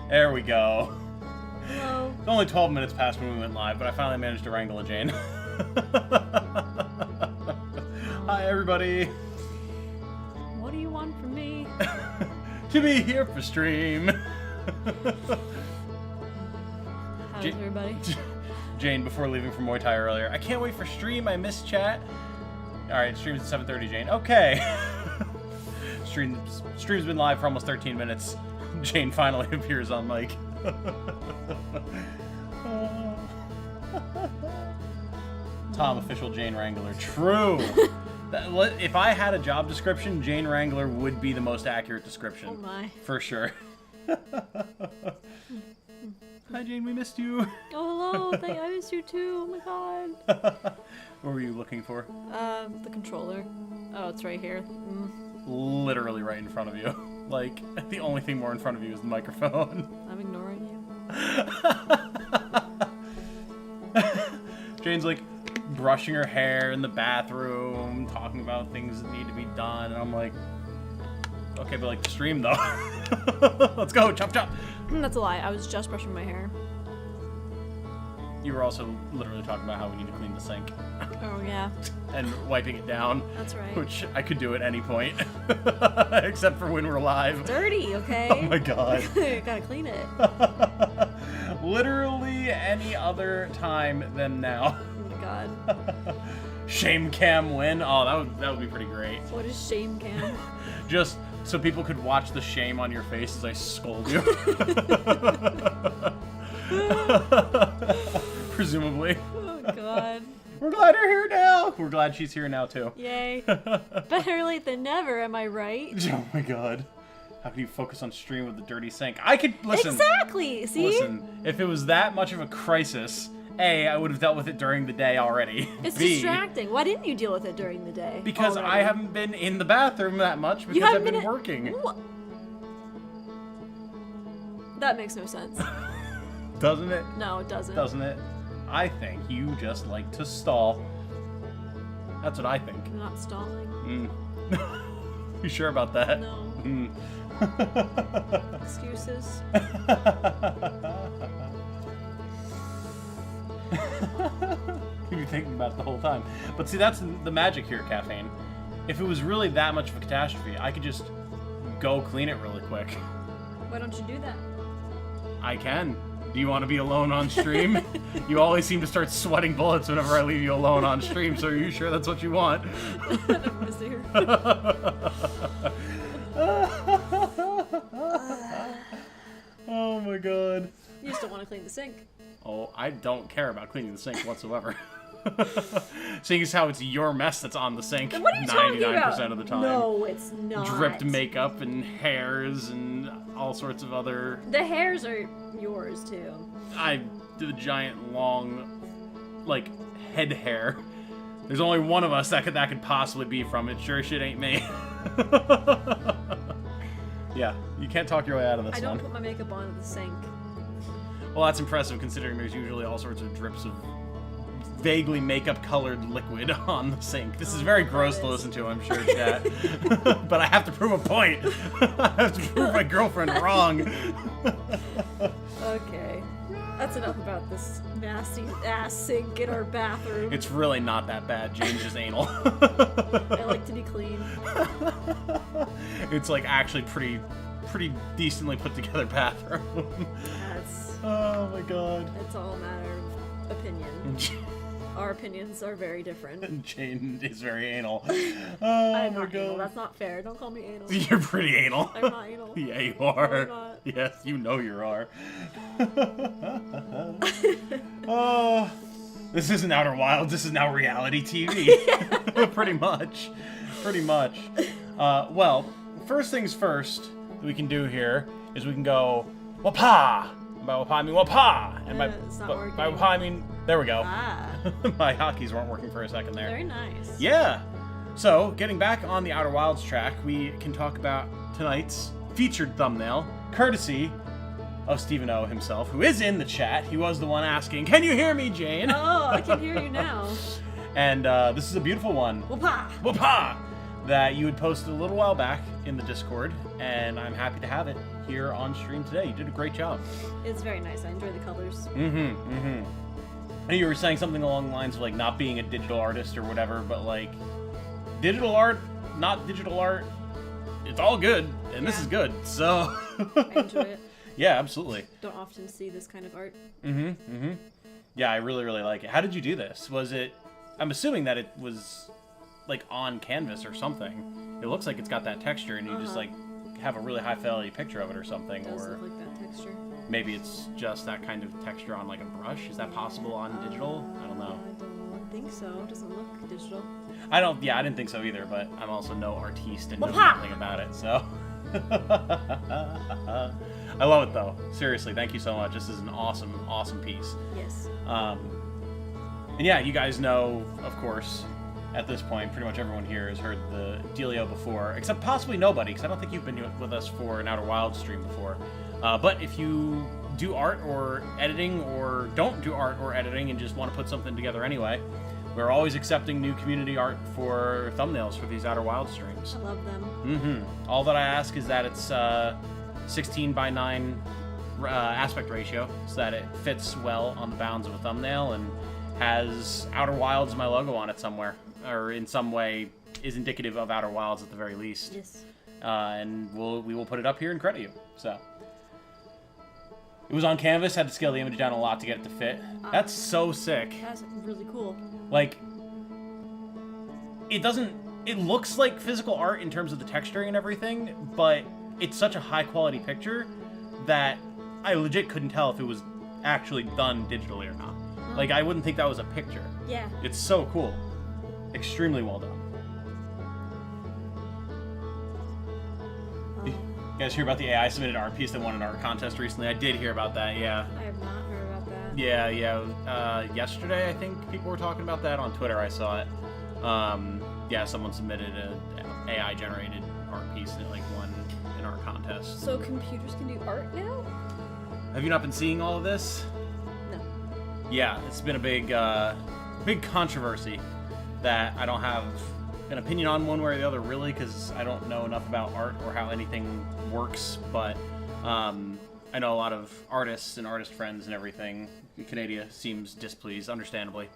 There we go. Hello. It's only 12 minutes past when we went live, but I finally managed to wrangle a Jane. Hi, everybody. What do you want from me? To be here for stream. How's everybody? Jane, before leaving for Muay Thai earlier, I can't wait for stream. I missed chat. All right, stream's at 7:30, Jane. Okay. Stream's been live for almost 13 minutes. Jane finally appears on mic. Tom, official Jane Wrangler. True. If I had a job description, Jane Wrangler would be the most accurate description. Oh my. For sure. Hi, Jane. We missed you. Oh, hello. I missed you too. Oh my god. What were you looking for? The controller. Oh, it's right here. Literally right in front of you. Like, the only thing more in front of you is the microphone. I'm ignoring you. Jane's like brushing her hair in the bathroom, talking about things that need to be done, and I'm like, okay, but like the stream though. Let's go, chop chop. That's a lie. I was just brushing my hair. You were also literally talking about how we need to clean the sink. Oh yeah. And wiping it down. That's right. Which I could do at any point. Except for when we're live. Dirty, okay? Oh my god. Gotta clean it. Literally any other time than now. Oh my god. Shame cam win. Oh, that would be pretty great. What is shame cam? Just so people could watch the shame on your face as I scold you. Presumably. Oh god. We're glad you're here now. We're glad she's here now too. Yay. Better late than never, am I right? Oh my god. How can you focus on stream with the dirty sink? I could listen. Exactly. See? Listen, if it was that much of a crisis, A, I would have dealt with it during the day already. It's B, distracting. Why didn't you deal with it during the day? because already? I haven't been in the bathroom that much because I've been working. What? That makes no sense. Doesn't it? No, it doesn't. Doesn't it? I think you just like to stall. That's what I think. I'm not stalling. You sure about that? No. Excuses. You've been thinking about it the whole time. But see, that's the magic here, Caffeine. If it was really that much of a catastrophe, I could just go clean it really quick. Why don't you do that? I can. Do you want to be alone on stream? You always seem to start sweating bullets whenever I leave you alone on stream, so are you sure that's what you want? Oh my god. You just don't want to clean the sink. Oh, I don't care about cleaning the sink whatsoever. Seeing as how it's your mess that's on the sink What are you talking about? 99% of the time. No, it's not. Dripped makeup and hairs and all sorts of other... The hairs are yours, too. I did a giant, long, like, head hair. There's only one of us that could possibly be from it. Sure shit ain't me. Yeah, you can't talk your way out of this I don't one. put my makeup on at the sink. Well, that's impressive considering there's usually all sorts of drips of vaguely makeup-colored liquid on the sink. This is very gross to listen to, I'm sure, chat. But I have to prove a point. I have to prove my girlfriend wrong. Okay. That's enough about this nasty ass sink in our bathroom. It's really not that bad. Jane's just anal. I like to be clean. It's like actually pretty decently put together bathroom. That's... Oh my god. It's all a matter of opinion. Our opinions are very different. Jane is very anal. Oh I'm my not god. anal. That's not fair. Don't call me anal. You're pretty anal. I'm not anal. Yeah, you are. No, I'm not. Yes, you know you are. Oh, this isn't Outer Wilds. This is now reality TV. Pretty much. Pretty much. Well, first things first that we can do here is we can go wapa. By wapa I mean wapa, and It's not working. by wapa I mean there we go. Ah, My hotkeys weren't working for a second there. very nice. Yeah. So, getting back on the Outer Wilds track, we can talk about tonight's featured thumbnail, courtesy of Stephen O himself, who is in the chat. He was the one asking, "Can you hear me, Jane?" Oh, I can hear you now. And this is a beautiful one. Whoopah! Whoopah! That you had posted a little while back in the Discord, and I'm happy to have it here on stream today. You did a great job. It's very nice. I enjoy the colors. And you were saying something along the lines of, like, not being a digital artist or whatever, but, like, digital art, not digital art, it's all good, and this is good, so... I enjoy it. Yeah, absolutely. Don't often see this kind of art. Yeah, I really, really like it. How did you do this? Was it... I'm assuming that it was, like, on canvas or something. It looks like it's got that texture, and you just, like, have a really high-fidelity picture of it or something. It does or look like that texture. maybe it's just that kind of texture on, like, a brush. Is that possible on digital? I don't know. I don't think so. It doesn't look digital. I didn't think so either, but I'm also no artiste and know Wha-ha! nothing about it, so... I love it, though. Seriously, thank you so much. This is an awesome, awesome piece. Yes. And yeah, you guys know, of course, at this point, pretty much everyone here has heard the dealio before, except possibly nobody, because I don't think you've been with us for an Outer Wilds stream before. But if you do art or editing, or don't do art or editing and just want to put something together anyway, we're always accepting new community art for thumbnails for these Outer Wilds streams. I love them. All that I ask is that it's 16:9 aspect ratio, so that it fits well on the bounds of a thumbnail and has Outer Wilds, my logo on it somewhere, or in some way is indicative of Outer Wilds at the very least. Yes. And we will put it up here and credit you. So it was on canvas, had to scale the image down a lot to get it to fit. That's so sick. That's really cool. Like, it looks like physical art in terms of the texturing and everything, but it's such a high quality picture that I legit couldn't tell if it was actually done digitally or not. Like, I wouldn't think that was a picture. Yeah. It's so cool. Extremely well done. You guys hear about the AI submitted art piece that won an art contest recently? I did hear about that, yeah. I have not heard about that. Yeah. Yesterday, I think people were talking about that on Twitter. I saw it. Yeah, someone submitted an AI-generated art piece and it, like, won an art contest. So computers can do art now? Have you not been seeing all of this? No. Yeah, it's been a big controversy that I don't have an opinion on one way or the other, really, because I don't know enough about art or how anything works, but I know a lot of artists and artist friends and everything. Canada seems displeased, understandably.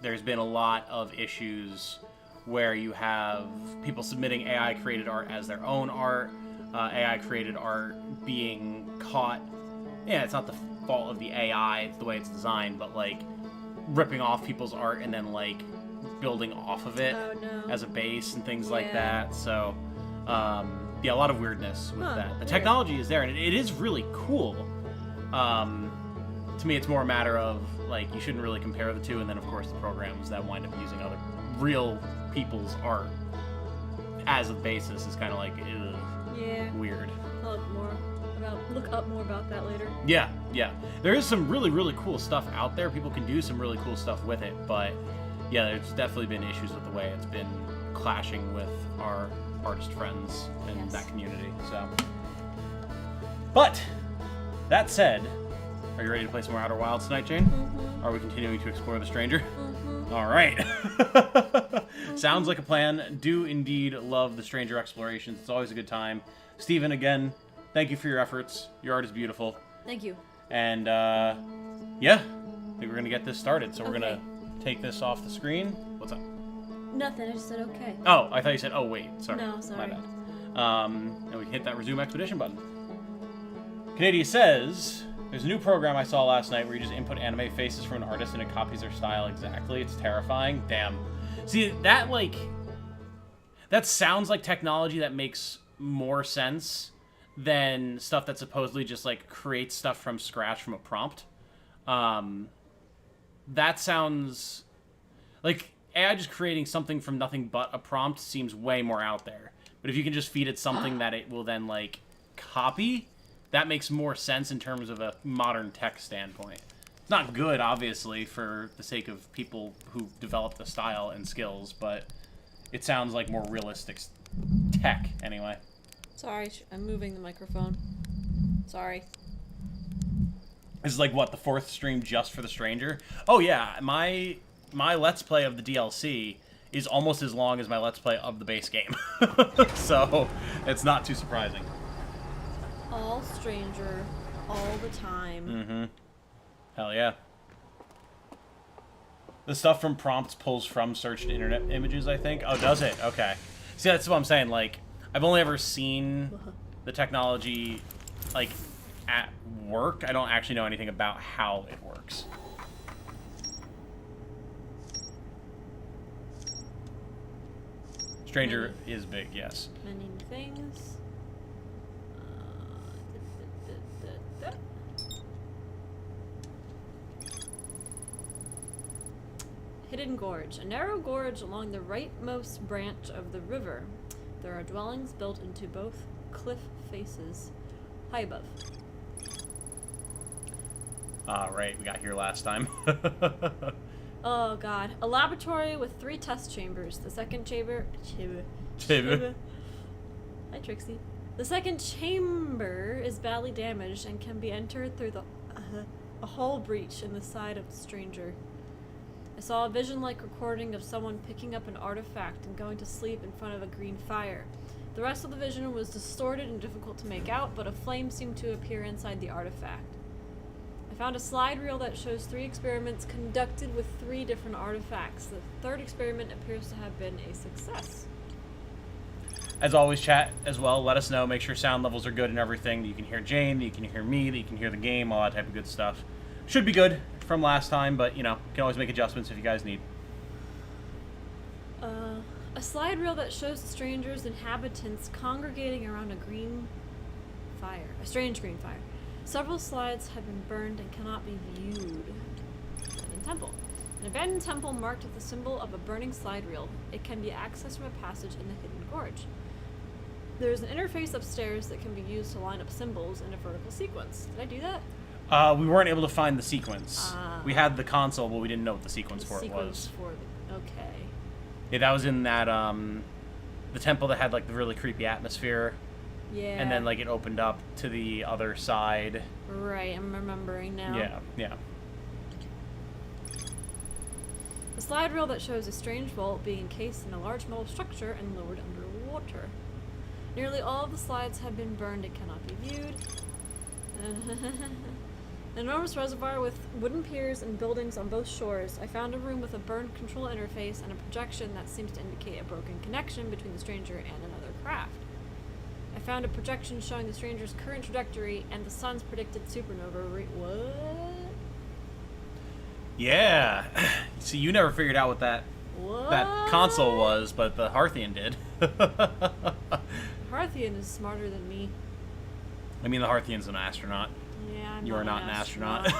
There's been a lot of issues where you have people submitting AI-created art as their own art, AI-created art being caught. Yeah, it's not the fault of the AI, it's the way it's designed, but, like, ripping off people's art and then, like, building off of it as a base and things like that. So, yeah, a lot of weirdness with that. The technology is there, and it is really cool. To me, it's more a matter of, like, you shouldn't really compare the two, and then, of course, the programs that wind up using other real people's art as a basis is kind of like, weird. I'll look up more about that later. Yeah. There is some really, really cool stuff out there. People can do some really cool stuff with it, but yeah, there's definitely been issues with the way it's been clashing with our artist friends and that community. So, but that said, are you ready to play some more Outer Wilds tonight, Jane? Are we continuing to explore the stranger? All right. Sounds like a plan. Do indeed love the stranger explorations. It's always a good time. Steven, again, thank you for your efforts. Your art is beautiful. Thank you. And yeah, I think we're gonna get this started. So we're gonna take this off the screen. What's up? Nothing. I just said okay. Oh, I thought you said, oh wait, sorry. No, sorry. My bad. And we can hit that resume expedition button. Canada says, there's a new program I saw last night where you just input anime faces from an artist and it copies their style exactly. It's terrifying. Damn. See, that, like, that sounds like technology that makes more sense than stuff that supposedly just, like, creates stuff from scratch from a prompt. That sounds like AI just creating something from nothing but a prompt seems way more out there. But if you can just feed it something that it will then, like, copy, that makes more sense in terms of a modern tech standpoint. It's not good, obviously, for the sake of people who develop the style and skills, but it sounds like more realistic tech, anyway. Sorry, I'm moving the microphone. Sorry. This is like, what, the 4th stream just for the stranger? Oh, yeah, my Let's Play of the DLC is almost as long as my Let's Play of the base game. So, it's not too surprising. All stranger, all the time. Mm-hmm. Hell yeah. The stuff from prompts pulls from searched internet images, I think. Oh, does it? Okay. See, that's what I'm saying. Like, I've only ever seen the technology, like, at work. I don't actually know anything about how it works. Stranger is big, yes. Many things. Hidden Gorge. A narrow gorge along the rightmost branch of the river. There are dwellings built into both cliff faces. High above. Right, we got here last time. Oh god. A laboratory with 3 test chambers. The second chamber... Hi, Trixie. The second chamber is badly damaged and can be entered through a hole breach in the side of the stranger. I saw a vision-like recording of someone picking up an artifact and going to sleep in front of a green fire. The rest of the vision was distorted and difficult to make out, but a flame seemed to appear inside the artifact. I found a slide reel that shows 3 experiments conducted with 3 different artifacts. The 3rd experiment appears to have been a success. As always, chat as well. Let us know. Make sure sound levels are good and everything. That you can hear Jane, that you can hear me, that you can hear the game, all that type of good stuff. Should be good from last time, but, you know, can always make adjustments if you guys need. A slide reel that shows the stranger's inhabitants congregating around a green fire. A strange green fire. Several slides have been burned and cannot be viewed. Abandoned temple. An abandoned temple marked with the symbol of a burning slide reel. It can be accessed from a passage in the hidden gorge. There is an interface upstairs that can be used to line up symbols in a vertical sequence. Did I do that? We weren't able to find the sequence. We had the console, but we didn't know what the sequence for it was. Okay. Yeah, that was in that, the temple that had, like, the really creepy atmosphere. Yeah. And then, like, it opened up to the other side. Right, I'm remembering now. Yeah. A slide reel that shows a strange vault being encased in a large metal structure and lowered underwater. Nearly all of the slides have been burned and cannot be viewed. An enormous reservoir with wooden piers and buildings on both shores. I found a room with a burned control interface and a projection that seems to indicate a broken connection between the stranger and another craft. I found a projection showing the stranger's current trajectory and the sun's predicted supernova rate. What? Yeah. See, you never figured out what that console was, but the Harthian did. Harthian is smarter than me. I mean, the Harthian's an astronaut. Yeah, You are not an astronaut.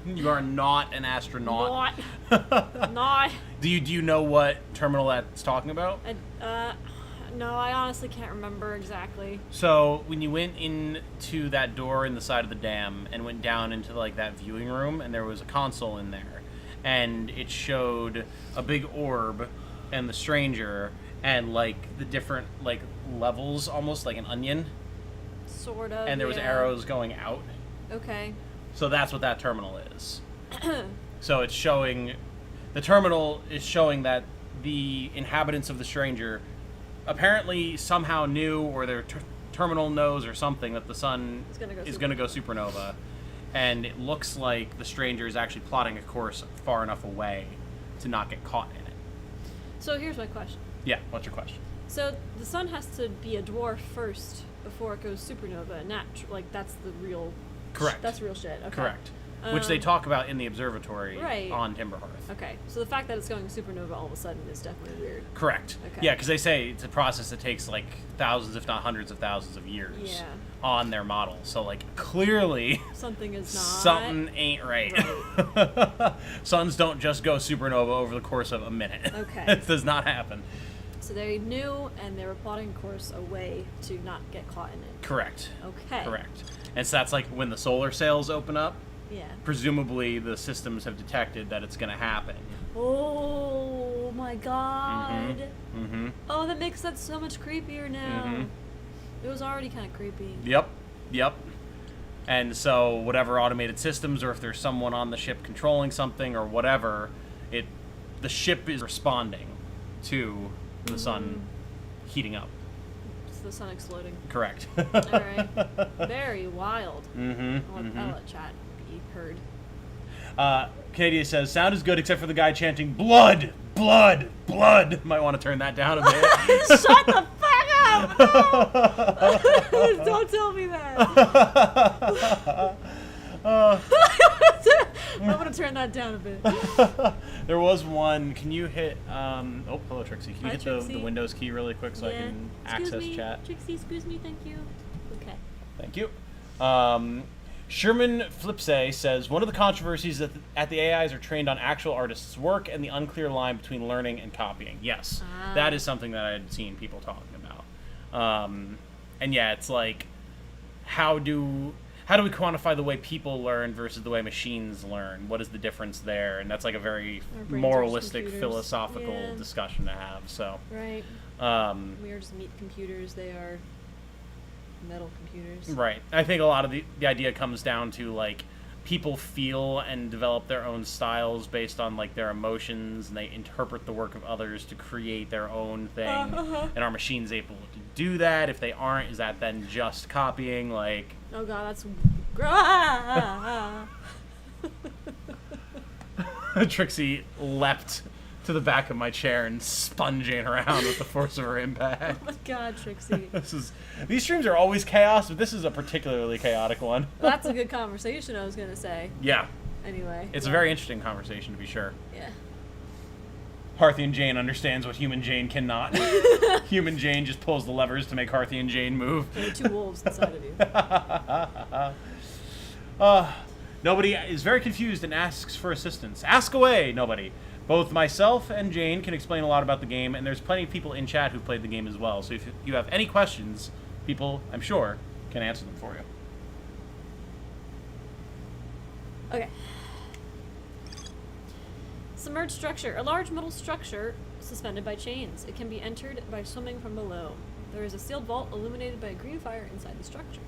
You are not an astronaut. Not. Do you know what terminal that's talking about? No, I honestly can't remember exactly. So when you went into that door in the side of the dam and went down into like that viewing room, and there was a console in there, and it showed a big orb and the stranger and like the different like levels, almost like an onion. Sort of. And there was arrows going out. Okay. So that's what that terminal is. So it's showing, the terminal is showing that the inhabitants of the stranger apparently somehow knew, or their terminal knows or something, that the sun is going to go supernova. And it looks like the stranger is actually plotting a course far enough away to not get caught in it. So here's my question. Yeah, what's your question? So the sun has to be a dwarf first before it goes supernova, and that's the real... Correct. That's real shit. Okay. Correct. Which they talk about in the observatory right. on Timberhearth. Okay, so the fact that it's going supernova all of a sudden is definitely weird. Correct. Okay. Yeah, because they say it's a process that takes like thousands, if not hundreds of thousands of years on their model. So like clearly something is not. Something ain't right. Suns don't just go supernova over the course of a minute. Okay. It does not happen. So they knew, and they were plotting a course away to not get caught in it. Correct. Okay. Correct. And so that's like when the solar sails open up. Yeah. Presumably the systems have detected that it's going to happen. Oh my god. Mm-hmm. Mm-hmm. Oh, that makes that so much creepier now. Mm-hmm. It was already kind of creepy. Yep. And so whatever automated systems, or if there's someone on the ship controlling something or whatever, the ship is responding to the sun heating up. to the sun exploding. Correct. Alright. Very wild. Mm-hmm. I'll let chat be heard. Canadian says, sound is good except for the guy chanting, blood! Blood! Blood! Might want to turn that down a bit. Shut the fuck up! No! Don't tell me that. I'm gonna turn that down a bit. There was one. Can you hit? Oh, hello, Trixie. Can you hit Trixie. the Windows key really quick so I can access chat? Trixie, excuse me. Thank you. Okay. Thank you. Sherman Flipsay says, one of the controversies that at the AIs are trained on actual artists' work and the unclear line between learning and copying. Yes, that is something that I had seen people talking about. And yeah, it's like, how do we quantify the way people learn versus the way machines learn? What is the difference there? And that's like a very moralistic, philosophical discussion to have. So right. We are just meat computers. They are metal computers. Right. I think a lot of the idea comes down to like people feel and develop their own styles based on like their emotions, and they interpret the work of others to create their own thing. And are machines able to do that? If they aren't, is that then just copying? Like, oh god, that's Trixie leapt to the back of my chair and spun Jane around with the force of her impact. Oh my god, Trixie. These streams are always chaos, but this is a particularly chaotic one. Well, that's a good conversation, I was gonna say. Yeah. Anyway. It's a very interesting conversation, to be sure. Yeah. Harthian Jane understands what human Jane cannot. Human Jane just pulls the levers to make Harthian Jane move. There are two wolves inside of you. Nobody is very confused and asks for assistance. Ask away, nobody. Both myself and Jane can explain a lot about the game, and there's plenty of people in chat who played the game as well. So if you have any questions, people, I'm sure, can answer them for you. Okay. Submerged structure. A large metal structure suspended by chains. It can be entered by swimming from below. There is a sealed vault illuminated by a green fire inside the structure.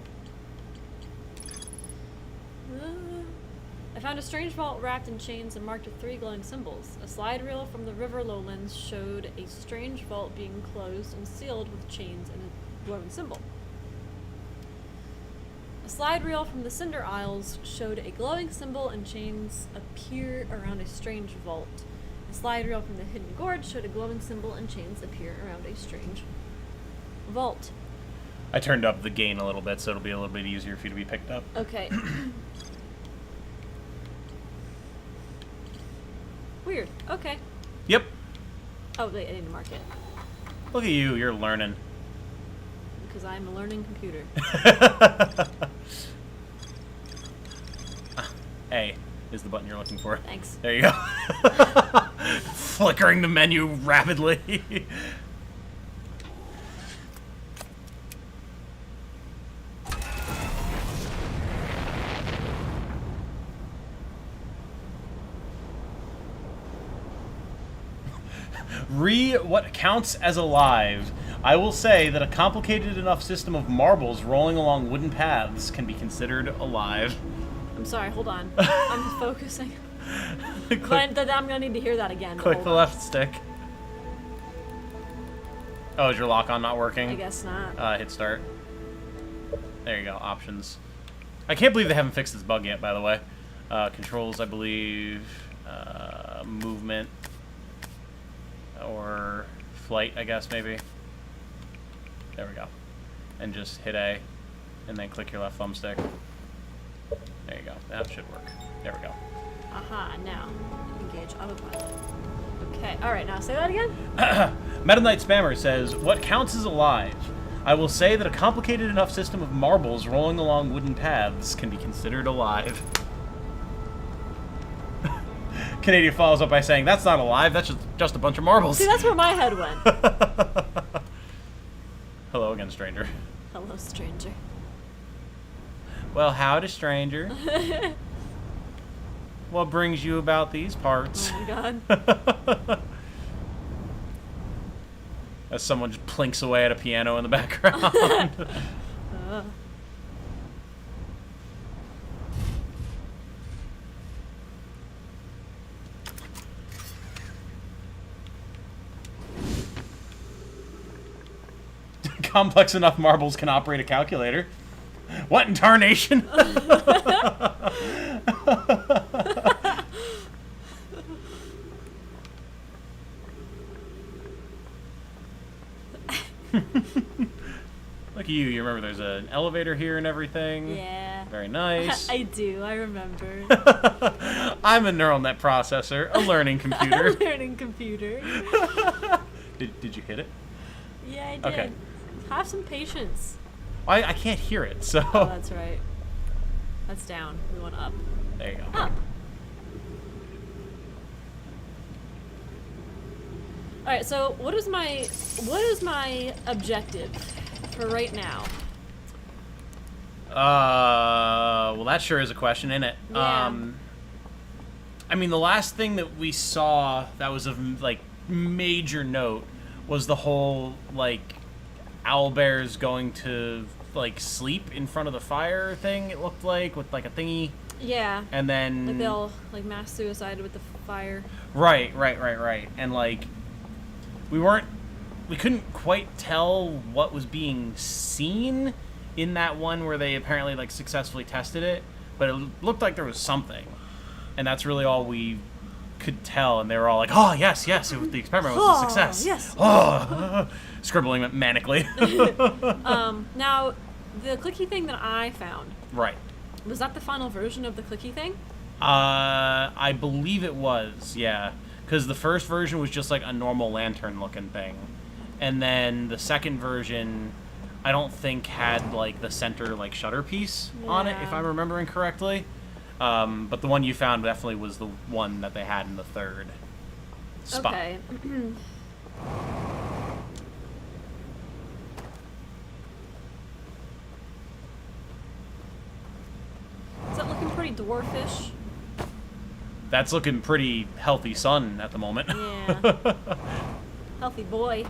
I found a strange vault wrapped in chains and marked with 3 glowing symbols. A slide reel from the river lowlands showed a strange vault being closed and sealed with chains and a glowing symbol. A slide reel from the Cinder Isles showed a glowing symbol and chains appear around a strange vault. A slide reel from the Hidden Gorge showed a glowing symbol and chains appear around a strange vault. I turned up the gain a little bit, so it'll be a little bit easier for you to be picked up. Okay. Weird. Okay. Yep. Oh, wait, I didn't mark it. Look at you, you're learning. Because I'm a learning computer. A is the button you're looking for. Thanks. There you go. Flickering the menu rapidly. What counts as alive? I will say that a complicated enough system of marbles rolling along wooden paths can be considered alive. I'm sorry, hold on. I'm focusing. I'm gonna need to hear that again. Click the left stick. Oh, is your lock-on not working? I guess not. Hit start. There you go, options. I can't believe they haven't fixed this bug yet, by the way. Controls, I believe. Movement. Or flight, I guess, maybe. There we go. And just hit A, and then click your left thumbstick. There you go. That should work. There we go. Aha, now. Engage autopilot. Okay, alright, now say that again? Meta Knight Spammer says, what counts as alive? I will say that a complicated enough system of marbles rolling along wooden paths can be considered alive. Canadian follows up by saying, that's not alive, that's just a bunch of marbles. See, that's where my head went. Hello again, stranger. Hello, stranger. Well, howdy, stranger. What brings you about these parts? Oh my god. As someone just plinks away at a piano in the background. complex enough marbles can operate a calculator. What in tarnation? Look at you. You remember there's an elevator here and everything. Yeah. Very nice. I do. I remember. I'm a neural net processor, a learning computer. A learning computer. Did you hit it? Yeah, I did. Okay. Have some patience. I can't hear it, so... Oh, that's right. That's down. We went up. There you go. Up. Alright, so what is my objective for right now? Well, that sure is a question, isn't it? Yeah. I mean, the last thing that we saw that was of, like, major note was the whole, like, owlbears going to, like, sleep in front of the fire thing, it looked like, with, like, a thingy. Yeah. And then... Like, they all, like, mass suicide with the fire. Right. And, like, we couldn't quite tell what was being seen in that one where they apparently, like, successfully tested it, but it looked like there was something. And that's really all we could tell, and they were all like, oh, yes, the experiment was a success. Yes. Oh, scribbling manically. Now, the clicky thing that I found, Right. was that the final version of the clicky thing? I believe it was, yeah. Because the first version was just like a normal lantern-looking thing. And then the second version, I don't think had like the center like shutter piece on it, if Yeah. I'm remembering correctly. But the one you found definitely was the one that they had in the third spot. Okay. Is that looking pretty dwarfish? That's looking pretty healthy sun at the moment. Yeah. Healthy boy.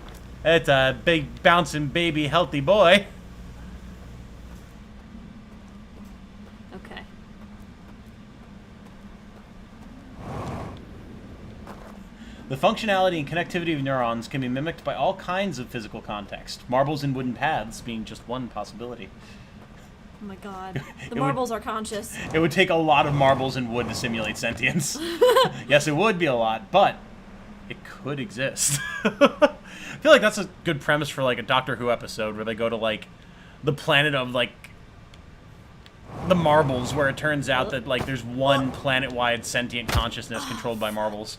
It's a big bouncing baby healthy boy. Okay. The functionality and connectivity of neurons can be mimicked by all kinds of physical context, marbles and wooden paths being just one possibility. Oh my god. The It marbles are conscious. It would take a lot of marbles and wood to simulate sentience. Yes, it would be a lot, but it could exist. I feel like that's a good premise for like a Doctor Who episode where they go to like the planet of like the marbles, where it turns out that like there's one planet-wide sentient consciousness controlled by marbles.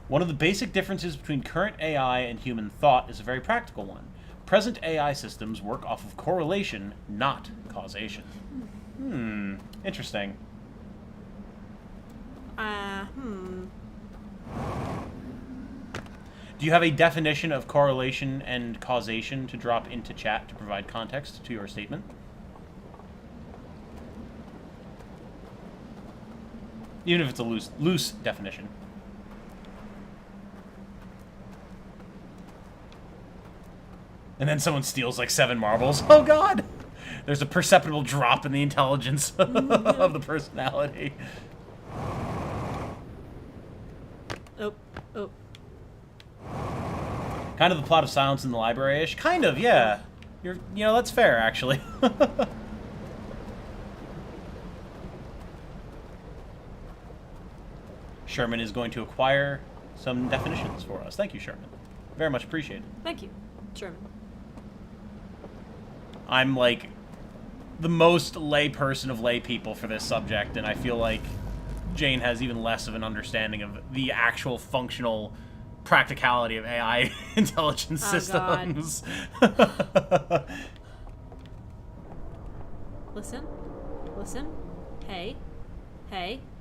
One of the basic differences between current AI and human thought is a very practical one. Present AI systems work off of correlation, not causation. Interesting. Do you have a definition of correlation and causation to drop into chat to provide context to your statement? Even if it's a loose definition. And then someone steals like 7 marbles. Oh god! There's a perceptible drop in the intelligence of the personality. Oh. Kind of the plot of Silence in the Library-ish. Kind of, yeah. You know, that's fair, actually. Sherman is going to acquire some definitions for us. Thank you, Sherman. Very much appreciated. Thank you, Sherman. I'm like the most lay person of lay people for this subject, and I feel like Jane has even less of an understanding of the actual functional practicality of AI intelligence systems. Listen. Hey.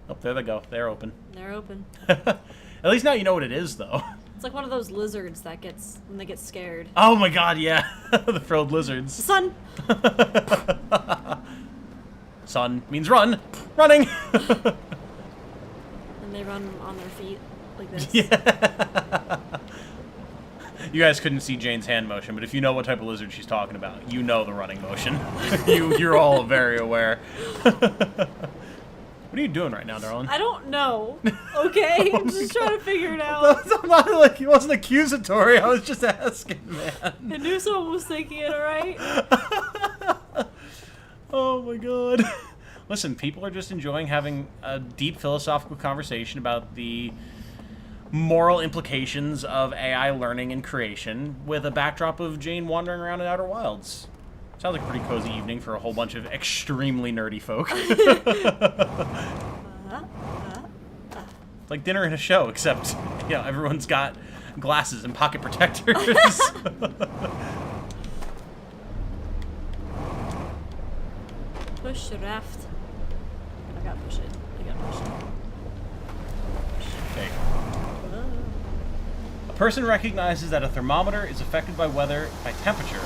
Oh, there they go. They're open. They're open. At least now you know what it is, though. It's like one of those lizards that gets when they get scared. Oh my god, yeah. The frilled lizards. Sun. Sun means run. Running. And they run on their feet like this. Yeah. You guys couldn't see Jane's hand motion, but if you know what type of lizard she's talking about, you know the running motion. You're all very aware. What are you doing right now, darling? I don't know. Okay, I'm just trying to figure it out. I'm not like, it wasn't accusatory. I was just asking, man. I knew someone was thinking it, alright? Oh my god. Listen, people are just enjoying having a deep philosophical conversation about the moral implications of AI learning and creation with a backdrop of Jane wandering around in Outer Wilds. Sounds like a pretty cozy evening for a whole bunch of extremely nerdy folk. It's like dinner and a show, except, you know, everyone's got glasses and pocket protectors. Push the raft. I gotta push it. I gotta push it. Okay. A person recognizes that a thermometer is affected by weather, by temperature,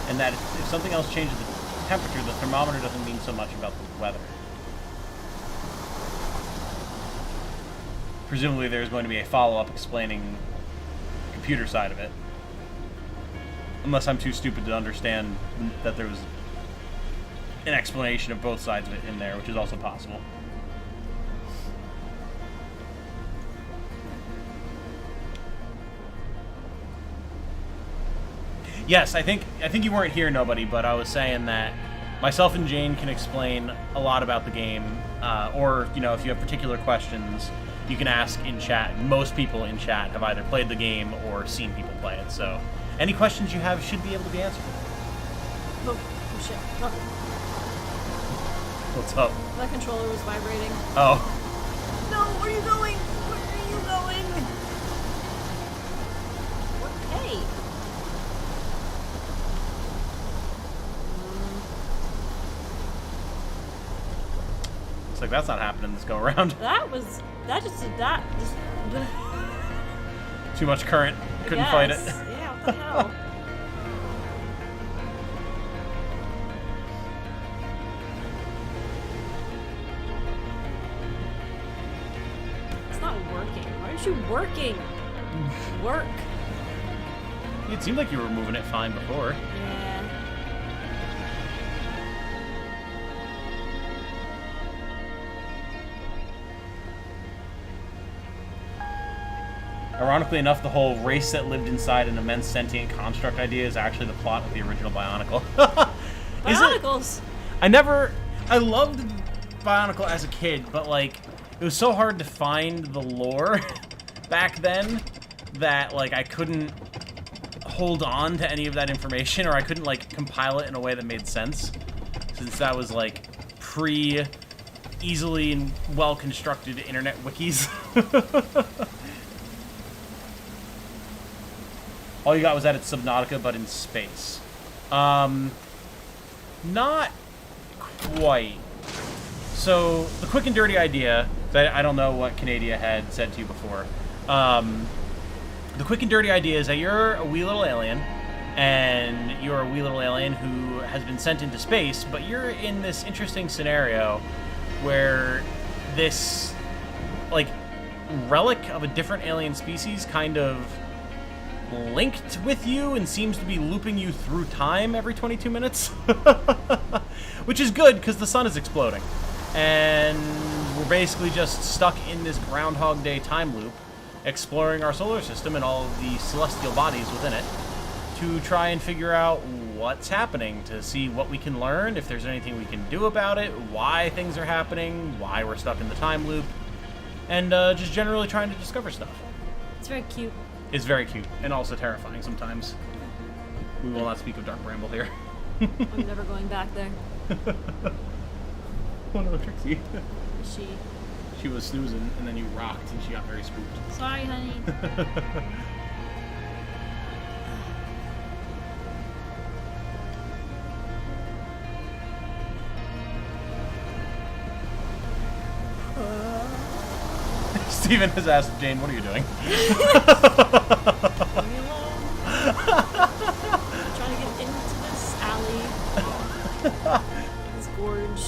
and that if something else changes the temperature, the thermometer doesn't mean so much about the weather. Presumably there's going to be a follow-up explaining the computer side of it. Unless I'm too stupid to understand that there was an explanation of both sides of it in there, which is also possible. Yes, I think you weren't here, nobody, but I was saying that myself and Jane can explain a lot about the game, or, you know, if you have particular questions, you can ask in chat. Most people in chat have either played the game or seen people play it, so any questions you have should be able to be answered. Oh shit. Oh. What's up? My controller was vibrating. Oh. No, where are you going? Where are you going? Hey. Looks like that's not happening this go around. That just Too much current. Couldn't fight it. Yeah, what the hell? It's not working. Why aren't you working? Work. It seemed like you were moving it fine before. Yeah. Ironically enough, the whole race that lived inside an immense sentient construct idea is actually the plot of the original Bionicle. Bionicles! I loved Bionicle as a kid, but, like, it was so hard to find the lore back then that, like, I couldn't hold on to any of that information, or I couldn't, like, compile it in a way that made sense, since that was, like, pre-easily and well-constructed internet wikis. All you got was that it's Subnautica, but in space. Not quite. So, the quick and dirty idea, I don't know what Canada had said to you before. The quick and dirty idea is that you're a wee little alien, and you're a wee little alien who has been sent into space, but you're in this interesting scenario where this, like, relic of a different alien species kind of linked with you and seems to be looping you through time every 22 minutes. Which is good, because the sun is exploding. And we're basically just stuck in this Groundhog Day time loop, exploring our solar system and all of the celestial bodies within it, to try and figure out what's happening, to see what we can learn, if there's anything we can do about it, why things are happening, why we're stuck in the time loop, and just generally trying to discover stuff. It's very cute. It's very cute, and also terrifying sometimes. We will not speak of Dark Bramble here. I'm never going back there. Oh no, Trixie. She was snoozing, and then you rocked, and she got very spooked. Sorry, honey. Steven has asked Jane, what are you doing? Leave me alone. I'm trying to get into this alley. This gorge.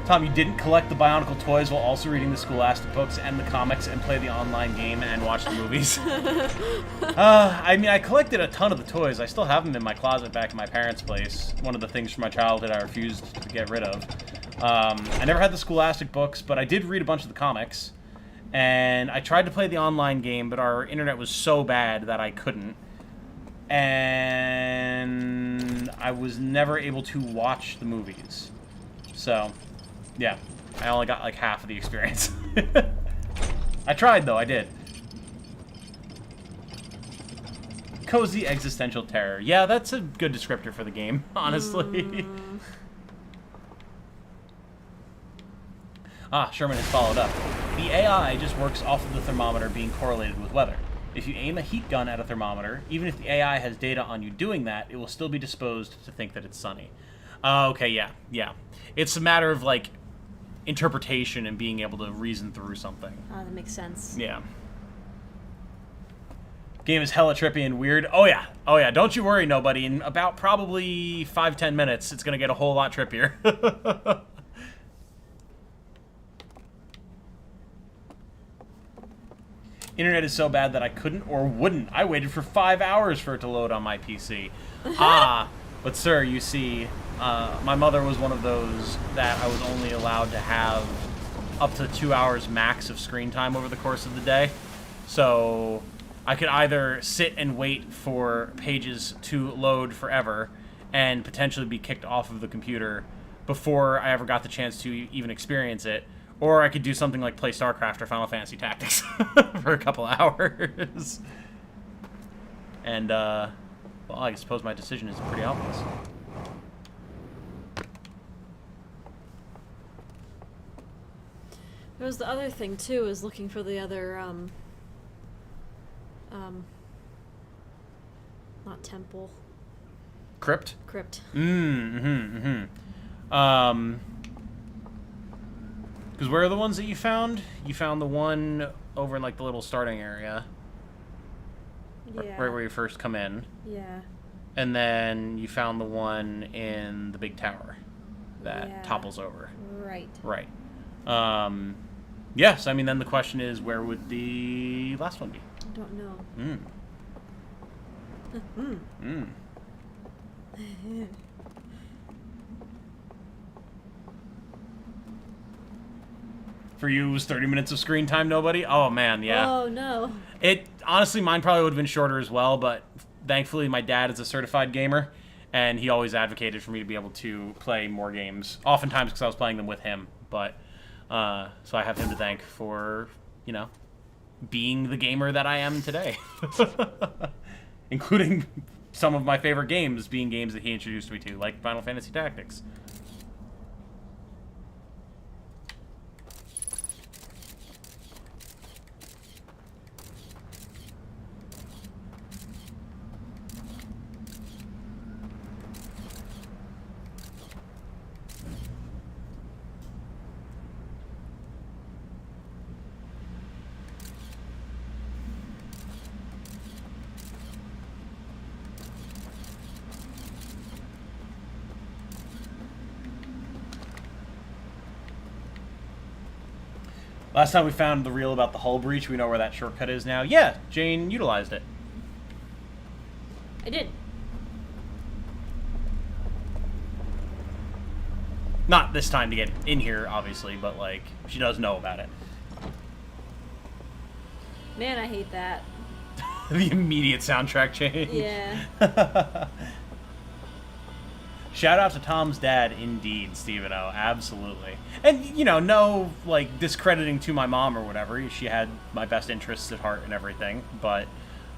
Tom, you didn't collect the Bionicle toys while also reading the Scholastic books and the comics and play the online game and watch the movies. I mean, I collected a ton of the toys. I still have them in my closet back in my parents' place. One of the things from my childhood I refused to get rid of. I never had the Scholastic books, but I did read a bunch of the comics. And I tried to play the online game, but our internet was so bad that I couldn't. And I was never able to watch the movies. So, yeah, I only got like half of the experience. I tried, though, I did. Cozy existential terror. Yeah, that's a good descriptor for the game, honestly. Ah, Sherman has followed up. The AI just works off of the thermometer being correlated with weather. If you aim a heat gun at a thermometer, even if the AI has data on you doing that, it will still be disposed to think that it's sunny. Okay, yeah. It's a matter of, like, interpretation and being able to reason through something. Ah, that makes sense. Yeah. Game is hella trippy and weird. Oh, yeah. Don't you worry, nobody. In about probably 5-10 minutes, it's going to get a whole lot trippier. Internet is so bad that I couldn't or wouldn't. I waited for 5 hours for it to load on my PC. But sir, you see, my mother was one of those that I was only allowed to have up to 2 hours max of screen time over the course of the day. So I could either sit and wait for pages to load forever and potentially be kicked off of the computer before I ever got the chance to even experience it, or I could do something like play StarCraft or Final Fantasy Tactics for a couple hours. And, well, I suppose my decision is pretty obvious. There was the other thing, too, is looking for the other, not temple. Crypt? Crypt. Because where are the ones that you found? You found the one over in, like, the little starting area. Yeah. Right where you first come in. Yeah. And then you found the one in the big tower that topples over. Right. Right. Yes, I mean, then the question is, where would the last one be? I don't know. For you, it was 30 minutes of screen time, nobody? Oh, man, yeah. Oh, no. Honestly, mine probably would have been shorter as well, but thankfully my dad is a certified gamer, and he always advocated for me to be able to play more games, oftentimes because I was playing them with him, but, so I have him to thank for, you know, being the gamer that I am today. Including some of my favorite games being games that he introduced me to, like Final Fantasy Tactics. Last time we found the reel about the hull breach, we know where that shortcut is now. Yeah, Jane utilized it. I did. Not this time to get in here, obviously, but, like, she does know about it. Man, I hate that. The immediate soundtrack change. Yeah. Shout out to Tom's dad, indeed, Stephen O. Absolutely. And, you know, no, like, discrediting to my mom or whatever. She had my best interests at heart and everything. But,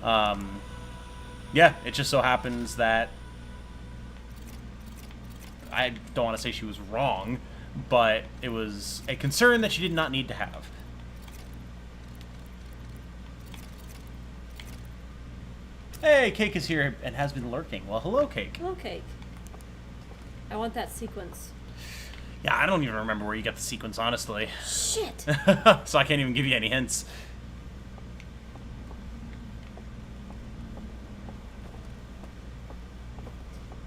yeah, it just so happens that I don't want to say she was wrong, but it was a concern that she did not need to have. Hey, Cake is here and has been lurking. Well, hello, Cake. Hello, Cake. I want that sequence. Yeah, I don't even remember where you got the sequence, honestly. Shit! So I can't even give you any hints.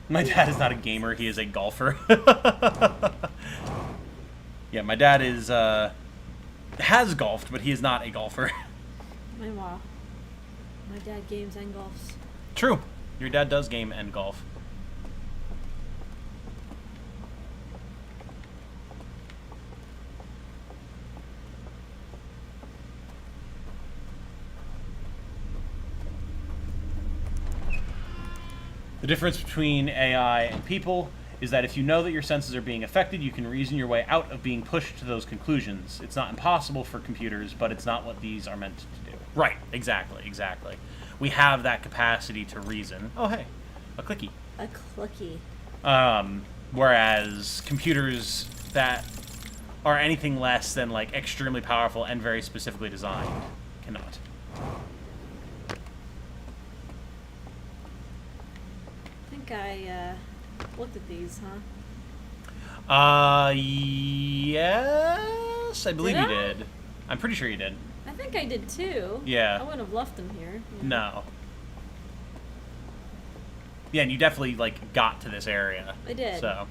My dad is not a gamer, he is a golfer. Yeah, my dad is has golfed, but he is not a golfer. Meanwhile, my dad games and golfs. True. Your dad does game and golf. The difference between AI and people is that if you know that your senses are being affected, you can reason your way out of being pushed to those conclusions. It's not impossible for computers, but it's not what these are meant to do. Right, exactly. We have that capacity to reason. Oh, hey, a clicky. A clicky. Whereas computers that are anything less than, like, extremely powerful and very specifically designed cannot. I looked at these, huh? Yes, I believe you did. I'm pretty sure you did. I think I did too. Yeah. I wouldn't have left them here. Yeah. No. Yeah, and you definitely, like, got to this area. I did. So.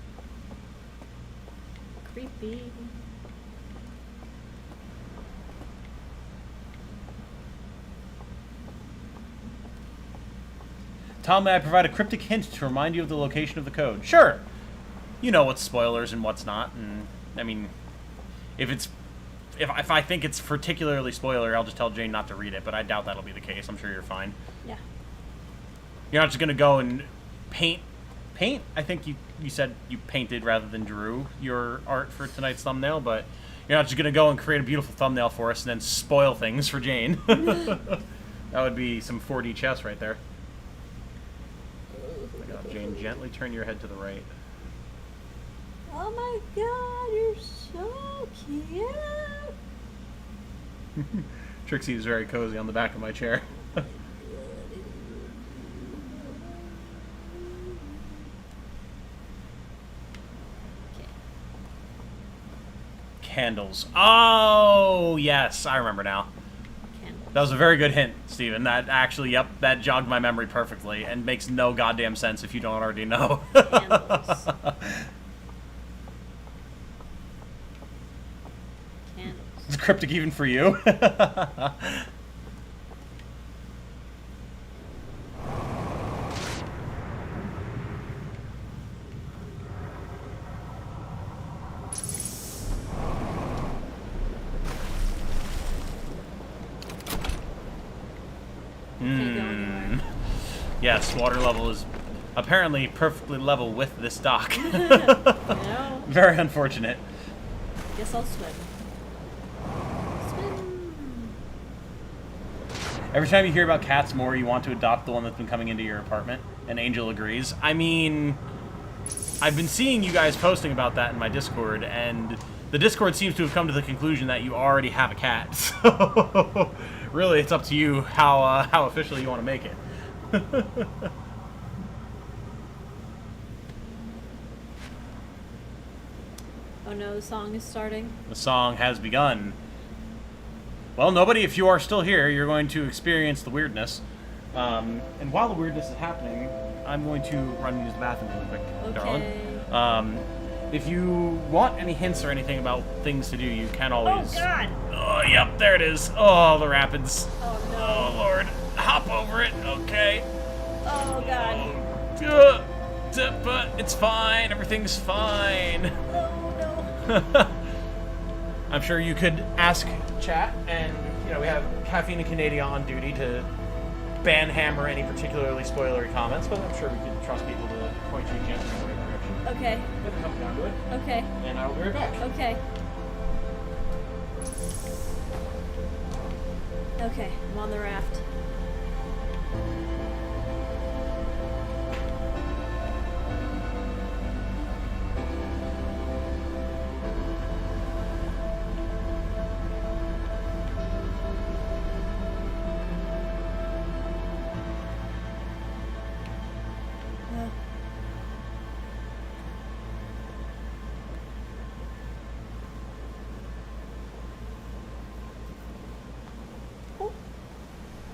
Creepy. Tom, may I provide a cryptic hint to remind you of the location of the code? Sure. You know what's spoilers and what's not, and I mean, if I think it's particularly spoiler, I'll just tell Jane not to read it. But I doubt that'll be the case. I'm sure you're fine. Yeah. You're not just gonna go and paint. I think you said you painted rather than drew your art for tonight's thumbnail, but you're not just gonna go and create a beautiful thumbnail for us and then spoil things for Jane. That would be some 4D chess right there. Jane, gently turn your head to the right. Oh my god, you're so cute. Trixie is very cozy on the back of my chair. Candles. Oh, yes, I remember now. That was a very good hint, Steven. That actually, yep, that jogged my memory perfectly and makes no goddamn sense if you don't already know. Candles. Candles. It's cryptic even for you. Yes, water level is apparently perfectly level with this dock. No. Very unfortunate. Guess I'll swim. Swim. Every time you hear about cats more, you want to adopt the one that's been coming into your apartment, and Angel agrees. I mean, I've been seeing you guys posting about that in my Discord, and the Discord seems to have come to the conclusion that you already have a cat. So, really, it's up to you how official you want to make it. Oh no, the song is starting. The song has begun. Well, nobody, if you are still here, you're going to experience the weirdness. And while the weirdness is happening, I'm going to run and use the bathroom really quick, Okay. darling. If you want any hints or anything about things to do, you can always... Oh, God! Oh, yep, there it is. Oh, the rapids. Oh, no. Oh, Lord. Hop over it. Okay. Oh, God. But it's fine. Everything's fine. Oh, no. I'm sure you could ask chat, and, you know, we have Caffeine and Canadian on duty to banhammer any particularly spoilery comments, but I'm sure we can trust people to point you gently in the right direction. Okay. Let them come down to it. Okay. And I will be right back. Okay. Okay, I'm on the raft.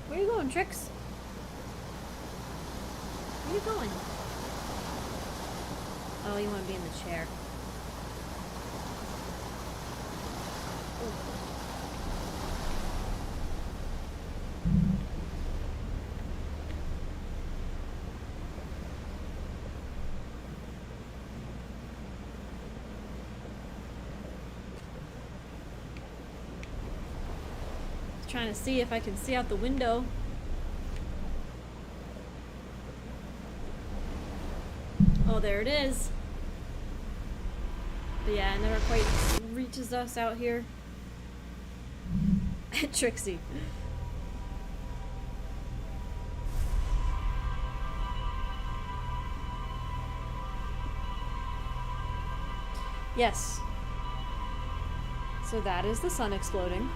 Where are you going, Trix? Where are you going? Oh, you want to be in the chair. Trying to see if I can see out the window. Oh, there it is. But yeah, it never quite reaches us out here. Trixie. Yes. So that is the sun exploding.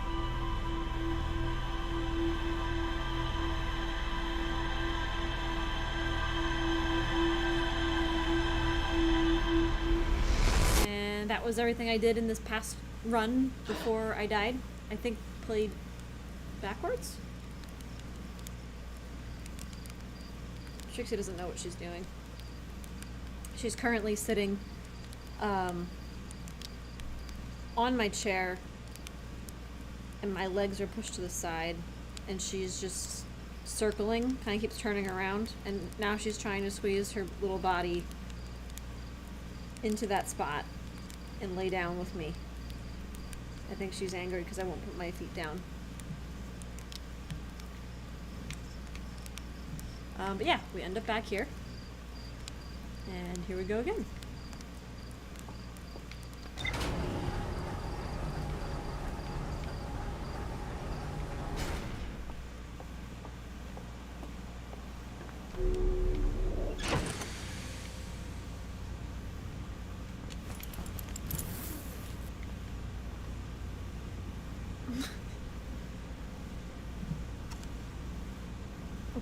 That was everything I did in this past run before I died. I think played backwards? Trixie doesn't know what she's doing. She's currently sitting on my chair and my legs are pushed to the side and she's just circling, kind of keeps turning around, and now she's trying to squeeze her little body into that spot and lay down with me. I think she's angry because I won't put my feet down. But yeah, we end up back here. And here we go again.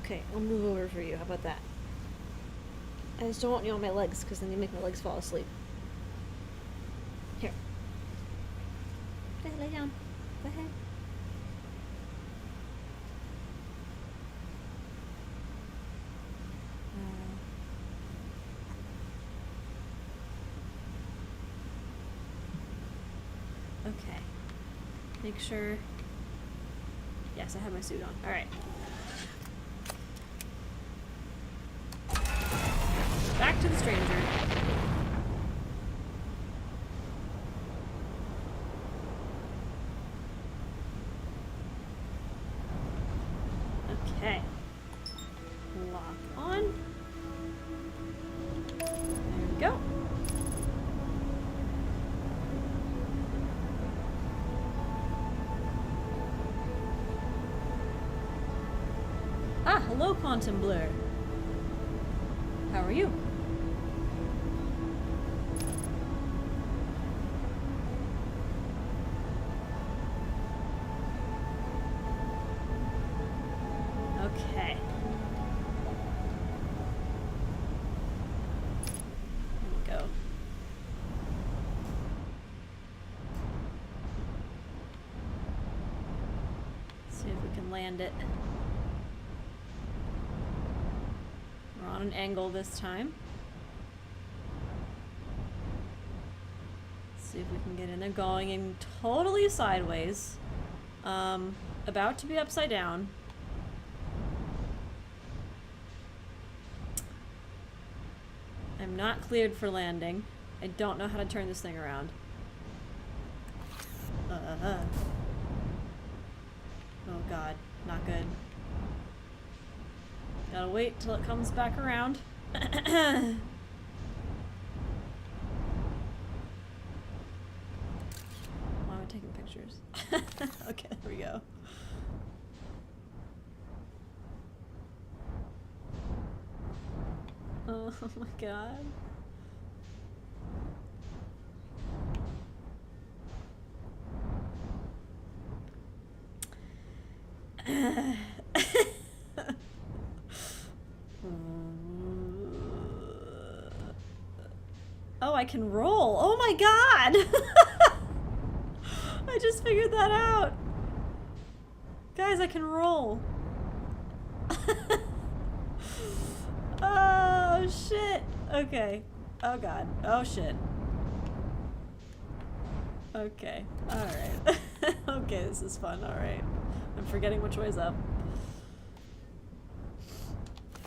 Okay, I'll move over for you. How about that? I just don't want you on my legs, because then you make my legs fall asleep. Here. Okay, lay down. Go ahead. Okay. Make sure... Yes, I have my suit on. Alright. Back to the stranger. Okay. Lock on. There we go. Ah, hello, Quantum Blur. How are you? Okay. There we go. See if we can land it. We're on an angle this time. See if we can get in there, going in totally sideways. About to be upside down. I'm not cleared for landing. I don't know how to turn this thing around. Oh god, not good. Gotta wait till it comes back around. Why am I taking pictures? Okay, there we go. Oh my god. Oh, I can roll. Oh my god! I just figured that out. Guys, I can roll. Oh shit. Okay. Oh god. Oh shit. Okay. Alright. Okay, this is fun. All right. I'm forgetting which way's up.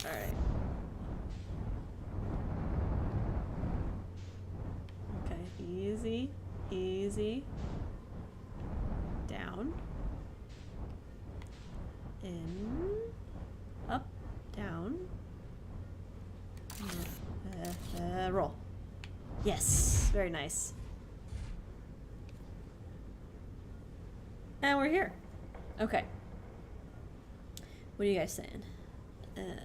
All right. Okay, easy, easy. Down. In. Up. Down. Roll. Yes, very nice. And we're here. Okay. What are you guys saying? I'm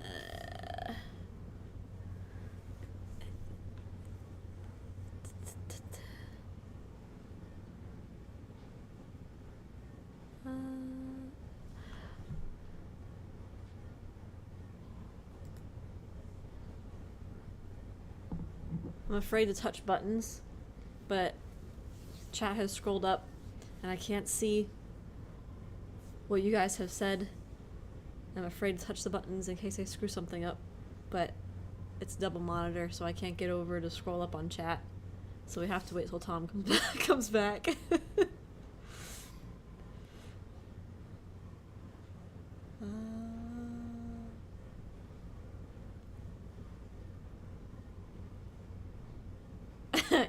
afraid to touch buttons, but chat has scrolled up and I can't see what you guys have said. I'm afraid to touch the buttons in case I screw something up, but it's double monitor, so I can't get over to scroll up on chat. So we have to wait till Tom comes back.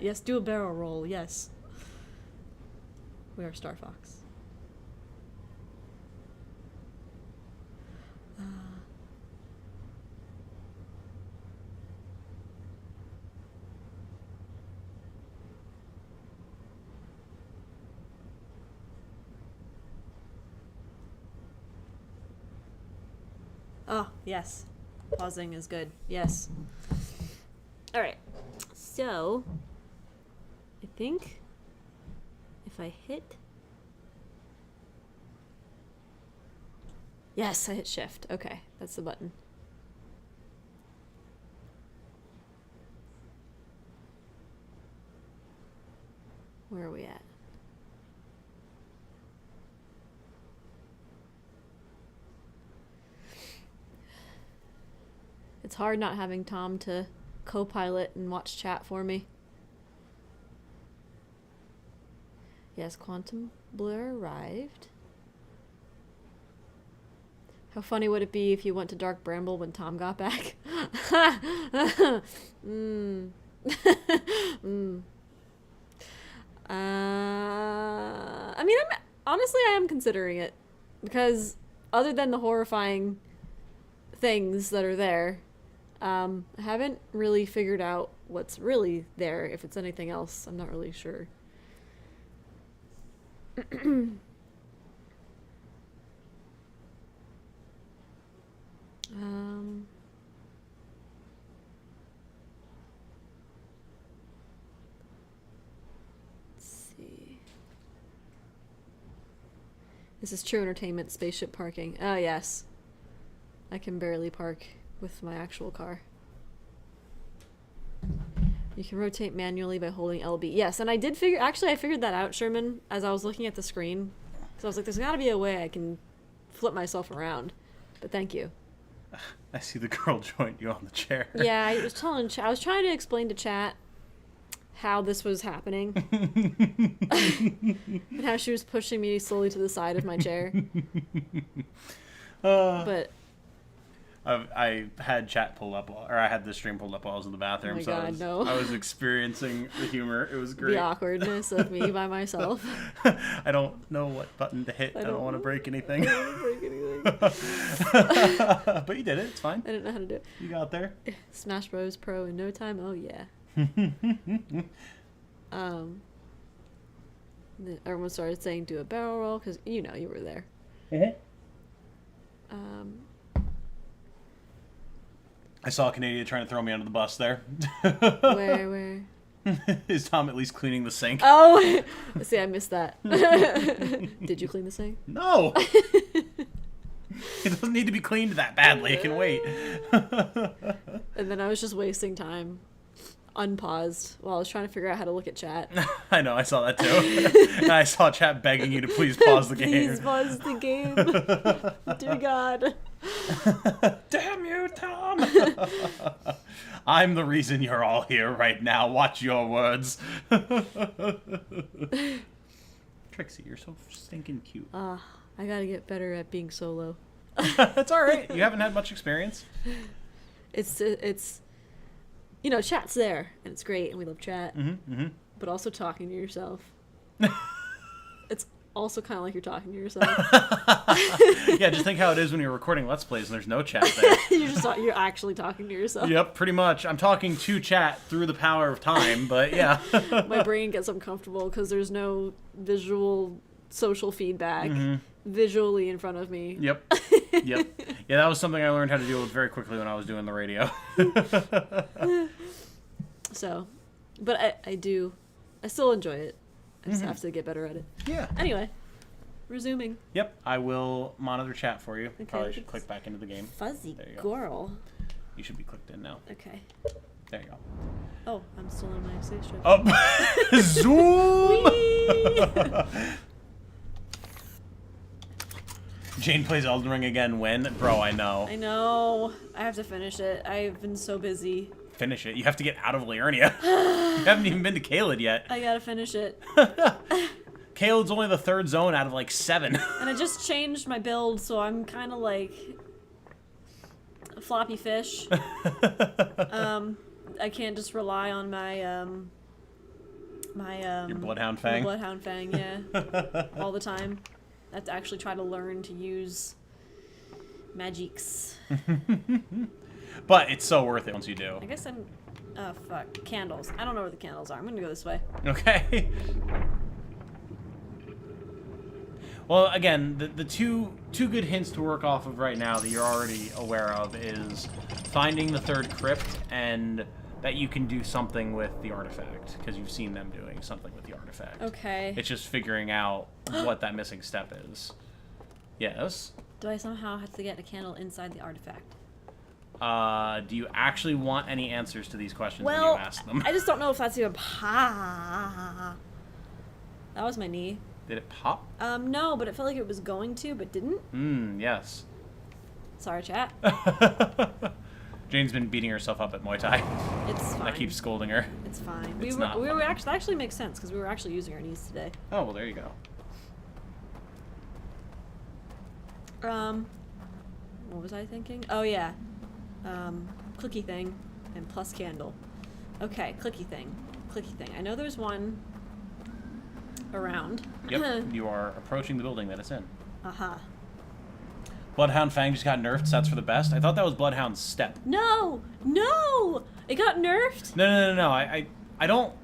Yes, do a barrel roll, yes. We are Star Fox. Oh, yes. Pausing is good. Yes. All right. So, I think if I hit... Yes, I hit shift. Okay, that's the button. Where are we at? It's hard not having Tom to co-pilot and watch chat for me. Yes, Quantum Blur arrived. How funny would it be if you went to Dark Bramble when Tom got back? I mean, honestly, I am considering it. Because other than the horrifying things that are there, I haven't really figured out what's really there. If it's anything else, I'm not really sure. Let's see. This is True Entertainment spaceship parking. Oh, yes. I can barely park with my actual car. You can rotate manually by holding LB. Yes, and I did figure... Actually, I figured that out, Sherman, as I was looking at the screen. So I was like, there's got to be a way I can flip myself around. But thank you. I see the girl joined you on the chair. Yeah, I was telling I was trying to explain to chat how this was happening. And how she was pushing me slowly to the side of my chair. But I had chat pulled up, or I had the stream pulled up while I was in the bathroom. Oh my so God, I was experiencing the humor. It was great. The awkwardness of me by myself. I don't know what button to hit. I don't want to break anything. I don't want to break anything. But you did it. It's fine. I didn't know how to do it. You got there. Smash Bros. Pro in no time. Oh yeah. Everyone started saying do a barrel roll because you know you were there. I saw a Canadian trying to throw me under the bus there. Where? Is Tom at least cleaning the sink? Oh, see, I missed that. Did you clean the sink? No. It doesn't need to be cleaned that badly. It can wait. And then I was just wasting time, unpaused, while I was trying to figure out how to look at chat. I know, I saw that too. And I saw chat begging you to please pause the game. Please pause the game. Dear God. Damn you, Tom. I'm the reason you're all here right now. Watch your words. True Trixie. You're so stinking cute. I gotta get better at being solo. That's all right. You haven't had much experience. It's you know, chat's there and it's great and we love chat. But also talking to yourself. It's also kind of like you're talking to yourself. Yeah, just think how it is when you're recording Let's Plays and there's no chat there. You're actually talking to yourself. Yep, pretty much. I'm talking to chat through the power of time, but yeah. My brain gets uncomfortable because there's no visual social feedback visually in front of me. Yep. Yeah, that was something I learned how to deal with very quickly when I was doing the radio. So, but I still enjoy it. I just have to get better at it. Yeah. Anyway, resuming. Yep, I will monitor chat for you. Okay, Probably should click back into the game. Fuzzy There you go. girl. You should be clicked in now. Okay. There you go. Oh, I'm still in my safe strip. Oh, zoom! Jane plays Elden Ring again when? Bro, I know. I know. I have to finish it. I've been so busy. Finish it. You have to get out of Liurnia. You haven't even been to Caelid yet. I gotta finish it. Caelid's only the 3rd zone out of like 7. And I just changed my build, so I'm kind of like a floppy fish. I can't just rely on my Your Bloodhound Fang? my Bloodhound Fang, yeah, all the time. I have to actually try to learn to use magics. But it's so worth it once you do. I guess I'm... Oh, fuck. Candles. I don't know where the candles are. I'm gonna go this way. Okay. Well, again, the two good hints to work off of right now that you're already aware of is finding the 3rd crypt and that you can do something with the artifact, because you've seen them doing something with the artifact. Okay. It's just figuring out what that missing step is. Yes? Do I somehow have to get a candle inside the artifact? Do you actually want any answers to these questions when Well, you ask them? I just don't know if that's even... That was my knee. Did it pop? No, but it felt like it was going to, but didn't. Yes. Sorry, chat. Jane's been beating herself up at Muay Thai. It's fine. I keep scolding her. It's fine. It's we not were fine. actually... That actually makes sense, because we were actually using our knees today. Oh, well, there you go. What was I thinking? Oh, yeah. Clicky thing and plus candle. Okay, clicky thing. Clicky thing. I know there's one around. Yep, you are approaching the building that it's in. Aha. Bloodhound Fang just got nerfed, so that's for the best. I thought that was Bloodhound's step. No! No! It got nerfed? No. I don't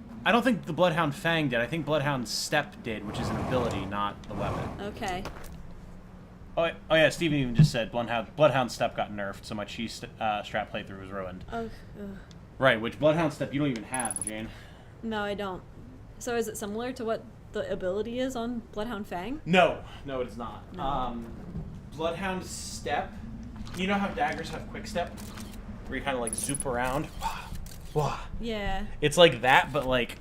think the Bloodhound Fang did. I think Bloodhound's step did, which is an ability, not the weapon. Okay. Oh yeah, Steven even just said Bloodhound step got nerfed, so my cheese strap playthrough was ruined. Oh, Right, which Bloodhound step you don't even have, Jane. no, I don't. So is it similar to what the ability is on Bloodhound Fang? No, it is not. No. Bloodhound step. You know how daggers have quick step, where you kind of like zoop around. Wah. Yeah, It's like that, but like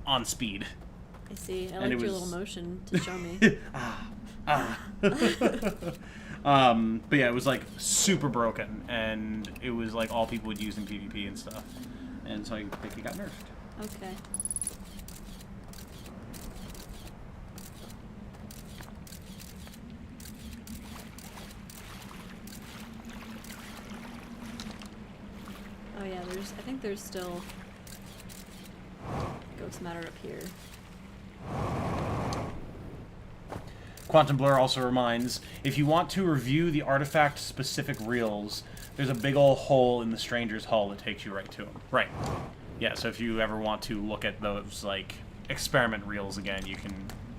on speed. I see. I And liked it your was- little motion to show me. But yeah, it was like super broken, and it was like all people would use in PvP and stuff, and so I think it got nerfed. Okay. Oh yeah, I think there's still ghost matter up here. Quantum Blur also reminds, if you want to review the artifact-specific reels, there's a big ol' hole in the Stranger's hull that takes you right to them. Right. Yeah, so if you ever want to look at those, like, experiment reels again, you can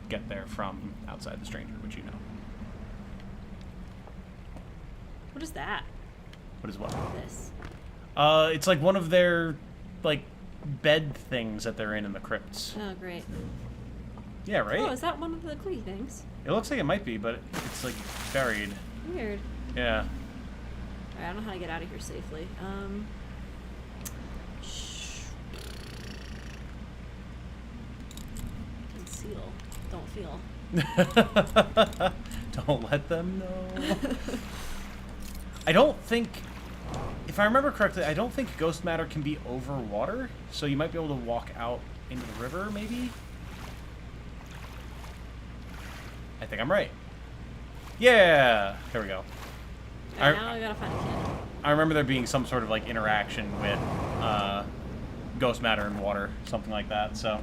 get there from outside the Stranger, which you know. What is that? What is what? This. It's like one of their, like, bed things that they're in the crypts. Oh, great. Yeah, right? Oh, is that one of the clicky things? It looks like it might be, but it's, like, buried. Weird. Yeah. Alright, I don't know how to get out of here safely. Conceal. Don't feel. Don't let them know. I don't think, if I remember correctly, I don't think ghost matter can be over water, so you might be able to walk out into the river, maybe? think I'm right. Yeah! Here we go. Alright, now I gotta find a candle. I remember there being some sort of, like, interaction with ghost matter and water. Something like that, so...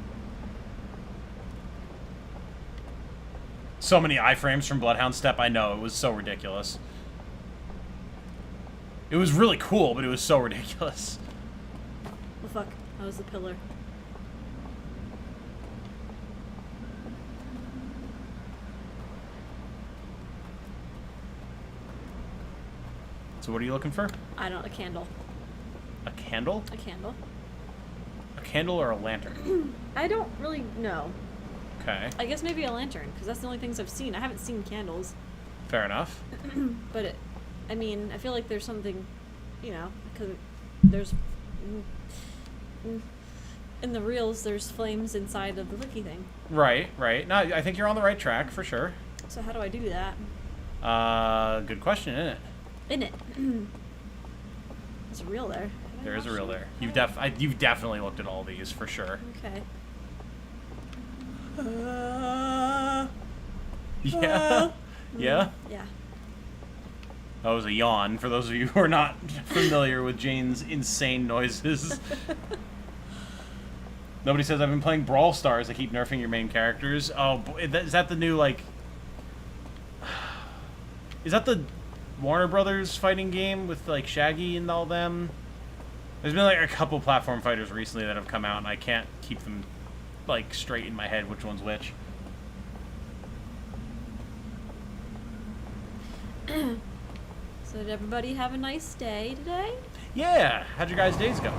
So many iframes from Bloodhound Step, I know. It was so ridiculous. It was really cool, but it was so ridiculous. Oh fuck, that was the pillar. So what are you looking for? I don't, a candle. A candle? A candle. A candle or a lantern? I don't really know. Okay. I guess maybe a lantern, because that's the only things I've seen. I haven't seen candles. Fair enough. But, I mean, I feel like there's something, you know, because there's... in the reels, there's flames inside of the licky thing. Right, right. No, I think you're on the right track, for sure. So how do I do that? Good question, isn't it? In it. There's a reel there. There is a reel there. You've definitely looked at all these, for sure. Okay. Yeah? Yeah? Yeah. That was a yawn, for those of you who are not familiar with Jane's insane noises. Nobody says, I've been playing Brawl Stars. I keep nerfing your main characters. Oh, is that the new, like... Is that the Warner Brothers fighting game with, like, Shaggy and all them? There's been, like, a couple platform fighters recently that have come out, and I can't keep them, like, straight in my head which one's which. So did everybody have a nice day today? Yeah! How'd your guys' days go?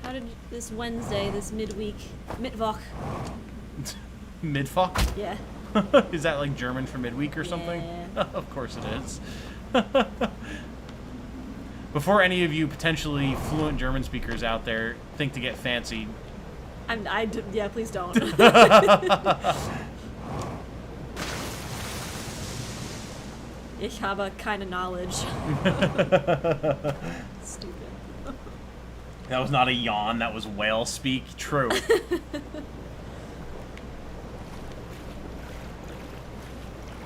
How did this Wednesday, this midweek, Mittwoch? Midfuck? Yeah. Is that like German for midweek or something? Yeah. Of course it is. Before any of you potentially fluent German speakers out there think to get fancy. Yeah, please don't. Ich habe keine knowledge. Stupid. That was not a yawn, that was whale speak. True.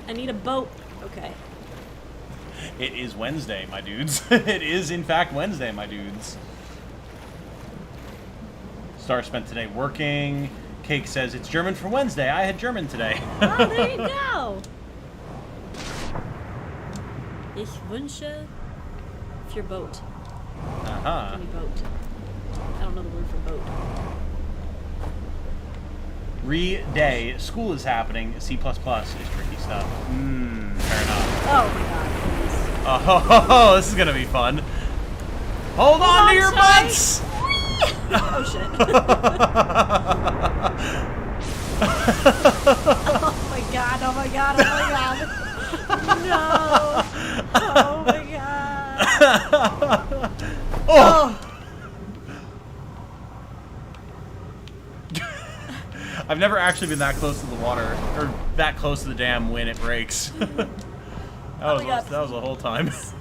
I need a boat. Okay. It is Wednesday, my dudes. It is, in fact, Wednesday, my dudes. Star spent today working. Cake says, it's German for Wednesday. I had German today. Oh, there you go. Ich wünsche für Boot. Uh-huh. Give me boat. I don't know the word for boat. Re-day. School is happening. C++ is tricky stuff. Fair enough. Oh my god. Oh, this is gonna be fun. Hold on to your tight. butts! Oh shit. Oh my god, oh my god, oh my god. No. Oh my god. Oh! I've never actually been that close to the water, or that close to the dam when it breaks. that was the whole time. There's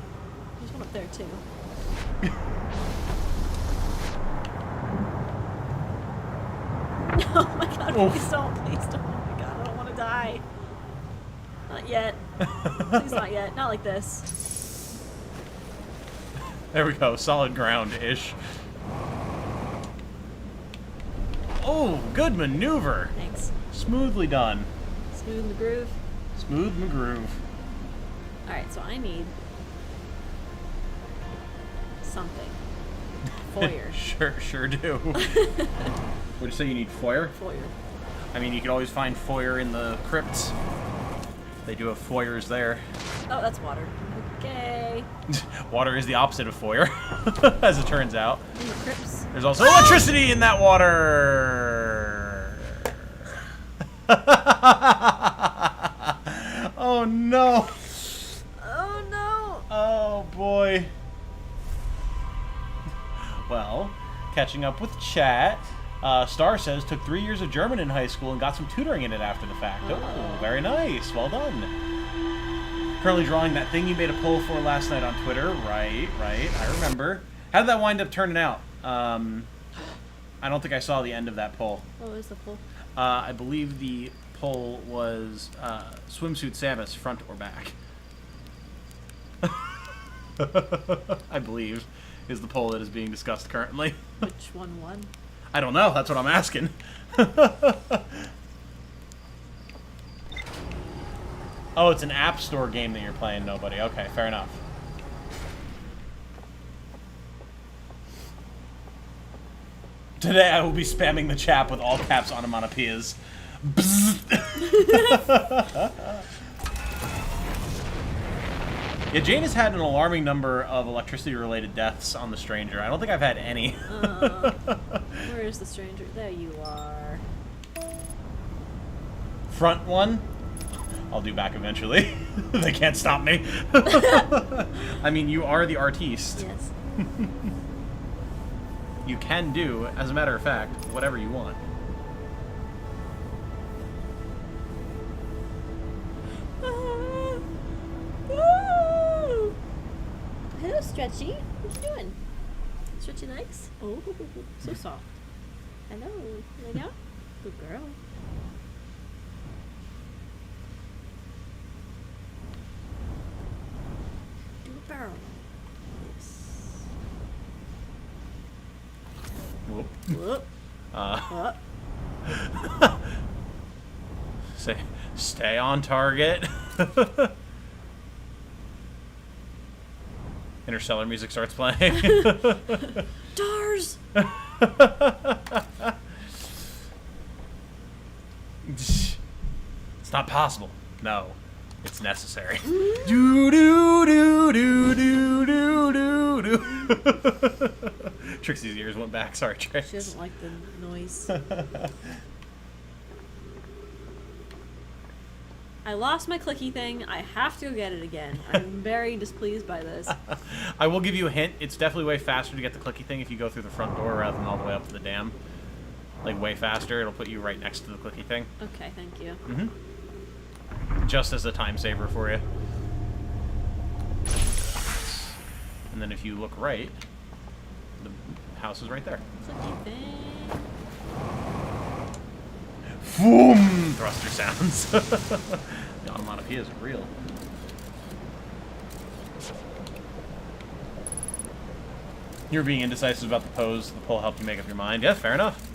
one up there too. Oh my god, please don't, please don't. Oh my god, I don't want to die. Not yet. Please not yet. Not like this. There we go, solid ground-ish. Oh, good maneuver. Thanks. Smoothly done. Smooth the groove. Smooth McGroove. Alright, so I need something. Foyer. Sure do. Would you say you need foyer? Foyer. I mean, you could always find foyer in the crypts. They do have foyers there. Oh, that's water. Okay. Water is the opposite of foyer, as it turns out. In the crypts. There's also electricity in that water! Oh no! Oh no! Oh boy. Well, catching up with chat, Star says took 3 years of German in high school and got some tutoring in it after the fact. Oh, very nice. Well done. Currently drawing that thing you made a poll for last night on Twitter. Right. I remember. How did that wind up turning out? I don't think I saw the end of that poll. What was the poll? I believe the poll was swimsuit Samus, front or back. I believe is the poll that is being discussed currently. Which one won? I don't know. That's what I'm asking. Oh, it's an App Store game that you're playing, nobody. Okay, fair enough. Today I will be spamming the chat with all caps onomatopoeias. Yeah, Jane has had an alarming number of electricity-related deaths on the Stranger. I don't think I've had any. Where is the Stranger? There you are. Front one, I'll do back eventually. They can't stop me. I mean, you are the artiste. Yes. You can do, as a matter of fact, whatever you want. Hello, Stretchy. What you doing? Stretchy legs? Oh, so soft. Hello. Lay down. Good girl. Do a barrel. Yes. Whoop. Whoop. Stay on target. Interstellar music starts playing. Stars! It's not possible. No, it's necessary. Do do do do do do do do. Trixie's ears went back. Sorry, Trix. She doesn't like the noise. I lost my clicky thing. I have to go get it again. I'm very displeased by this. I will give you a hint. It's definitely way faster to get the clicky thing if you go through the front door rather than all the way up to the dam. Like, way faster. It'll put you right next to the clicky thing. Okay, thank you. Mm-hmm. Just as a time saver for you. And then if you look right, the house is right there. Clicky thing. Boom! Thruster sounds. The onomatopoeias are real. You're being indecisive about the pose. The poll helped you make up your mind. Yeah, fair enough.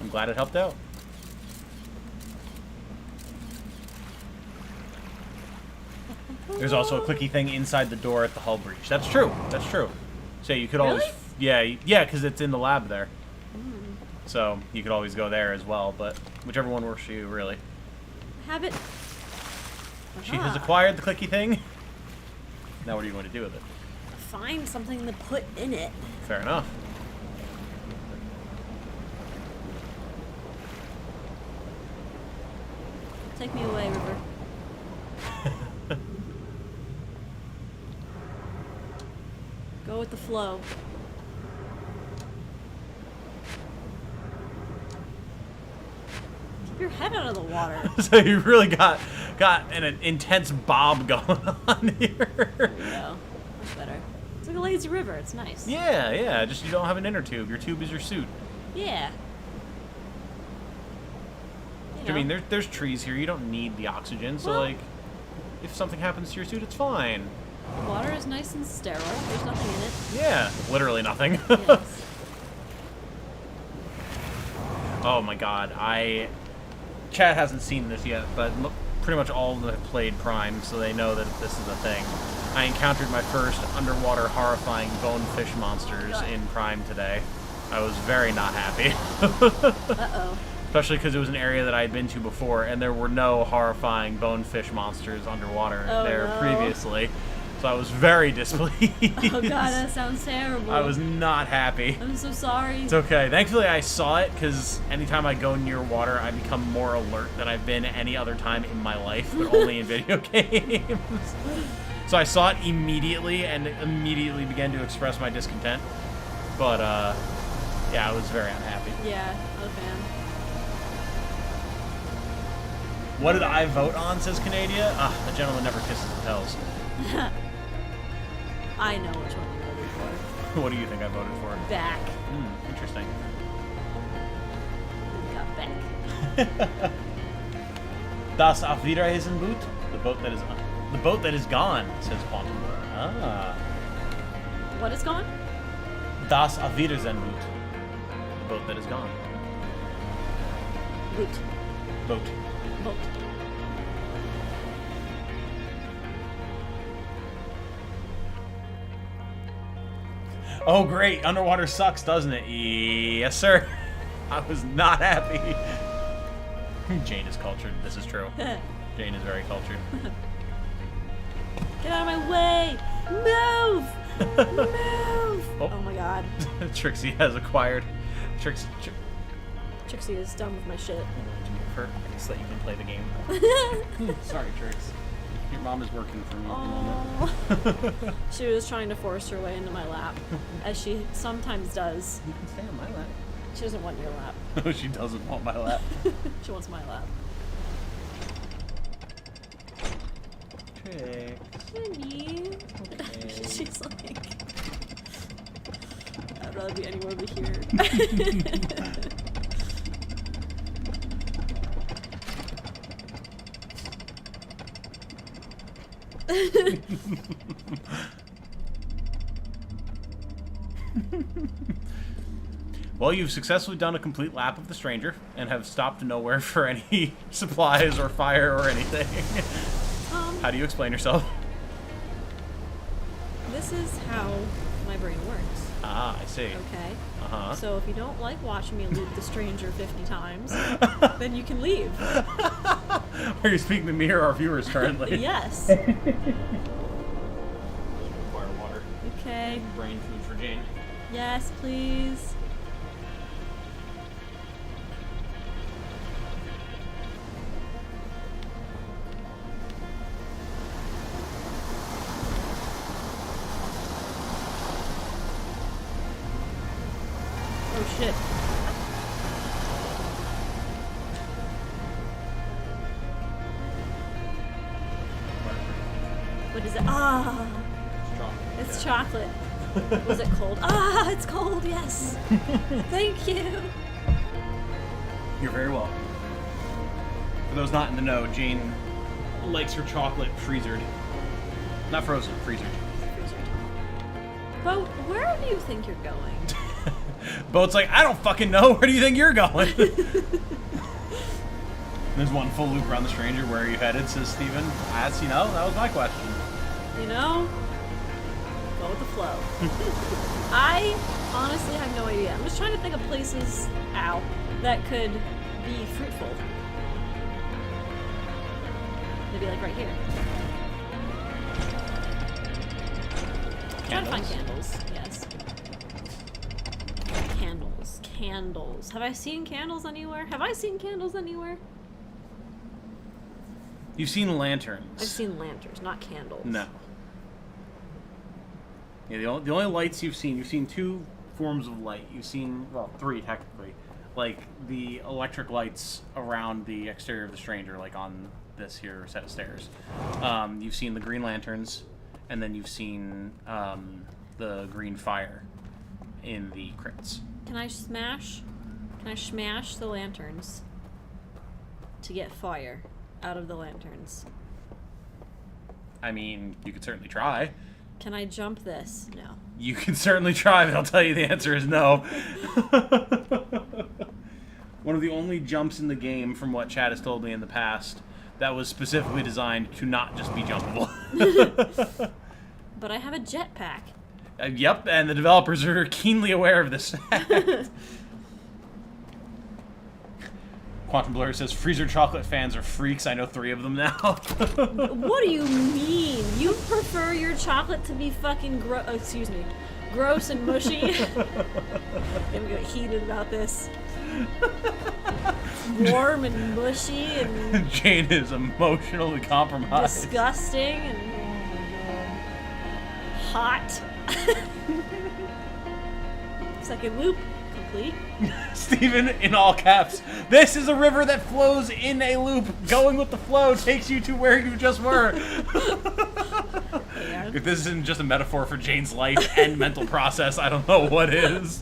I'm glad it helped out. There's also a clicky thing inside the door at the hull breach. That's true. That's true. So you could always... Really? Yeah, because it's in the lab there. So you could always go there as well, but whichever one works for you, really. Have it. She has acquired the clicky thing. Now what are you going to do with it? Find something to put in it. Fair enough. Take me away, River. Go with the flow. Keep your head out of the water. So you really got an intense bob going on here. There we go. Much better. It's like a lazy river. It's nice. Yeah. Just you don't have an inner tube. Your tube is your suit. Yeah. I mean, there's trees here. You don't need the oxygen. So, Well, like, if something happens to your suit, it's fine. the water is nice and sterile. There's nothing in it. Yeah, literally nothing. Yes. Oh my god, Chad hasn't seen this yet, but pretty much all of them have played Prime, so they know that this is a thing. I encountered my first underwater horrifying bonefish monsters in Prime today. I was very not happy. Uh-oh. Especially because it was an area that I had been to before, and there were no horrifying bonefish monsters underwater there previously. So I was very displeased. Oh god, that sounds terrible. I was not happy. I'm so sorry. It's okay. Thankfully, I saw it, because anytime I go near water, I become more alert than I've been any other time in my life, but only in video games. So I saw it immediately, and immediately began to express my discontent. But, yeah, I was very unhappy. Yeah, not a fan. What did I vote on, says Canada? A gentleman never kisses and tells. I know which one you voted for. What do you think I voted for? Back. Interesting. We got back. Das Auf Wiedersehen Boot? The boat that is gone, says Quantum Blur. Ah. What is gone? Das Auf Wiedersehen Boot. The boat that is gone. Boot. Boat. Boat. Oh, great. Underwater sucks, doesn't it? Yes, sir. I was not happy. Jane is cultured. This is true. Jane is very cultured. Get out of my way! Move! Move! Oh my god. Trixie has acquired. Trixie is done with my shit. So that you can play the game. Sorry, Trix. Your mom is working for me at the moment. She was trying to force her way into my lap, as she sometimes does. You can stay on my lap. She doesn't want your lap. No, she doesn't want my lap. She wants my lap. Trix. Honey. Okay. She's like, I'd rather be anywhere but here. Well, you've successfully done a complete lap of the stranger and have stopped nowhere for any supplies or fire or anything. How do you explain yourself? This is how my brain works. Ah, I see. Okay. Uh-huh. So if you don't like watching me loop the stranger 50 times, then you can leave. Are you speaking to me or our viewers currently? Yes. Require water. Okay. Brain food for Jane. Yes, please. Oh shit. What is it? Ah, it's chocolate. Was it cold? Ah, it's cold, yes. Thank you. You're very welcome. For those not in the know, Jane likes her chocolate freezered. Not frozen, freezered. But where do you think you're going? Boat's like, I don't fucking know. Where do you think you're going? There's one full loop around the stranger. Where are you headed, says Steven. That's, that was my question. You know? Go with the flow. I honestly have no idea. I'm just trying to think of places, that could be fruitful. Maybe like right here. I'm trying to find candles, yes. Candles. Have I seen candles anywhere? Have I seen candles anywhere? You've seen lanterns. I've seen lanterns, not candles. No. Yeah, the only lights you've seen two forms of light. You've seen, well, three technically. Like the electric lights around the exterior of the stranger, like on this here set of stairs. You've seen the green lanterns, and then you've seen the green fire in the crypts. Can I smash the lanterns to get fire out of the lanterns? I mean, you could certainly try. Can I jump this? No. You can certainly try, but I'll tell you the answer is no. One of the only jumps in the game, from what Chad has told me in the past, that was specifically designed to not just be jumpable. But I have a jetpack. Yep, and the developers are keenly aware of this fact. Quantum Blur says, freezer chocolate fans are freaks. I know 3 of them now. What do you mean? You prefer your chocolate to be fucking gross and mushy? I'm gonna get heated about this. Warm and mushy and Jane is emotionally compromised. disgusting and hot. Second loop complete. Stephen, in all caps, this is a river that flows in a loop. Going with the flow takes you to where you just were. Yeah. If this isn't just a metaphor for Jane's life and mental process, I don't know what is.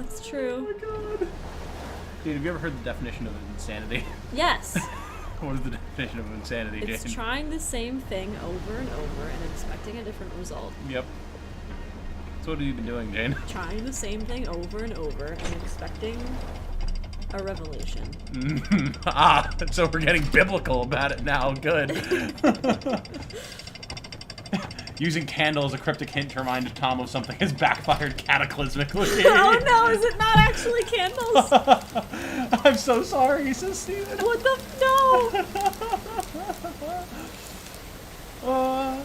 It's true. Oh my god. Dude, have you ever heard the definition of insanity? Yes. What is the definition of insanity, Jane? It's trying the same thing over and over and expecting a different result. Yep. So what have you been doing, Jane? Trying the same thing over and over and expecting a revelation. So we're getting biblical about it now. Good. Using candle as a cryptic hint to remind Tom of something has backfired cataclysmically. Oh no, is it not actually candles? I'm so sorry, says Steven. What the no? I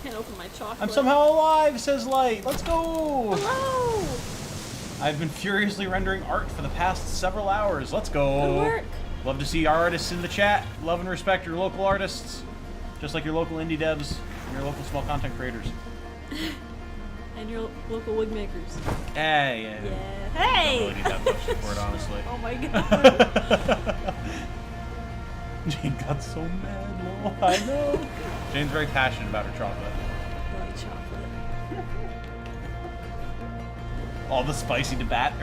can't open my chocolate. I'm somehow alive, says Light. Let's go. Hello. I've been furiously rendering art for the past several hours. Let's go. Good work. Love to see our artists in the chat. Love and respect your local artists. Just like your local indie devs and your local small content creators. And your local wig makers. Hey, yeah. Yeah. I Hey! don't really need that much support, honestly. Oh my god. Jane got so mad, lol. I know. Jane's very passionate about her chocolate. White chocolate. All the spicy debates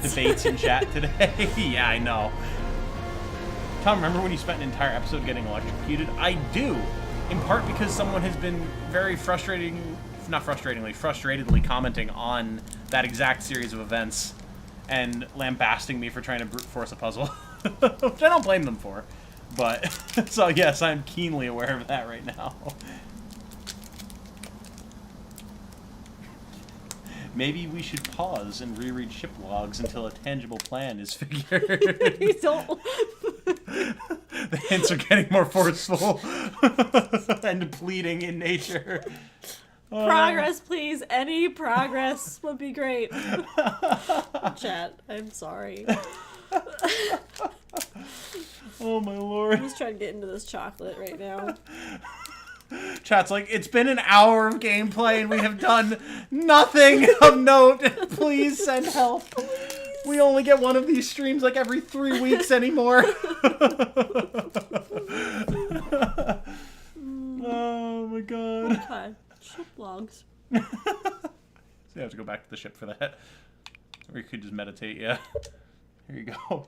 Debates in chat today. Yeah, I know. Tom, remember when you spent an entire episode getting electrocuted? I do. In part because someone has been very frustratedly commenting on that exact series of events and lambasting me for trying to brute force a puzzle. Which I don't blame them for. But, so yes, I'm keenly aware of that right now. Maybe we should pause and reread ship logs until a tangible plan is figured. You don't. The hints are getting more forceful and pleading in nature. Progress, please. Any progress would be great. Chat, I'm sorry. Oh my lord. I'm just trying to get into this chocolate right now. Chat's like, it's been an hour of gameplay and we have done nothing of note. Please send help. Please. We only get one of these streams like every 3 weeks anymore. Oh my god. Okay. Ship logs. So you have to go back to the ship for that. Or you could just meditate, yeah. Here you go.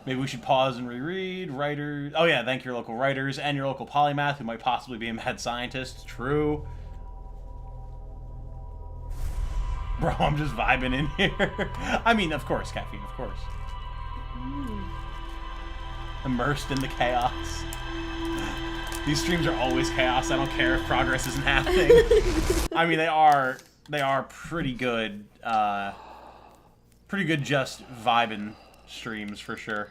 Maybe we should pause and reread. Writers. Oh yeah, thank your local writers and your local polymath who might possibly be a mad scientist. True. Bro, I'm just vibing in here. I mean, of course, caffeine, of course. Immersed in the chaos. These streams are always chaos. I don't care if progress isn't happening. I mean, they are pretty good. Pretty good just vibing streams for sure.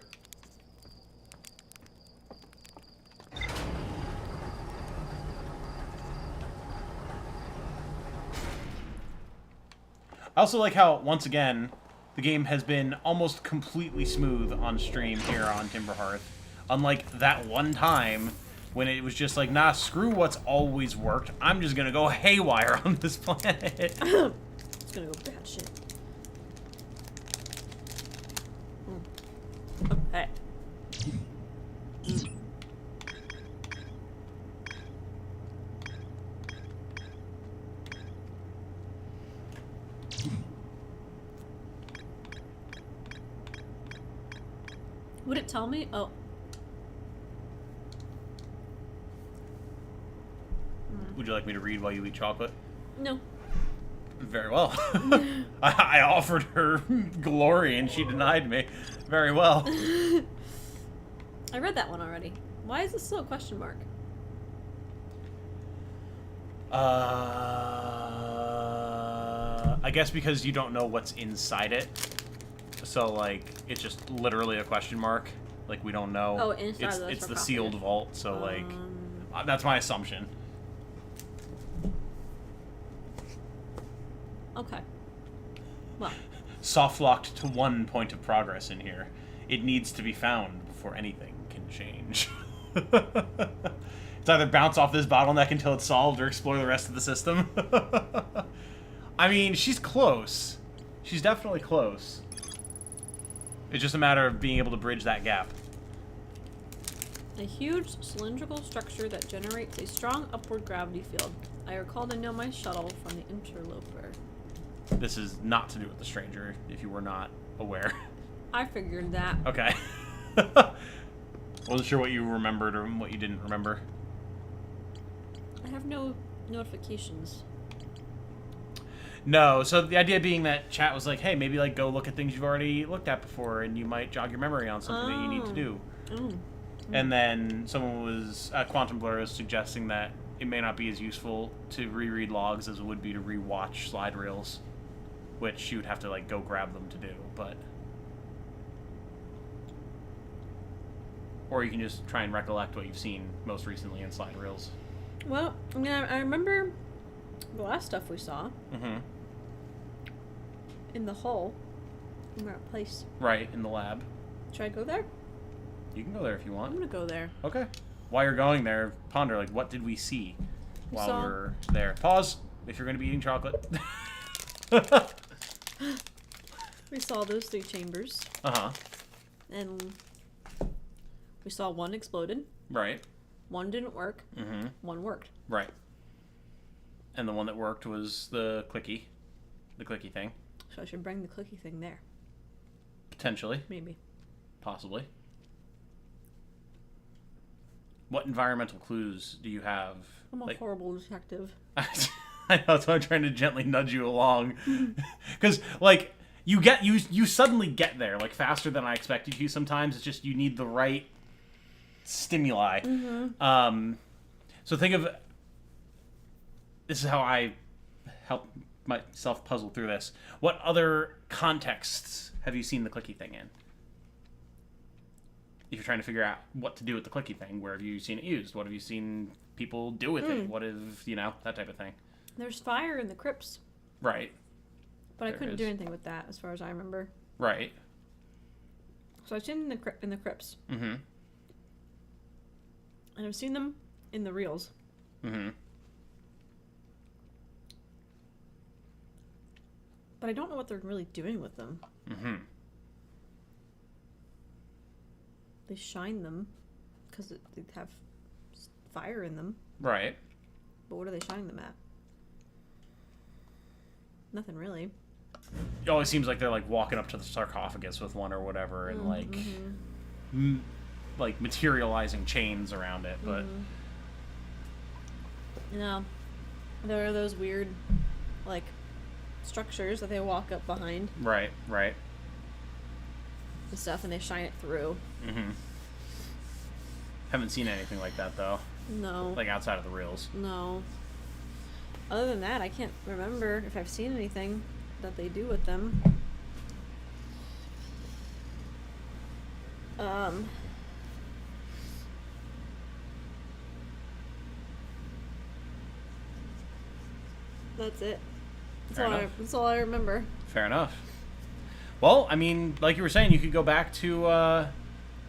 I also like how, once again, the game has been almost completely smooth on stream here on Timberhearth. Unlike that one time when it was just like, nah, screw what's always worked. I'm just gonna go haywire on this planet. It's gonna go bad shit. Okay. Would it tell me? Oh. Would you like me to read while you eat chocolate? No. Very well. I offered her glory and she denied me. Very well. I read that one already. Why is this still a question mark? I guess because you don't know what's inside it. So, like, it's just literally a question mark. Like, we don't know. Oh, inside it's the sealed vault, so, like, that's my assumption. Okay. Well. Soft locked to one point of progress in here. It needs to be found before anything can change. It's either bounce off this bottleneck until it's solved or explore the rest of the system. I mean, she's close. She's definitely close. It's just a matter of being able to bridge that gap. A huge cylindrical structure that generates a strong upward gravity field. I recall to know my shuttle from the interloper. This is not to do with the stranger, if you were not aware. I figured that. Okay. Wasn't sure what you remembered or what you didn't remember. I have no notifications. No, so the idea being that chat was like, hey, maybe like go look at things you've already looked at before and you might jog your memory on something that you need to do. Oh. And then someone was, Quantum Blur was suggesting that it may not be as useful to reread logs as it would be to rewatch slide reels, which you would have to like go grab them to do, but... Or you can just try and recollect what you've seen most recently in slide reels. Well, I mean, I remember the last stuff we saw. Mm-hmm. In the hole. In that place. Right, in the lab. Should I go there? You can go there if you want. I'm gonna go there. Okay. While you're going there, ponder, like, what did we see while saw... we're there? Pause if you're going to be eating chocolate. We saw those 3 chambers. Uh-huh. And we saw one exploded. Right. One didn't work. Mm-hmm. One worked. Right. And the one that worked was the clicky thing. So I should bring the clicky thing there. Potentially. Maybe. Possibly. What environmental clues do you have? I'm a horrible detective. I know, so I'm trying to gently nudge you along. Because, like, you suddenly get there, like, faster than I expected you sometimes. It's just you need the right stimuli. Mm-hmm. So think of... This is how I help myself puzzle through this. What other contexts have you seen the clicky thing in? If you're trying to figure out what to do with the clicky thing, where have you seen it used? What have you seen people do with it? What have, that type of thing. There's fire in the crypts. Right. But I couldn't do anything with that, as far as I remember. Right. So I've seen in the crypts. Mm-hmm. And I've seen them in the reels. Mm-hmm. But I don't know what they're really doing with them. Mm-hmm. They shine them because they have fire in them. Right. But what are they shining them at? Nothing really. It always seems like they're like walking up to the sarcophagus with one or whatever, and like materializing chains around it. But there are those weird, like, structures that they walk up behind. Right. And stuff, and they shine it through. Mm-hmm. Haven't seen anything like that though. No. Like outside of the reels. No. Other than that, I can't remember if I've seen anything that they do with them. That's it. That's all I remember. Fair enough. Well, I mean, like you were saying, you could go back to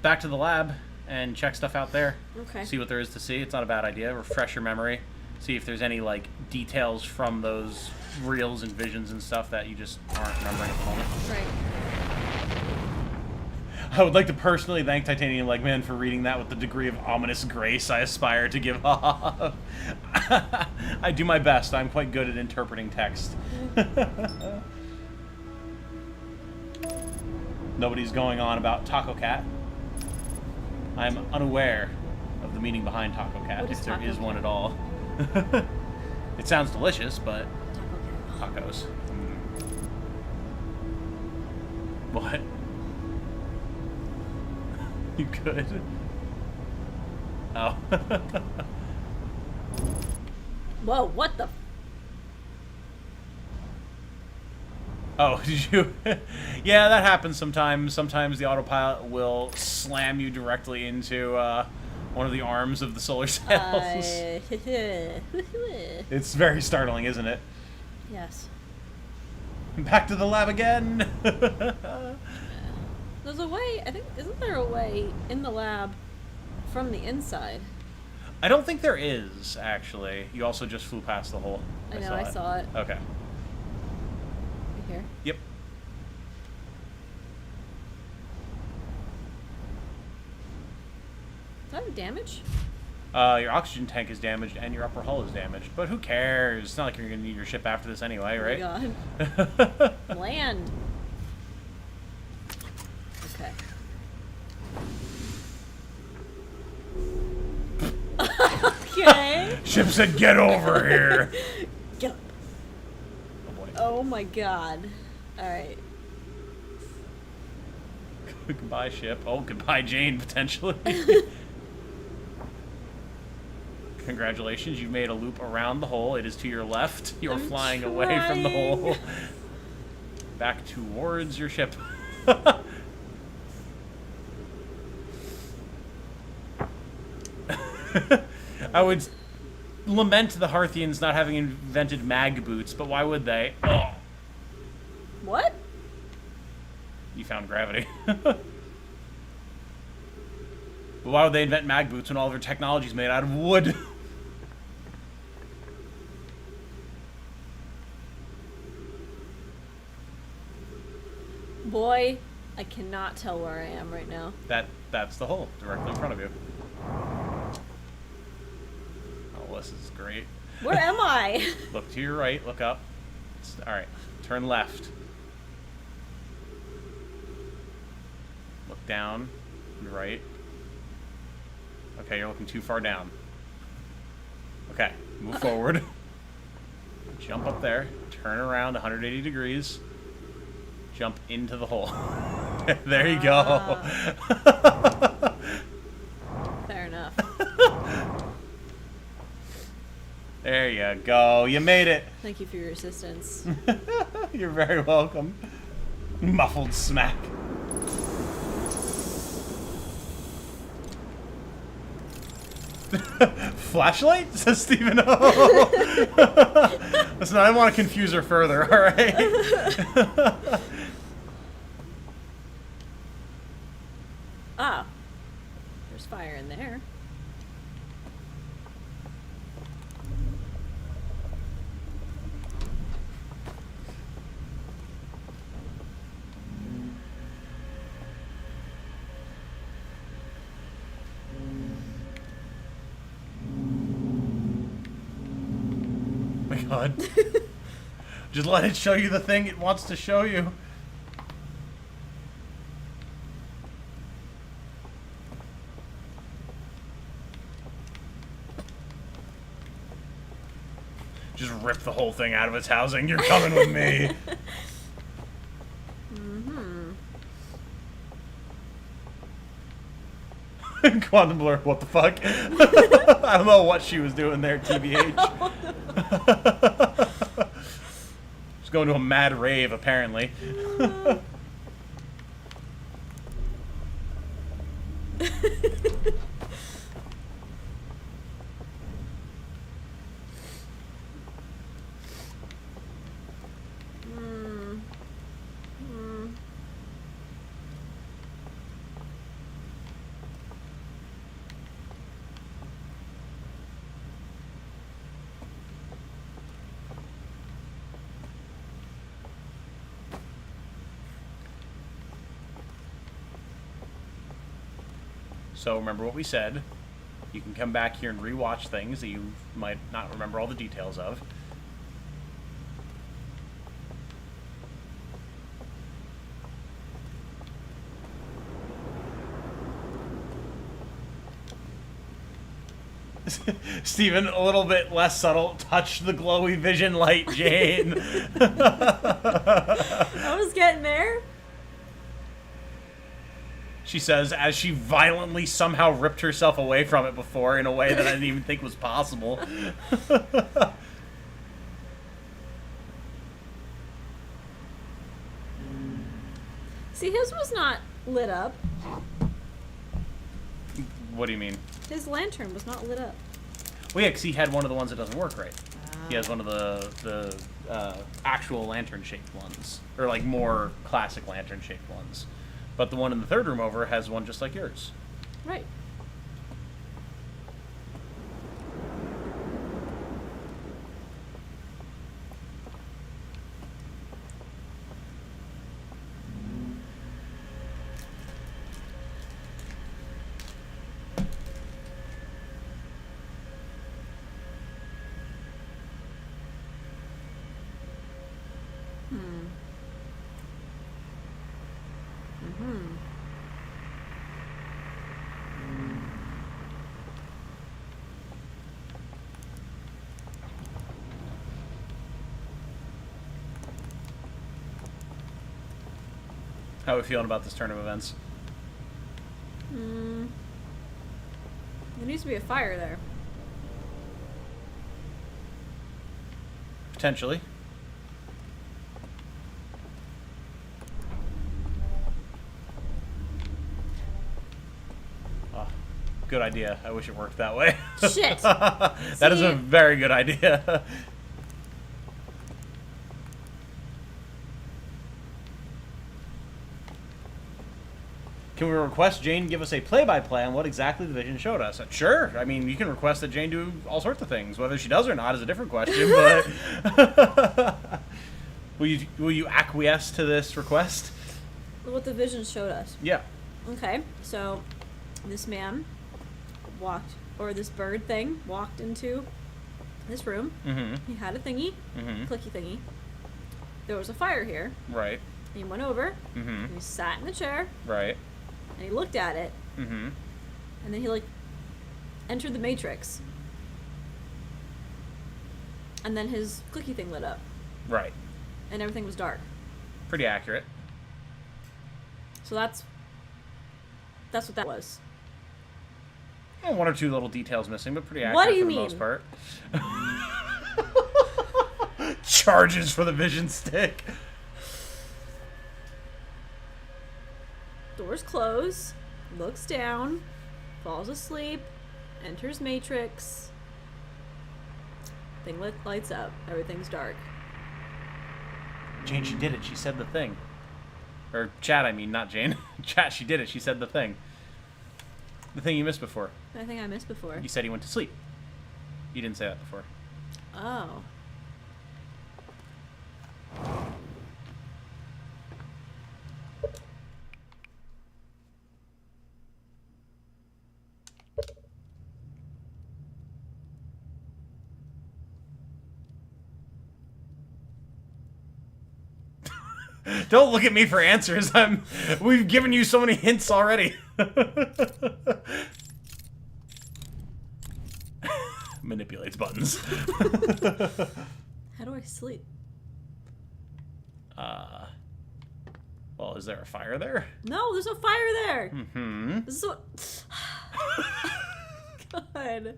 the lab and check stuff out there. Okay. See what there is to see. It's not a bad idea. Refresh your memory. See if there's any like details from those reels and visions and stuff that you just aren't remembering at the moment. Right. I would like to personally thank Titanium Legman for reading that with the degree of ominous grace I aspire to give off. I do my best. I'm quite good at interpreting text. Nobody's going on about Taco Cat. I'm unaware of the meaning behind Taco Cat, if there is one at all. It sounds delicious, but tacos. What? You could. Oh. Whoa, what the? Oh, did you? Yeah, that happens sometimes. Sometimes the autopilot will slam you directly into one of the arms of the solar cells. It's very startling, isn't it? Yes. Back to the lab again. There's a way, I think, isn't there a way in the lab from the inside? I don't think there is, actually. You also just flew past the hole. I know, I saw it. Okay. Right here? Yep. Does that have damage? Your oxygen tank is damaged and your upper hull is damaged. But who cares? It's not like you're going to need your ship after this anyway, right? Oh my god. Land. Okay. Okay. Ship said, get over here. Get up. Oh boy. Oh my god. Alright. Goodbye, ship. Oh, goodbye, Jane, potentially. Congratulations, you've made a loop around the hole. It is to your left. You're flying away from the hole. Back towards your ship. I would lament the Hearthians not having invented mag boots, but why would they? Oh. What? You found gravity. But why would they invent mag boots when all of their technology is made out of wood? Boy, I cannot tell where I am right now. That's the hole directly in front of you. Oh, this is great. Where am I? Look to your right, look up. Alright, turn left. Look down and right. Okay, you're looking too far down. Okay, move forward. Jump up there, turn around 180 degrees. Jump into the hole. There you go. Fair enough. There you go. You made it. Thank you for your assistance. You're very welcome. Muffled smack. Flashlight? Says Stephen O. Listen, I don't want to confuse her further, alright? Ah. There's fire in there. Oh my god. Just let it show you the thing it wants to show you. Just rip the whole thing out of its housing. You're coming with me. Quantum Blur, what the fuck? I don't know what she was doing there, TBH. She's going to a mad rave, apparently. So remember what we said. You can come back here and rewatch things that you might not remember all the details of. Steven, a little bit less subtle. Touch the glowy vision light, Jane. I was getting there. She says, as she violently somehow ripped herself away from it before in a way that I didn't even think was possible. See, his was not lit up. What do you mean? His lantern was not lit up. Well, yeah, because he had one of the ones that doesn't work right. He has one of the actual lantern-shaped ones. Or, like, more classic lantern-shaped ones. But the one in the third room over has one just like yours. Right. How are we feeling about this turn of events? There needs to be a fire there. Potentially. Oh, good idea. I wish it worked that way. Shit! That is a very good idea. Can we request Jane give us a play-by-play on what exactly the vision showed us? Sure. I mean, you can request that Jane do all sorts of things. Whether she does or not is a different question, but... will you acquiesce to this request? What the vision showed us. Yeah. Okay, so this man walked, or this bird thing walked into this room. Mm-hmm. He had a thingy, clicky thingy. There was a fire here. Right. He went over, Mm-hmm. and he sat in the chair, Right. and he looked at it, Mm-hmm. and then he, like, entered the matrix. And then his clicky thing lit up, Right. and everything was dark. Pretty accurate. So that's what that was. Well, one or two little details missing, but pretty accurate What do you for the mean? most part. Charges for the vision stick. Doors close, looks down, falls asleep, enters matrix. Thing lights up. Everything's dark. Jane, she did it. She said the thing. Or Chat, I mean, not Jane. Chat, she did it. She said the thing. The thing you missed before. I think I missed before. You said he went to sleep. You didn't say that before. Oh. Don't look at me for answers. We've given you so many hints already. Manipulates buttons. How do I sleep? Well, is there a fire there? No, there's no fire there. Mm-hmm. This is what. God.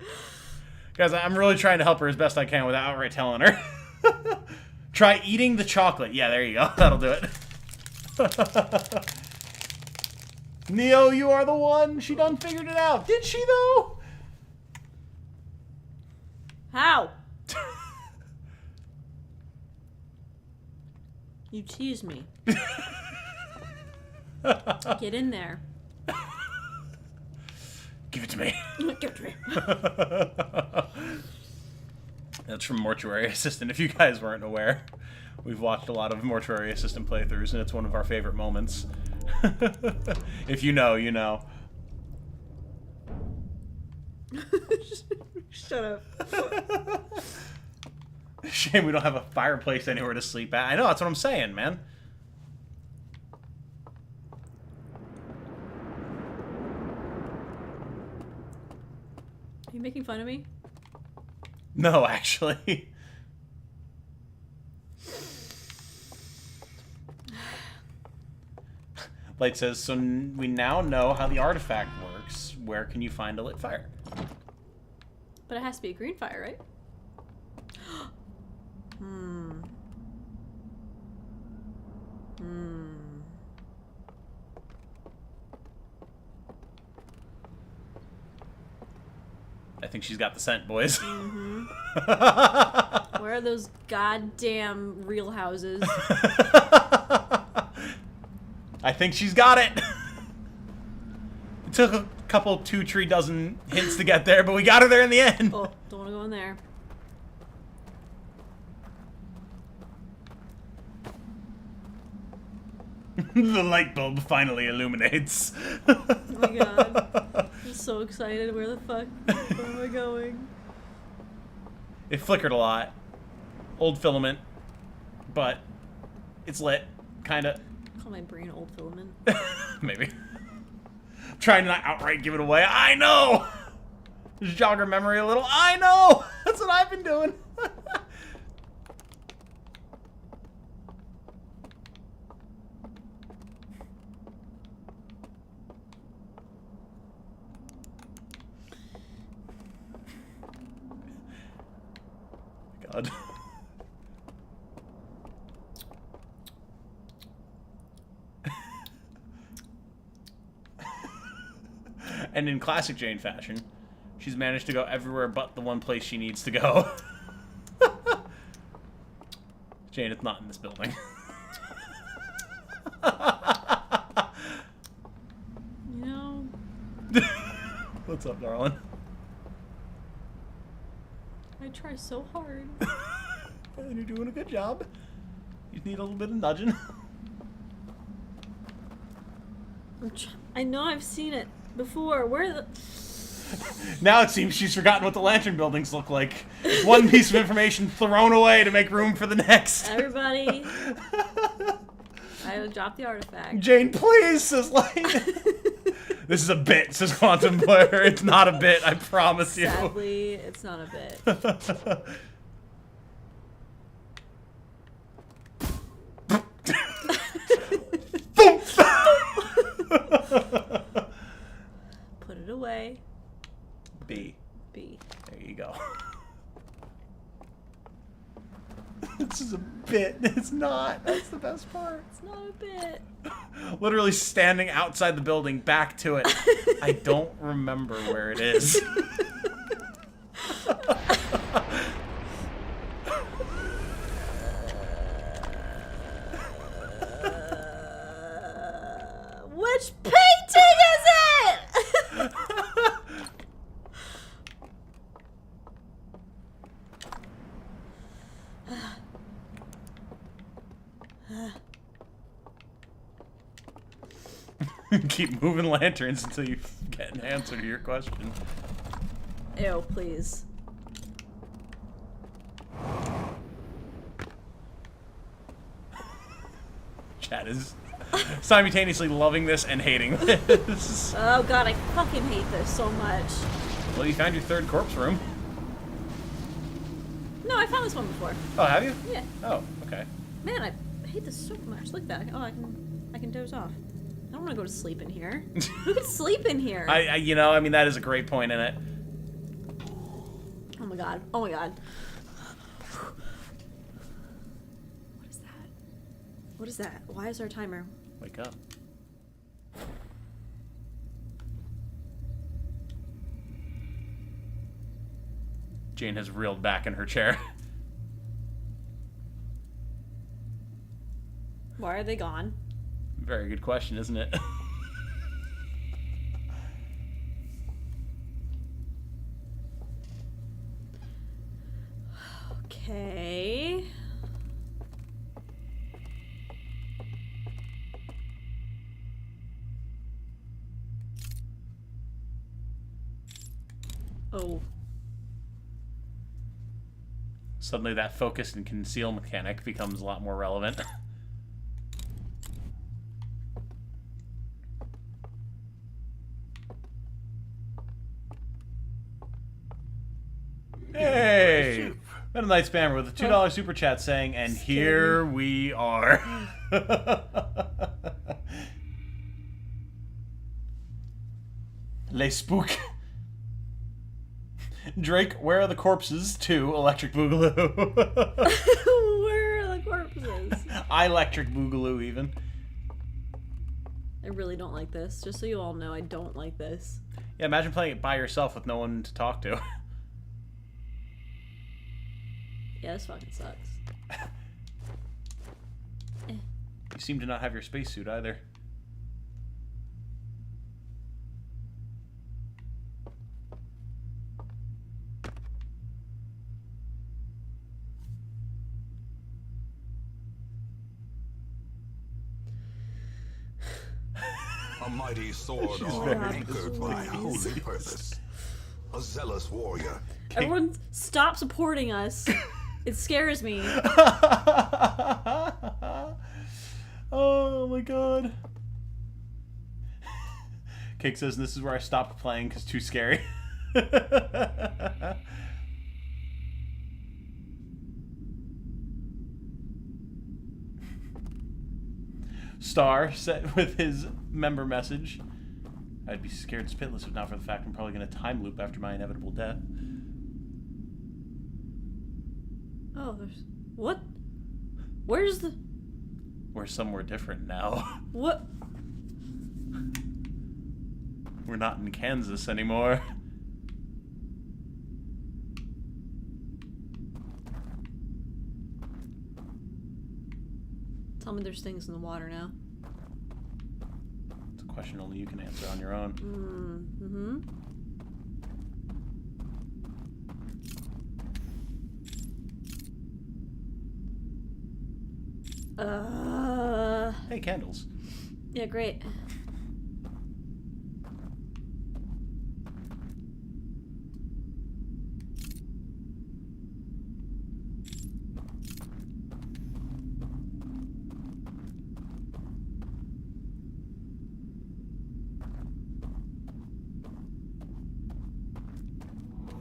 Guys, I'm really trying to help her as best I can without outright telling her. Try eating the chocolate. Yeah, there you go. That'll do it. Neo, you are the one. She done figured it out. Did she, though? How? You tease me. Get in there. Give it to me. Give it to me. That's from Mortuary Assistant, if you guys weren't aware. We've watched a lot of Mortuary Assistant playthroughs, and it's one of our favorite moments. If you know, you know. Shut up. Shame we don't have a fireplace anywhere to sleep at. I know, that's what I'm saying, man. Are you making fun of me? No, actually. Light says, so we now know how the artifact works. Where can you find a lit fire? But it has to be a green fire, right? I think she's got the scent, boys. Where are those goddamn real houses? I think she's got it. It took a couple 2-3 dozen hints to get there, but we got her there in the end. Oh, don't want to go in there. The light bulb finally illuminates. Oh my god. I'm so excited. Where the fuck? Where am I going? It flickered a lot. Old filament, but it's lit, kinda. Call my brain old filament. Maybe. Trying to not outright give it away. I know! Just jog her memory a little. I know! That's what I've been doing. god. And in classic Jane fashion, she's managed to go everywhere but the one place she needs to go. Jane, it's not in this building. You know... What's up, darling? I try so hard. And you're doing a good job. You need a little bit of nudging. I know I've seen it before. Where the... Now it seems she's forgotten what the lantern buildings look like. One piece of information thrown away to make room for the next. Everybody... I will drop the artifact. Jane, please, says Light. This is a bit, says Quantum Blur. It's not a bit, I promise you. Sadly, it's not a bit. Put it away. B. B. There you go. This is a bit. It's not. That's the best part. It's not a bit. Literally standing outside the building, back to it. I don't remember where it is. Which painting is it? Keep moving lanterns until you get an answer to your question. Ew, please. Chat is simultaneously loving this and hating this. Oh god, I fucking hate this so much. Well, you found your third corpse room. No, I found this one before. Oh, have you? Yeah. Oh, okay. Man, I hate this so much. Look at that. Oh, I can doze off. I don't want to go to sleep in here. Who could sleep in here? You know, I mean, that is a great point in it. Oh my god. Oh my god. What is that? What is that? Why is there a timer? Wake up. Jane has reeled back in her chair. Why are they gone? Very good question, isn't it? Okay. Oh. Suddenly that focus and conceal mechanic becomes a lot more relevant. Hey! Meta Knight Spammer with a $2 super chat saying, and here we are. Les Spook. Drake, where are the corpses? To Electric Boogaloo. Where are the corpses? I Electric Boogaloo, even. I really don't like this. Just so you all know, I don't like this. Yeah, imagine playing it by yourself with no one to talk to. Yeah, this fucking sucks. You seem to not have your spacesuit either. A mighty sword arm anchored by holy purpose. A zealous warrior. Everyone, stop supporting us. It scares me. Oh my god. Cake says this is where I stopped playing because too scary. Star set with his member message. I'd be scared spitless if not for the fact I'm probably going to time loop after my inevitable death. Oh, there's... What? Where's the... We're somewhere different now. What? We're not in Kansas anymore. Tell me there's things in the water now. It's a question only you can answer on your own. Mm-hmm. Hey, candles. Yeah, great.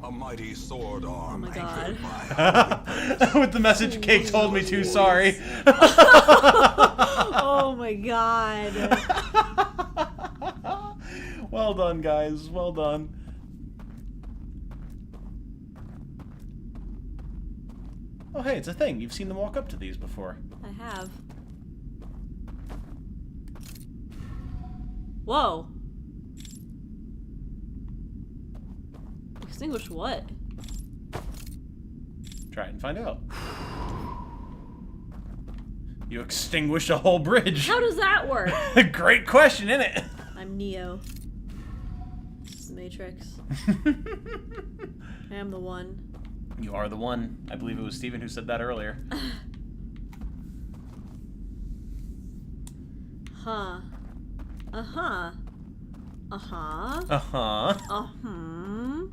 A mighty sword arm Oh my anchored God. by With the message Cake told me to, sorry. Oh my God. Well done, guys. Well done. Oh, hey, it's a thing. You've seen them walk up to these before. I have. Whoa. Extinguish what? Try it and find out. You extinguished a whole bridge. How does that work? Great question, isn't it? I'm Neo. This is the Matrix. I am the one. You are the one. I believe it was Steven who said that earlier. Huh. Uh-huh. Uh-huh. Uh-huh. Uh-huh.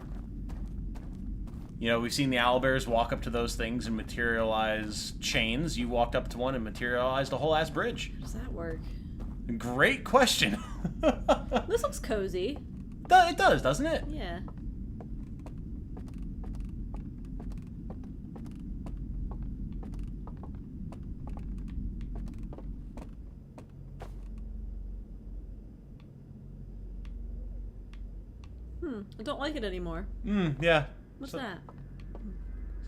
You know, we've seen the owlbears walk up to those things and materialize chains. You walked up to one and materialized a whole ass bridge. How does that work? Great question. This looks cozy. It does, doesn't it? Yeah. I don't like it anymore. Yeah. What's that?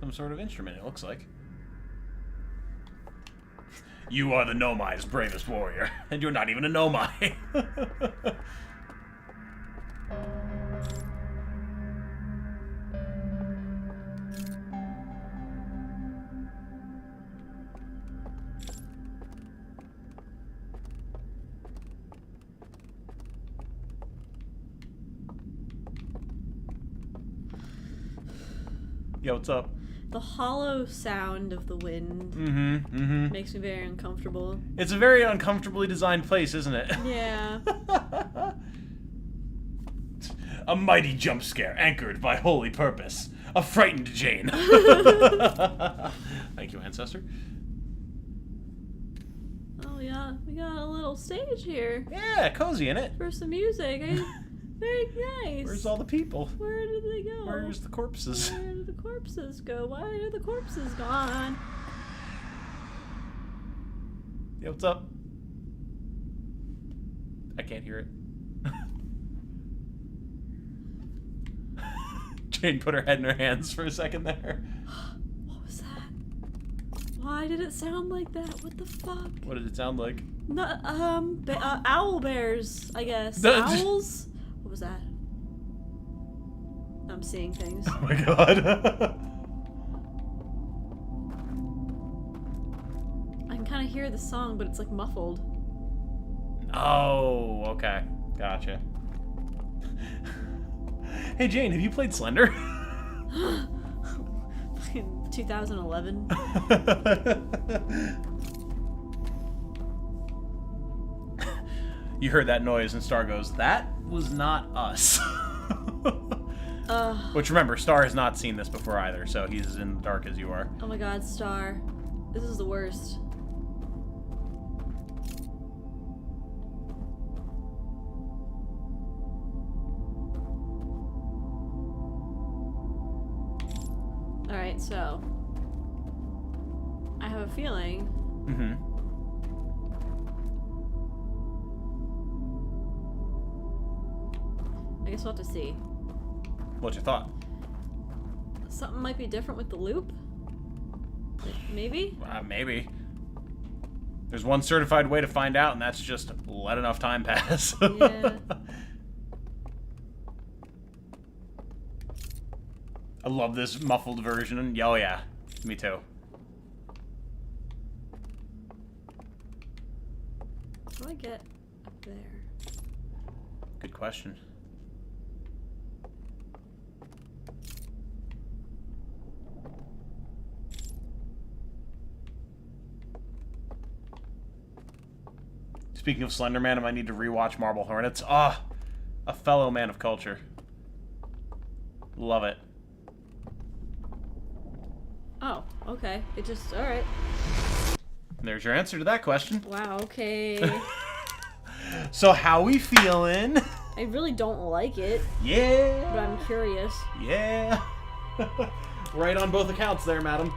Some sort of instrument, it looks like. You are the Nomai's bravest warrior, and you're not even a Nomai. Yo, what's up? The hollow sound of the wind makes me very uncomfortable. It's a very uncomfortably designed place, isn't it? Yeah. A mighty jump scare anchored by holy purpose. A frightened Jane. Thank you, ancestor. Oh yeah, we got a little stage here Yeah, cozy, innit? for some music. Very nice. Where's all the people? Where did they go? Where's the corpses? Where did the corpses go? Why are the corpses gone? Yeah, what's up? I can't hear it. Jane put her head in her hands for a second there. What was that? Why did it sound like that? What the fuck? What did it sound like? No, owl bears, I guess. The- Owls? What was that? I'm seeing things. Oh my god. I can kind of hear the song, but it's like muffled. Oh, okay. Gotcha. Hey Jane, have you played Slender? Fucking 2011. You heard that noise and Star goes, that was not us. Which remember, Star has not seen this before either, so he's as in the dark as you are. Oh my god, Star. This is the worst. Alright, so I have a feeling. I guess we'll have to see. What's your thought? Something might be different with the loop. Maybe? Maybe. There's one certified way to find out, and that's just let enough time pass. Yeah. I love this muffled version. Oh yeah, me too. How do I get up there? Good question. Speaking of Slender Man, I might need to rewatch Marble Hornets. Ah, a fellow man of culture. Love it. Oh, okay. It just, alright. There's your answer to that question. Wow, okay. So how we feeling? I really don't like it, Yeah. but I'm curious. Yeah. Right on both accounts there, madam.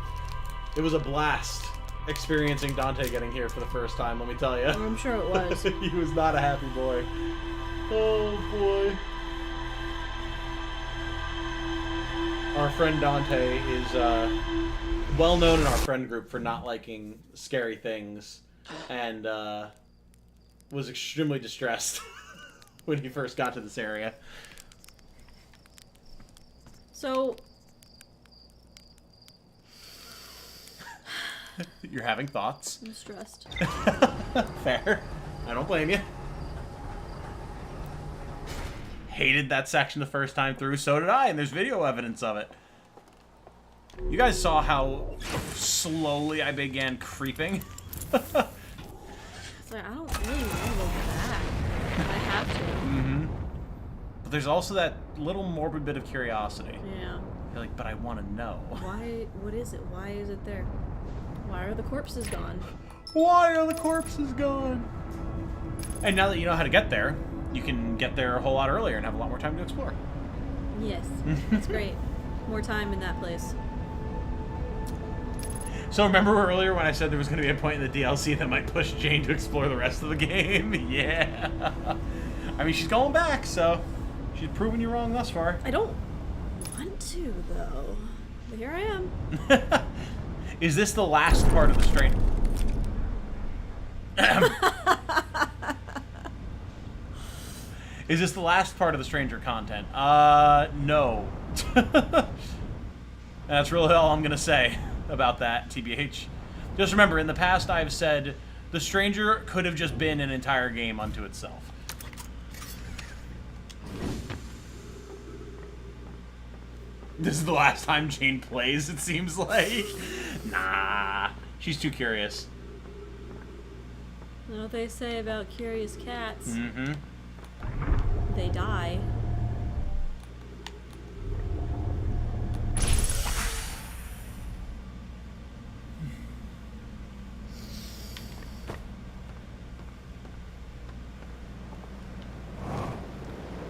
It was a blast experiencing Dante getting here for the first time, let me tell you. I'm sure it was. He was not a happy boy. Oh, boy. Our friend Dante is well known in our friend group for not liking scary things, and was extremely distressed when he first got to this area. So, You're having thoughts. I'm stressed. Fair. I don't blame you. Hated that section the first time through, so did I, and there's video evidence of it. You guys saw how slowly I began creeping? It's like, I don't really want to go back. I have to. Mm-hmm. But there's also that little morbid bit of curiosity. Yeah. You're like, but I want to know. Why? What is it? Why is it there? Why are the corpses gone? Why are the corpses gone? And now that you know how to get there, you can get there a whole lot earlier and have a lot more time to explore. Yes. That's great. More time in that place. So remember earlier when I said there was going to be a point in the DLC that might push Jane to explore the rest of the game? Yeah. I mean, she's going back, so she's proven you wrong thus far. I don't want to, though. But here I am. Is this the last part of the strain? Is this the last part of the Stranger content? No. That's really all I'm gonna say about that, TBH. Just remember, in the past I've said the Stranger could have just been an entire game unto itself. This is the last time Jane plays, it seems like. Nah, she's too curious. You know what they say about curious cats? Mm-hmm. They die.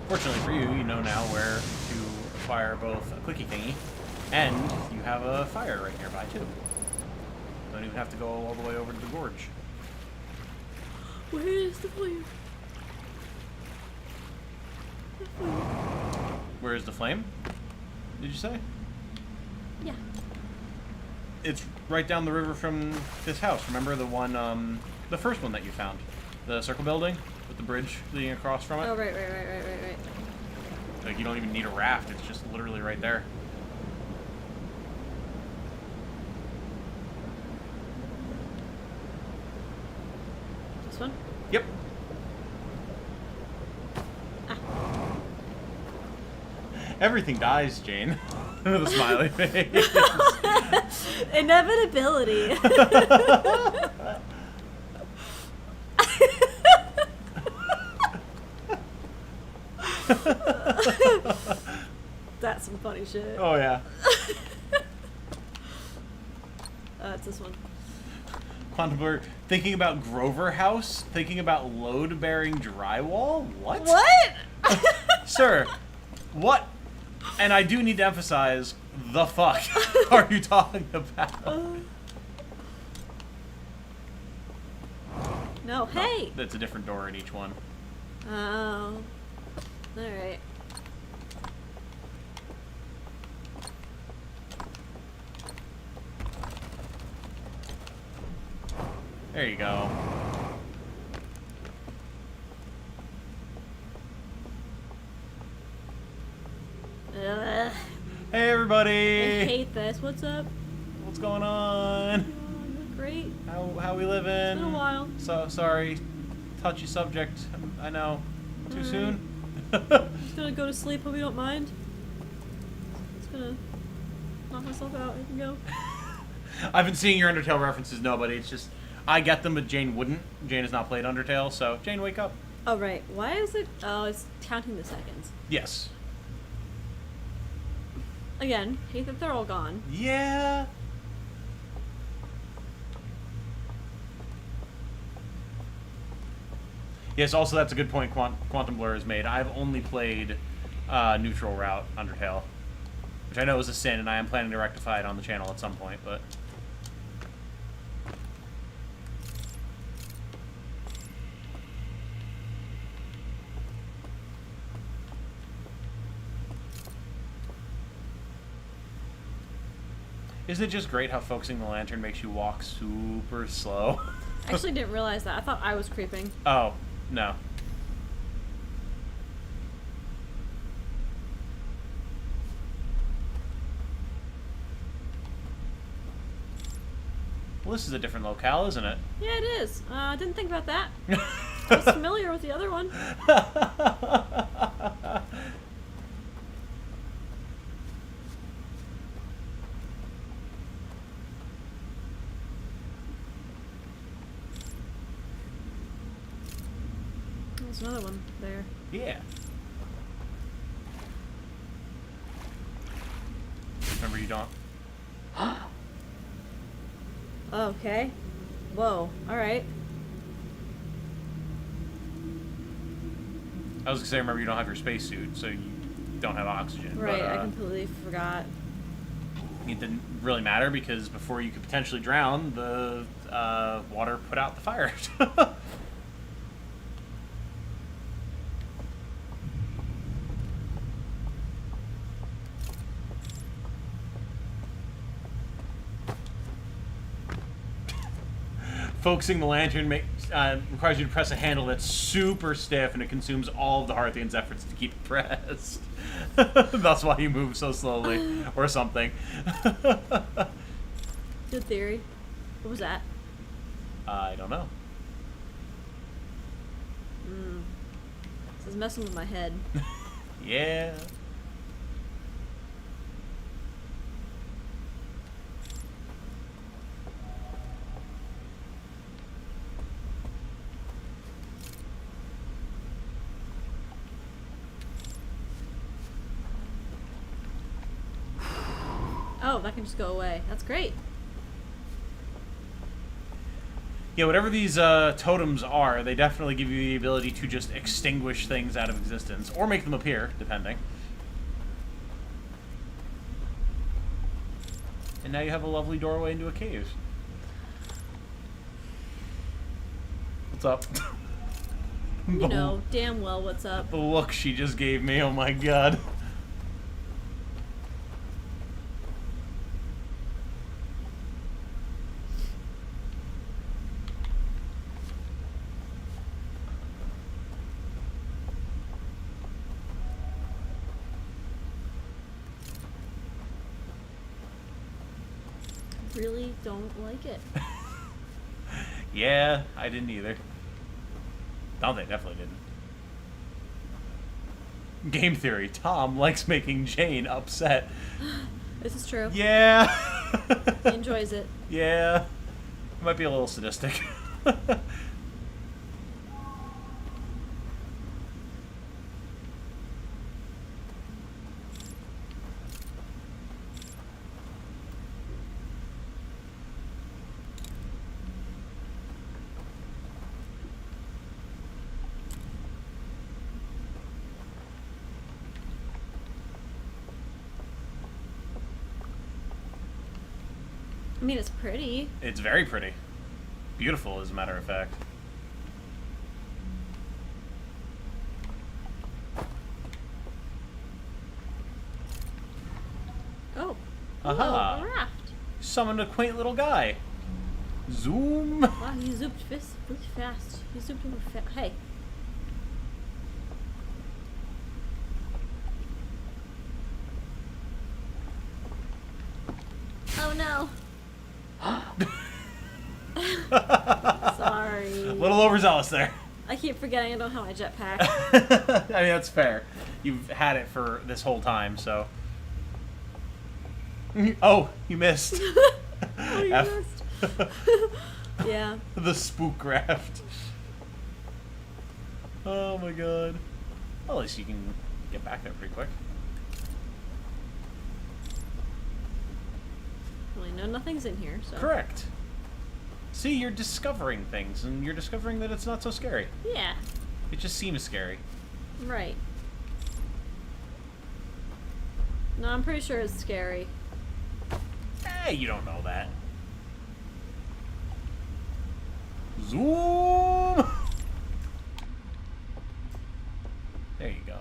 Fortunately for you, you know now where to acquire both a clicky thingy and you have a fire right nearby too. Don't even have to go all the way over to the gorge. Where is the fire? Where is the flame? Did you say? Yeah. It's right down the river from this house. Remember the one, the first one that you found? The circle building with the bridge leading across from it? Oh, right. Like, you don't even need a raft. It's just literally right there. This one? Yep. Ah. Everything dies, Jane. With a smiley face. Inevitability. That's some funny shit. Oh, yeah. It's this one. Contemplate thinking about Grover House, thinking about load-bearing drywall? What? What? Sir, what? And I do need to emphasize, the fuck are you talking about? No, hey! That's a different door in each one. Oh. Alright. There you go. Ugh, Hey I everybody! hate this. What's up? What's going on? Oh, great. How we living? It's been a while. So sorry, touchy subject. I know. Too soon. Just gonna go to sleep. Hope you don't mind. Just gonna knock myself out. I can go. I've been seeing your Undertale references, nobody. It's just I get them, but Jane wouldn't. Jane has not played Undertale, so Jane, wake up. Oh right. Why is it? Oh, it's counting the seconds. Yes. Again, hate that they're all gone. Yeah. Yes, also that's a good point Quantum Blur has made. I've only played Neutral Route Undertale, which I know is a sin, and I am planning to rectify it on the channel at some point, but... Isn't it just great how focusing the lantern makes you walk super slow? I actually didn't realize that. I thought I was creeping. Oh, no. Well, this is a different locale, isn't it? Yeah, it is. I didn't think about that. I was familiar with the other one. There's another one there. Yeah. Remember, you don't... Okay. Whoa. Alright. I was gonna say, remember, you don't have your spacesuit, so you don't have oxygen. Right, but, I completely forgot. it didn't really matter, because before you could potentially drown, the water put out the fire. Focusing the lantern requires you to press a handle that's super stiff, and it consumes all of the Hearthian's efforts to keep it pressed. That's why you move so slowly, or something. Good theory. What was that? I don't know. This is messing with my head. Yeah. Oh, that can just go away. That's great. Yeah, whatever these totems are, they definitely give you the ability to just extinguish things out of existence, or make them appear, depending. And now you have a lovely doorway into a cave. What's up? You know damn well what's up. The look she just gave me, oh my god. Really don't like it. Yeah, I didn't either. No, they definitely didn't. Game theory. Tom likes making Jane upset. This is true. Yeah. He enjoys it. Yeah. It might be a little sadistic. I mean, it's pretty. It's very pretty. Beautiful, as a matter of fact. Oh. Aha. Ooh, a raft. Summoned a quaint little guy. Zoom. Wow, he zoomed really fast. He zoomed really fast. Hey. Oh no. Sorry. A little overzealous there. I keep forgetting I don't have my jetpack. I mean, that's fair. You've had it for this whole time, so. Oh, you missed. Oh, you F. missed. Yeah. The spook raft. Oh my god. Well, at least you can get back there pretty quick. Well, I know nothing's in here, so. Correct. See, you're discovering things, and you're discovering that it's not so scary. Yeah. It just seems scary. Right. No, I'm pretty sure it's scary. Hey, you don't know that. Zoom! There you go.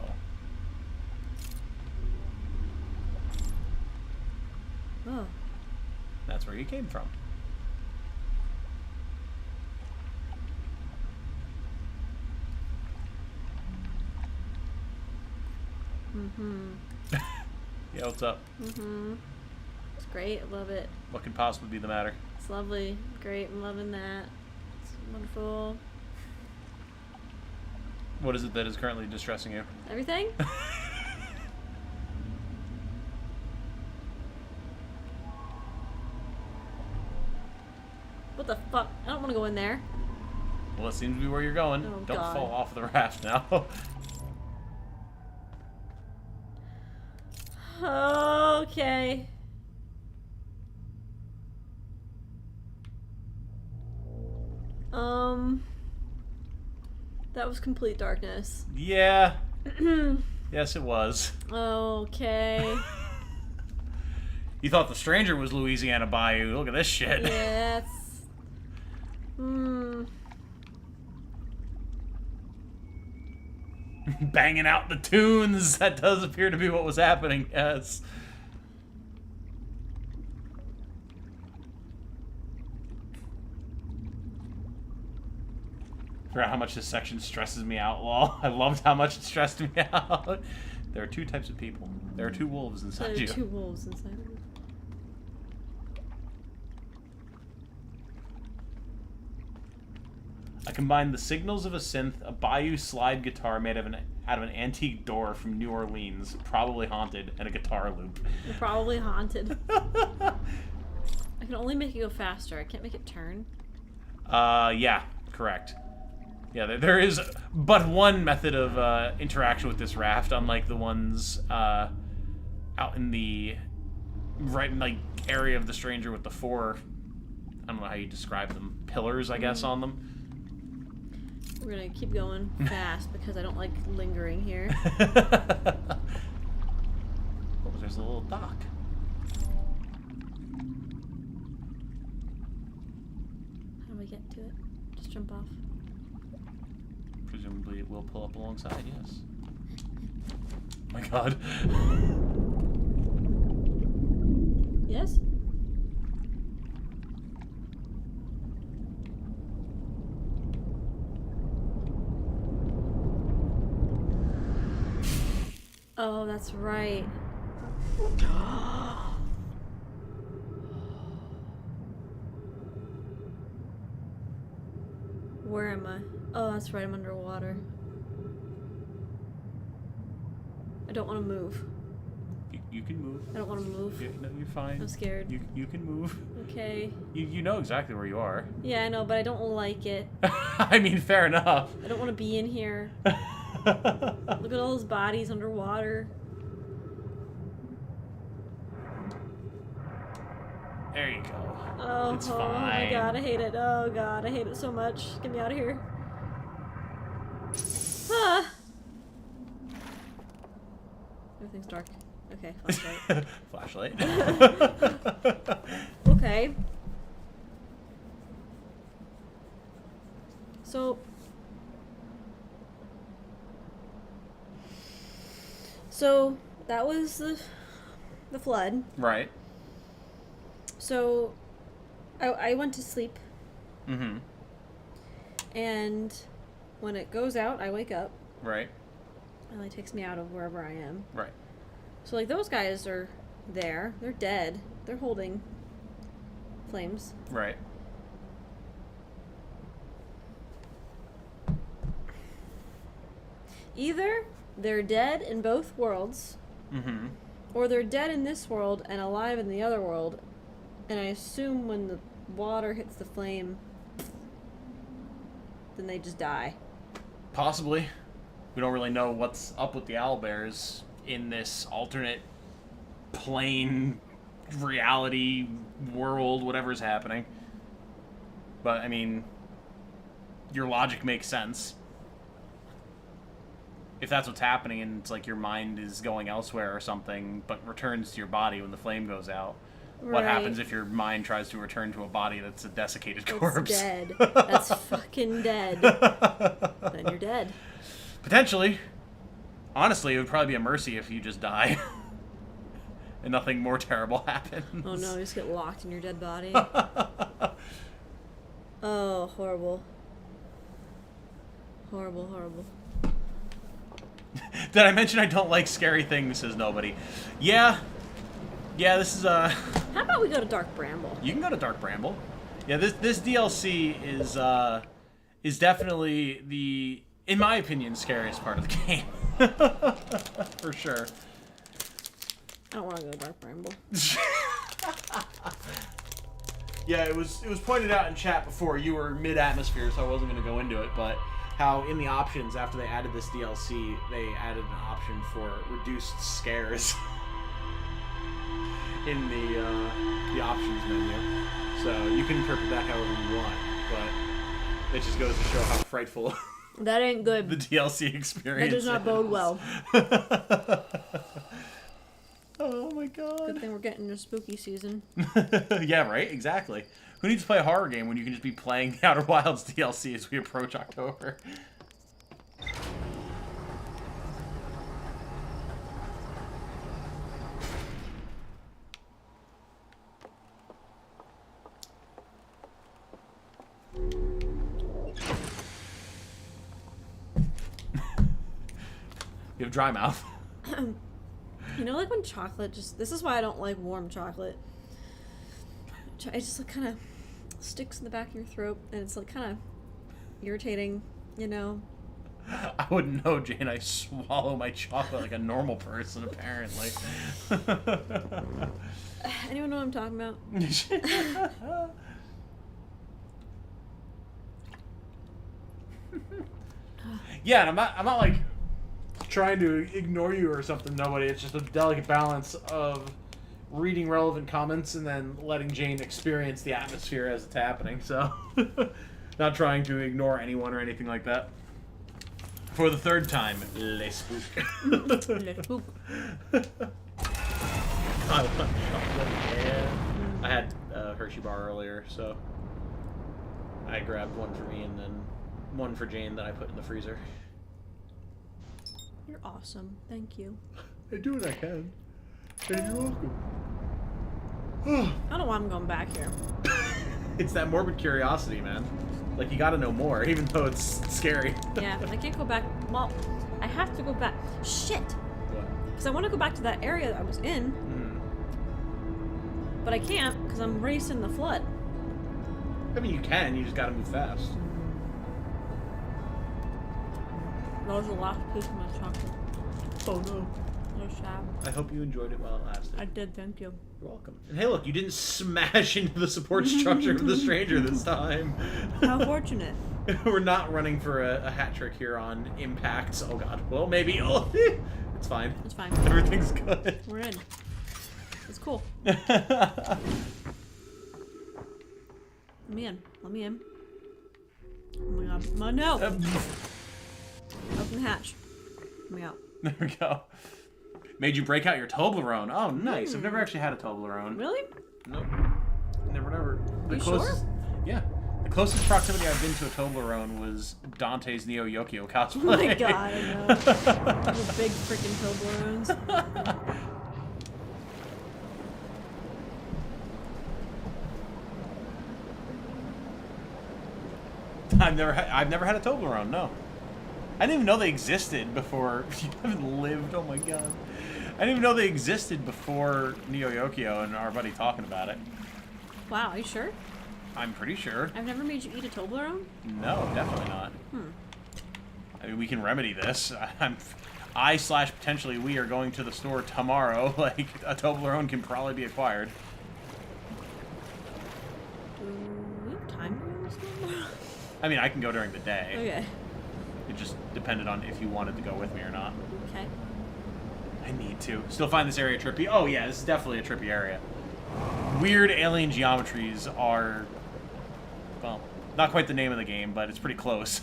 Oh. That's where you came from. Mm-hmm. Yeah, what's up? Mm-hmm. It's great. I love it. What could possibly be the matter? It's lovely. Great. I'm loving that. It's wonderful. What is it that is currently distressing you? Everything? What the fuck? I don't want to go in there. Well, it seems to be where you're going. Oh, Don't God. fall off the raft now. Okay. That was complete darkness. Yeah. Yes, it was. Okay. You thought the stranger was Louisiana Bayou. Look at this shit. Yes. Banging out the tunes. That does appear to be what was happening. Yes. Forgot how much this section stresses me out, lol. I loved how much it stressed me out. There are two types of people. There are two wolves inside There you. are two wolves inside of me. I combined the signals of a synth, a Bayou slide guitar made out of an antique door from New Orleans, probably haunted, and a guitar loop. They're probably haunted. I can only make it go faster. I can't make it turn. Yeah, correct. Yeah, there is but one method of interaction with this raft, unlike the ones out in the like area of the stranger with the four. I don't know how you describe them. Pillars, I guess, on them. We're gonna keep going fast because I don't like lingering here. Oh, there's a little dock. How do we get to it? Just jump off. Presumably it will pull up alongside, yes. Oh my god. Yes? Oh, that's right. Where am I? Oh, that's right, I'm underwater. I don't want to move. You can move. I don't want to move. No, you're fine. I'm scared. You can move. Okay. You know exactly where you are. Yeah, I know, but I don't like it. I mean, fair enough. I don't want to be in here. Look at all those bodies underwater. There you go. Oh, It's oh my fine. god, I hate it. Oh god, I hate it so much. Get me out of here. Ah! Everything's dark. Okay, flashlight. Flashlight. Okay. So that was the flood. Right. So I went to sleep Mm-hmm. And when it goes out, I wake up. Right. And it takes me out of wherever I am. Right. So, like, those guys are there. They're dead. They're holding flames. Right. Either they're dead in both worlds, Mm-hmm. or they're dead in this world and alive in the other world. And I assume when the water hits the flame, then they just die. Possibly. We don't really know what's up with the owlbears in this alternate plane reality world, whatever's happening. But, I mean, your logic makes sense. If that's what's happening and it's like your mind is going elsewhere or something, but returns to your body when the flame goes out, what happens if your mind tries to return to a body that's a desiccated corpse? It's dead. That's fucking dead. Then you're dead. Potentially. Honestly, it would probably be a mercy if you just die. And nothing more terrible happens. Oh no, you just get locked in your dead body. Oh, horrible. Horrible, horrible. Did I mention I don't like scary things, says nobody. Yeah. Yeah, this is, How about we go to Dark Bramble? You can go to Dark Bramble. Yeah, this DLC is definitely the, in my opinion, scariest part of the game. For sure. I don't want to go to Dark Bramble. Yeah, it was pointed out in chat before. You were mid-atmosphere, so I wasn't going to go into it, but how in the options, after they added this DLC, they added an option for reduced scares in the options menu. So you can interpret that however you want, but it just goes to show how frightful That ain't good. the DLC experience That does not bode well. Oh my god. Good thing we're getting into spooky season. Yeah, right? Exactly. Who needs to play a horror game when you can just be playing the Outer Wilds DLC as we approach October? You have dry mouth. You know, like when chocolate just... This is why I don't like warm chocolate. It just like kind of sticks in the back of your throat, and it's like kind of irritating, you know? I wouldn't know, Jane. I swallow my chocolate like a normal person, apparently. Anyone know what I'm talking about? Yeah, and I'm not like trying to ignore you or something, nobody. It's just a delicate balance of reading relevant comments and then letting Jane experience the atmosphere as it's happening. So, not trying to ignore anyone or anything like that. For the third time, les spook. Les spook. I want chocolate. Yeah. I had a Hershey bar earlier, so I grabbed one for me and then one for Jane that I put in the freezer. You're awesome. Thank you. I do what I can. And you're welcome. I don't know why I'm going back here. It's that morbid curiosity, man. Like, you gotta know more, even though it's scary. Yeah, I can't go back. Well, I have to go back. Shit! What? Because I want to go back to that area that I was in. But I can't, because I'm racing the flood. I mean, you can, you just gotta move fast. That was the last piece of my chocolate. Oh no. No sad. I hope you enjoyed it while it lasted. I did, thank you. You're welcome. And hey, look, you didn't smash into the support structure of the stranger this time. How fortunate. We're not running for a hat trick here on Impact. Oh god. Well, maybe. Oh, it's fine. It's fine. Everything's good. We're in. It's cool. Oh Let me in. Let me in. Oh my god. Oh no! Open the hatch. Let me out. There we go. Made you break out your Toblerone. Oh, nice. I've never actually had a Toblerone. Really? Nope. Never. The You closest, sure? Yeah. The closest proximity I've been to a Toblerone was Dante's Neo Yokio cosplay. Oh my god, I know. Those big freaking Toblerones. I've never had a Toblerone. No, I didn't even know they existed before. You haven't lived. Oh my god, I didn't even know they existed before Neo Yokio and our buddy talking about it. Wow, are you sure? I'm pretty sure. I've never made you eat a Toblerone? No, definitely not. I mean, we can remedy this. I/potentially we are going to the store tomorrow. Like, a Toblerone can probably be acquired. Do we have time to go to the store? I mean, I can go during the day. Okay. It just depended on if you wanted to go with me or not. Okay. I need to. Still find this area trippy. Oh yeah, this is definitely a trippy area. Weird alien geometries are, well, not quite the name of the game, but it's pretty close.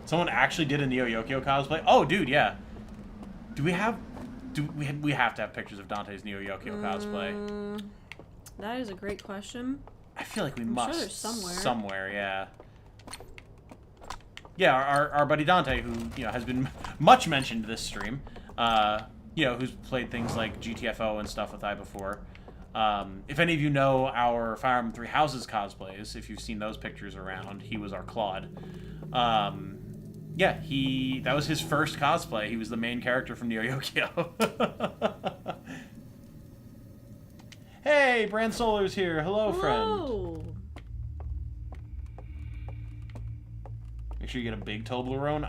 Someone actually did a Neo Yokio cosplay. Oh, dude, yeah. We have to have pictures of Dante's Neo Yokio cosplay. That is a great question. I feel like I'm must. sure there's somewhere. Somewhere, yeah. Yeah, our buddy Dante, who has been much mentioned this stream, who's played things like GTFO and stuff with I before. If any of you know our Fire Emblem Three Houses cosplays, if you've seen those pictures around, he was our Claude. Yeah, that was his first cosplay. He was the main character from Neo Yokio. Hey, Brand Solar's here. Hello, friend. Hello. Make sure you get a big Toblerone.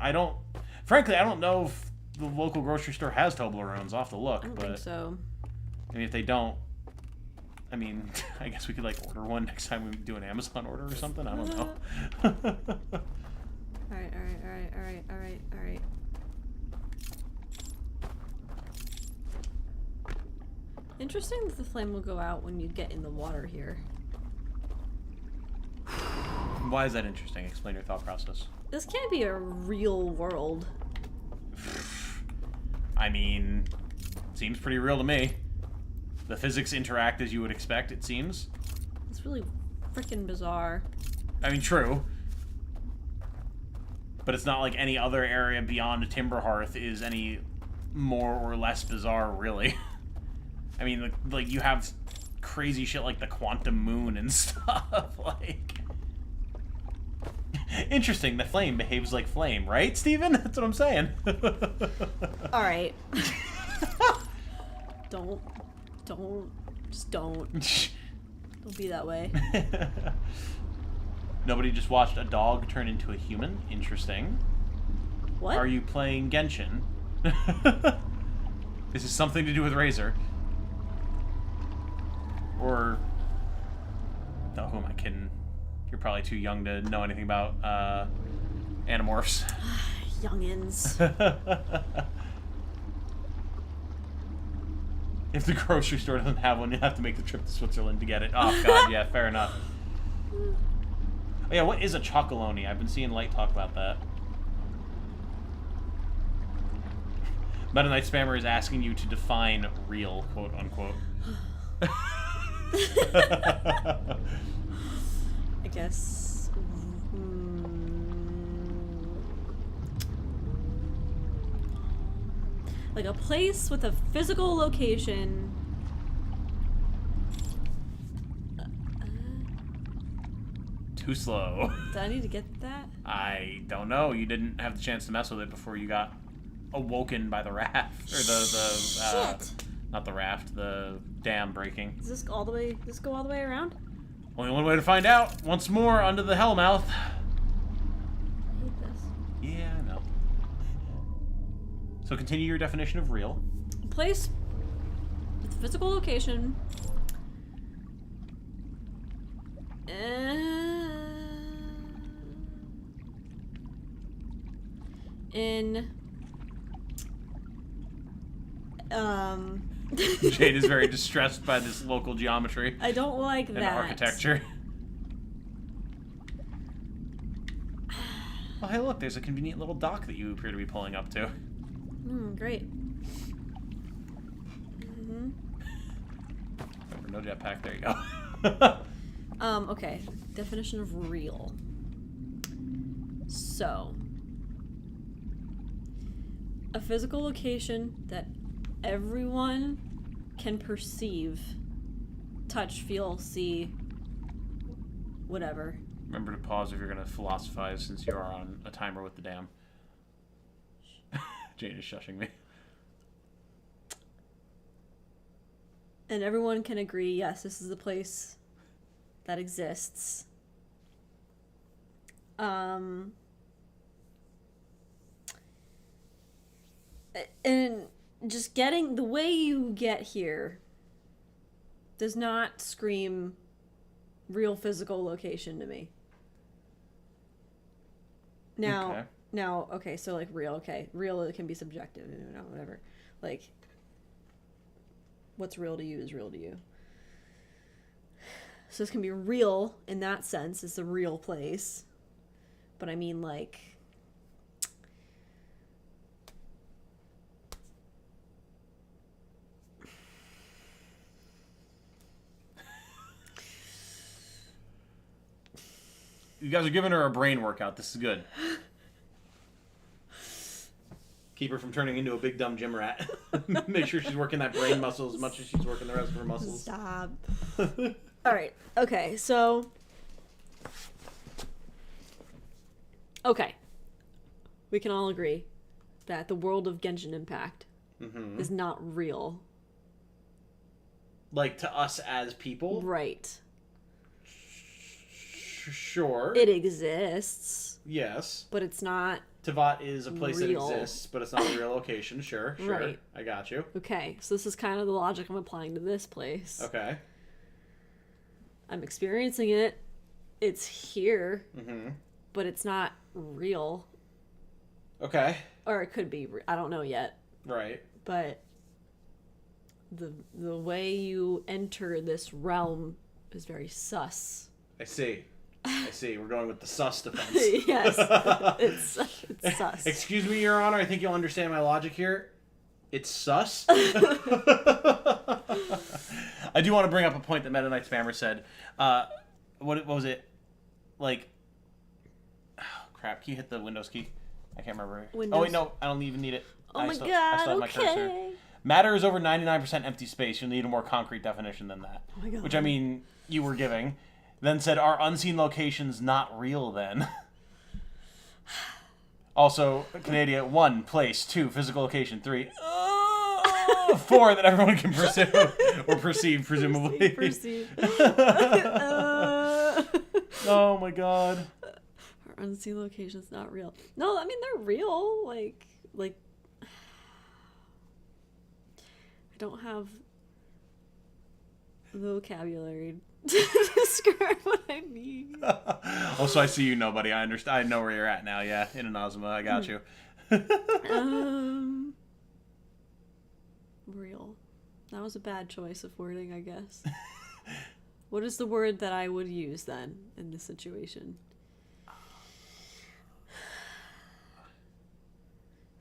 Frankly, I don't know if the local grocery store has Toblerones. I'll have to look. I don't but think so. I mean, if they don't, I mean, I guess we could like order one next time we do an Amazon order or something. I don't know. Alright. Interesting that the flame will go out when you get in the water here. Why is that interesting? Explain your thought process. This can't be a real world. I mean, seems pretty real to me. The physics interact as you would expect, it seems. It's really freaking bizarre. I mean, true. But it's not like any other area beyond Timberhearth is any more or less bizarre, really. I mean, like you have crazy shit like the quantum moon and stuff. Like, interesting. The flame behaves like flame, right, Steven? That's what I'm saying. All right. Don't. Just don't. Don't be that way. Nobody just watched a dog turn into a human. Interesting. What? Are you playing Genshin? This is something to do with Razor. Or... No, who am I kidding? You're probably too young to know anything about Animorphs. Youngins. If the grocery store doesn't have one, you have to make the trip to Switzerland to get it. Oh, God, yeah, fair enough. Oh, yeah, what is a chocolonely? I've been seeing Light talk about that. Meta Knight Spammer is asking you to define real, quote unquote. I guess. Like a place with a physical location. Too slow. Do I need to get that? I don't know. You didn't have the chance to mess with it before you got awoken by the raft. Or Shit. Not the raft, the dam breaking. Does this go all the way around? Only one way to find out. Once more, under the Hellmouth. I hate this. Yeah, I know. So continue your definition of real. A place with a physical location. Jade is very distressed by this local geometry I don't like and that. architecture. Oh, hey, look, there's a convenient little dock that you appear to be pulling up to. Great. Remember, no jetpack, there you go. Okay. Definition of real. So, a physical location that everyone can perceive, touch, feel, see, whatever. Remember to pause if you're going to philosophize, since you are on a timer with the dam. Jane is shushing me. And everyone can agree, yes, this is a place that exists. And just getting the way you get here does not scream real physical location to me. Okay, so like real, real, it can be subjective, whatever. Like, what's real to you is real to you. So this can be real in that sense. It's a real place. But I mean, like, you guys are giving her a brain workout. This is good. Keep her from turning into a big dumb gym rat. Make sure she's working that brain muscle as much as she's working the rest of her muscles. Stop. All right. Okay. So. Okay. We can all agree that the world of Genshin Impact is not real. Like, to us as people? Right. Sure. It exists. Yes. But it's not. Tavat is a place real. that exists, but it's not a real location. Sure. Right. I got you. Okay, so this is kind of the logic I'm applying to this place. Okay. I'm experiencing it. It's here. But it's not real. Okay. Or it could be. I don't know yet. Right. But the way you enter this realm is very sus. I see. We're going with the sus defense. Yes. It's sus. Excuse me, Your Honor. I think you'll understand my logic here. It's sus. I do want to bring up a point that Meta Knight Spammer said. What was it? Like, oh, crap. Can you hit the Windows key? I can't remember. Windows. Oh, wait, no. I don't even need it. Oh I my still god, have my cursor. okay. Matter is over 99% empty space. You'll need a more concrete definition than that. Oh my god. Which, I mean, you were giving. Then said, are unseen locations not real then? Also, Canada, 1, place, 2, physical location, 3, 4 that everyone can pursue or perceive, presumably. Perceive. Oh my god. Our unseen location's not real. No, I mean they're real. Like I don't have the vocabulary to describe what I mean. Also, I see you, nobody. I understand. I know where you're at now. Yeah, in Inazuma, I got you. Real. That was a bad choice of wording, I guess. What is the word that I would use then in this situation?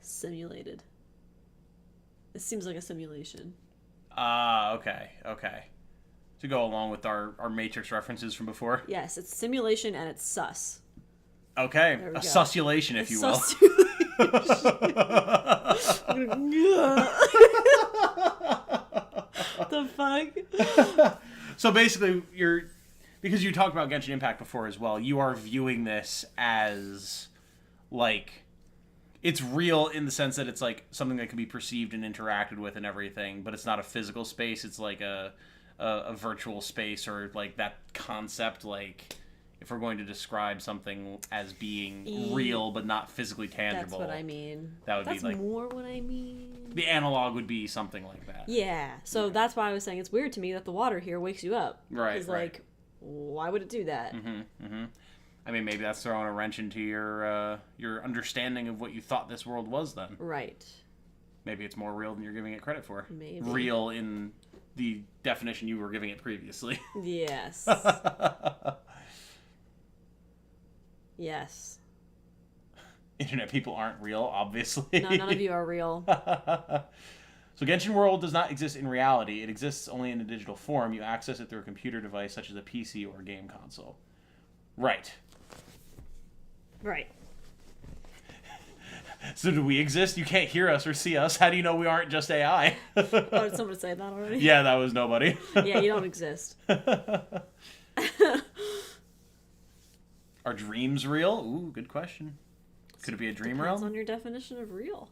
Simulated. It seems like a simulation. Okay. To go along with our Matrix references from before. Yes, it's simulation and it's sus. Okay, There we a go. sussulation, if you will. The fuck? So basically, because you talked about Genshin Impact before as well, you are viewing this as, like, it's real in the sense that it's, like, something that can be perceived and interacted with and everything, but it's not a physical space. It's, like, a virtual space, or, like, that concept, like, if we're going to describe something as being real but not physically tangible. That's what I mean. That would be, like, more what I mean. The analog would be something like that. Yeah. So that's why I was saying it's weird to me that the water here wakes you up. Right. Because, like, why would it do that? I mean, maybe that's throwing a wrench into your understanding of what you thought this world was then. Right. Maybe it's more real than you're giving it credit for. Maybe. Real in the definition you were giving it previously. Yes. Yes. Internet people aren't real, obviously. No, none of you are real. So Genshin World does not exist in reality. It exists only in a digital form. You access it through a computer device such as a PC or a game console. Right. Right. So do we exist? You can't hear us or see us. How do you know we aren't just AI? Oh, did someone say that already? Yeah, that was nobody. Yeah, you don't exist. Are dreams real? Ooh, good question. Could it be a dream Depends realm? on your definition of real.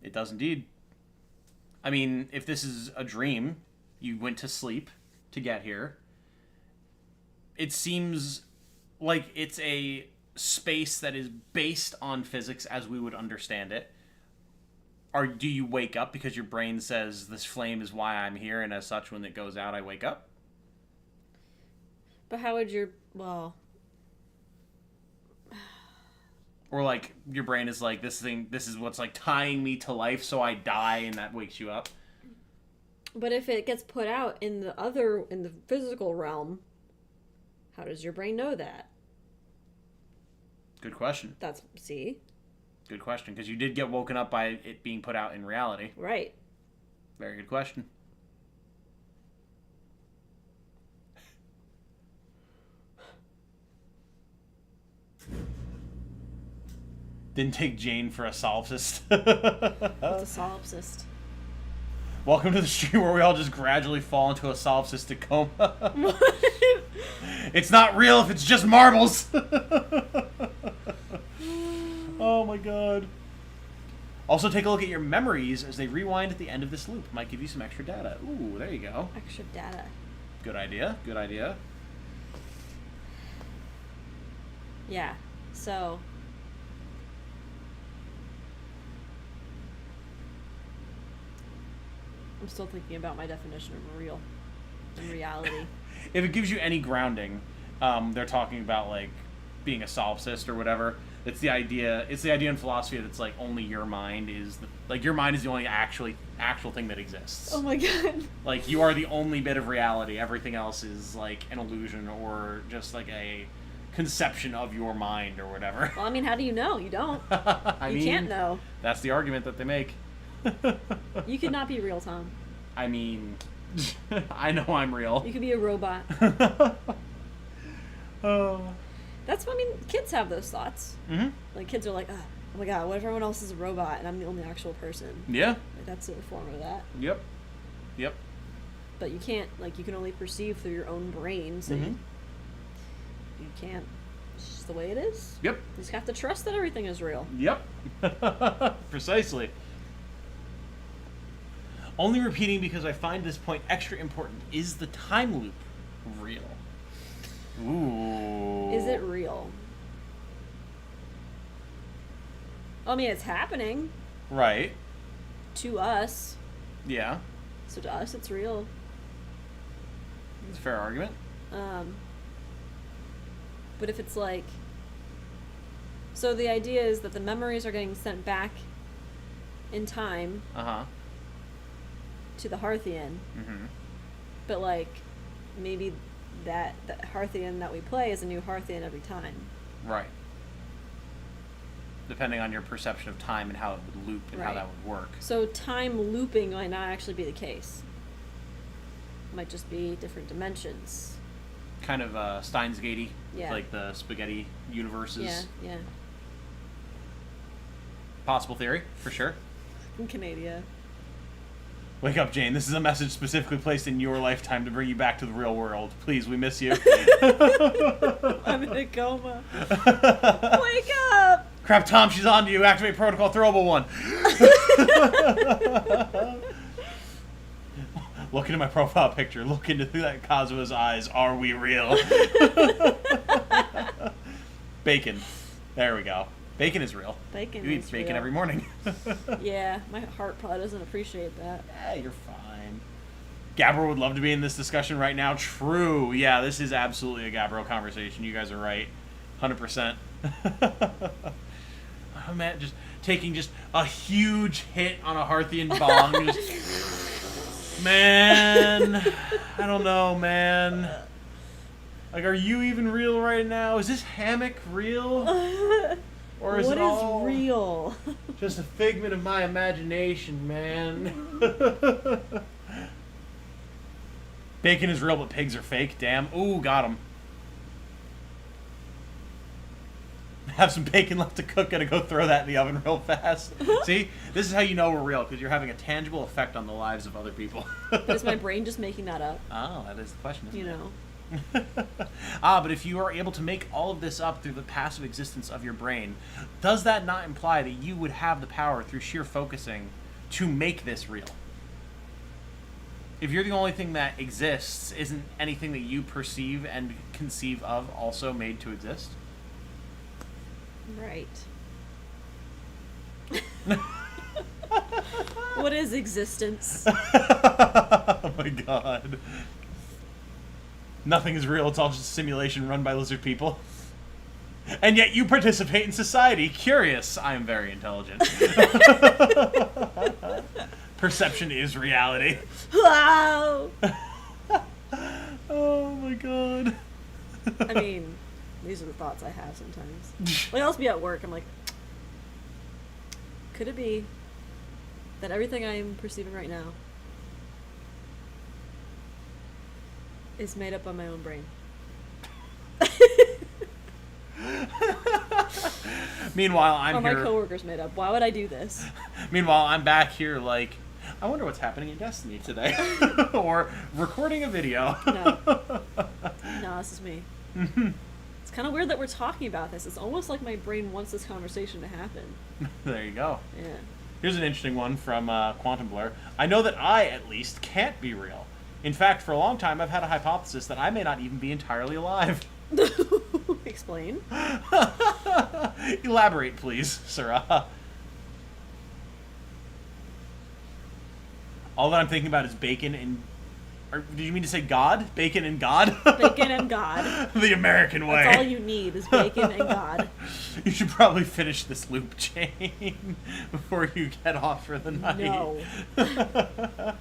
It does indeed. I mean, if this is a dream, you went to sleep to get here. It seems like it's a space that is based on physics as we would understand it. Or do you wake up because your brain says this flame is why I'm here, and as such, when it goes out, I wake up? But how would your... Well... Or like your brain is like, this is what's like tying me to life, so I die, and that wakes you up. But if it gets put out in the physical realm, how does your brain know that? Good question. See? Good question, because you did get woken up by it being put out in reality. Right. Very good question. Didn't take Jane for a solipsist. What's a solipsist? Welcome to the stream where we all just gradually fall into a solipsistic coma. What? It's not real if it's just marbles. Oh my god. Also take a look at your memories as they rewind at the end of this loop. Might give you some extra data. Ooh, there you go. Extra data. Good idea. Good idea. Yeah. So... I'm still thinking about my definition of real and reality. If it gives you any grounding, they're talking about like being a solipsist or whatever. It's the idea in philosophy that it's like only your mind is your mind is the only actual thing that exists. Oh my god. Like you are the only bit of reality. Everything else is like an illusion or just like a conception of your mind or whatever. Well, I mean, how do you know? You don't. You can't know. That's the argument that they make. You could not be real, Tom. I mean, I know I'm real. You could be a robot. Oh. That's what I mean. Kids have those thoughts. Mm-hmm. Like kids are like, oh my god, what if everyone else is a robot and I'm the only actual person? Yeah. Like that's a form of that. Yep. But you can't, like, you can only perceive through your own brain, so you can't. It's just the way it is. Yep. You just have to trust that everything is real. Yep. Precisely. Only repeating because I find this point extra important. Is the time loop real? Ooh. Is it real? I mean, it's happening. Right. To us. Yeah. So to us, it's real. It's a fair argument. But if it's like... So the idea is that the memories are getting sent back in time to the Hearthian. Mm-hmm. But, like, maybe that Hearthian that we play is a new Hearthian every time. Right. Depending on your perception of time and how it would loop and how that would work. So time looping might not actually be the case. It might just be different dimensions. Kind of Steins Gate-y, Yeah. like the spaghetti universes. Yeah. Possible theory, for sure. In Canada. Wake up, Jane. This is a message specifically placed in your lifetime to bring you back to the real world. Please, we miss you. I'm in a coma. Wake up! Crap, Tom, she's on to you. Activate protocol throwable 1. Look into my profile picture. Look into that Kazua's eyes. Are we real? Bacon. There we go. Bacon is real. Bacon You eat is bacon real. every morning. Yeah, my heart probably doesn't appreciate that. Yeah, you're fine. Gabbro would love to be in this discussion right now. True. Yeah, this is absolutely a Gabbro conversation. You guys are right. 100%. Oh, man, just taking just a huge hit on a Hearthian bong. Man, I don't know, man. Like, are you even real right now? Is this hammock real? Or is What it all is real? just a figment of my imagination, man? Bacon is real, but pigs are fake. Damn. Ooh, got him. Have some bacon left to cook. Gotta go throw that in the oven real fast. See? This is how you know we're real, because you're having a tangible effect on the lives of other people. But is my brain just making that up? Oh, that is the question, isn't You it? know. But if you are able to make all of this up through the passive existence of your brain, does that not imply that you would have the power through sheer focusing to make this real? If you're the only thing that exists, isn't anything that you perceive and conceive of also made to exist? Right. What is existence? Oh my god. Nothing is real, it's all just a simulation run by lizard people. And yet you participate in society. Curious. I am very intelligent. Perception is reality. Wow! Oh my god. I mean, these are the thoughts I have sometimes. Like, I'll be at work, I'm like, could it be that everything I'm perceiving right now is made up by my own brain? Meanwhile, I'm or my here. coworkers made up. Why would I do this? Meanwhile, I'm back here like, I wonder what's happening in Destiny today. Or recording a video. No. No, this is me. It's kind of weird that we're talking about this. It's almost like my brain wants this conversation to happen. There you go. Yeah. Here's an interesting one from Quantum Blur. I know that I, at least, can't be real. In fact, for a long time, I've had a hypothesis that I may not even be entirely alive. Explain. Elaborate, please, Sarah. All that I'm thinking about is bacon and... Or did you mean to say God? Bacon and God? Bacon and God. The American way. That's all you need is bacon and God. You should probably finish this loop chain before you get off for the night. No. I'm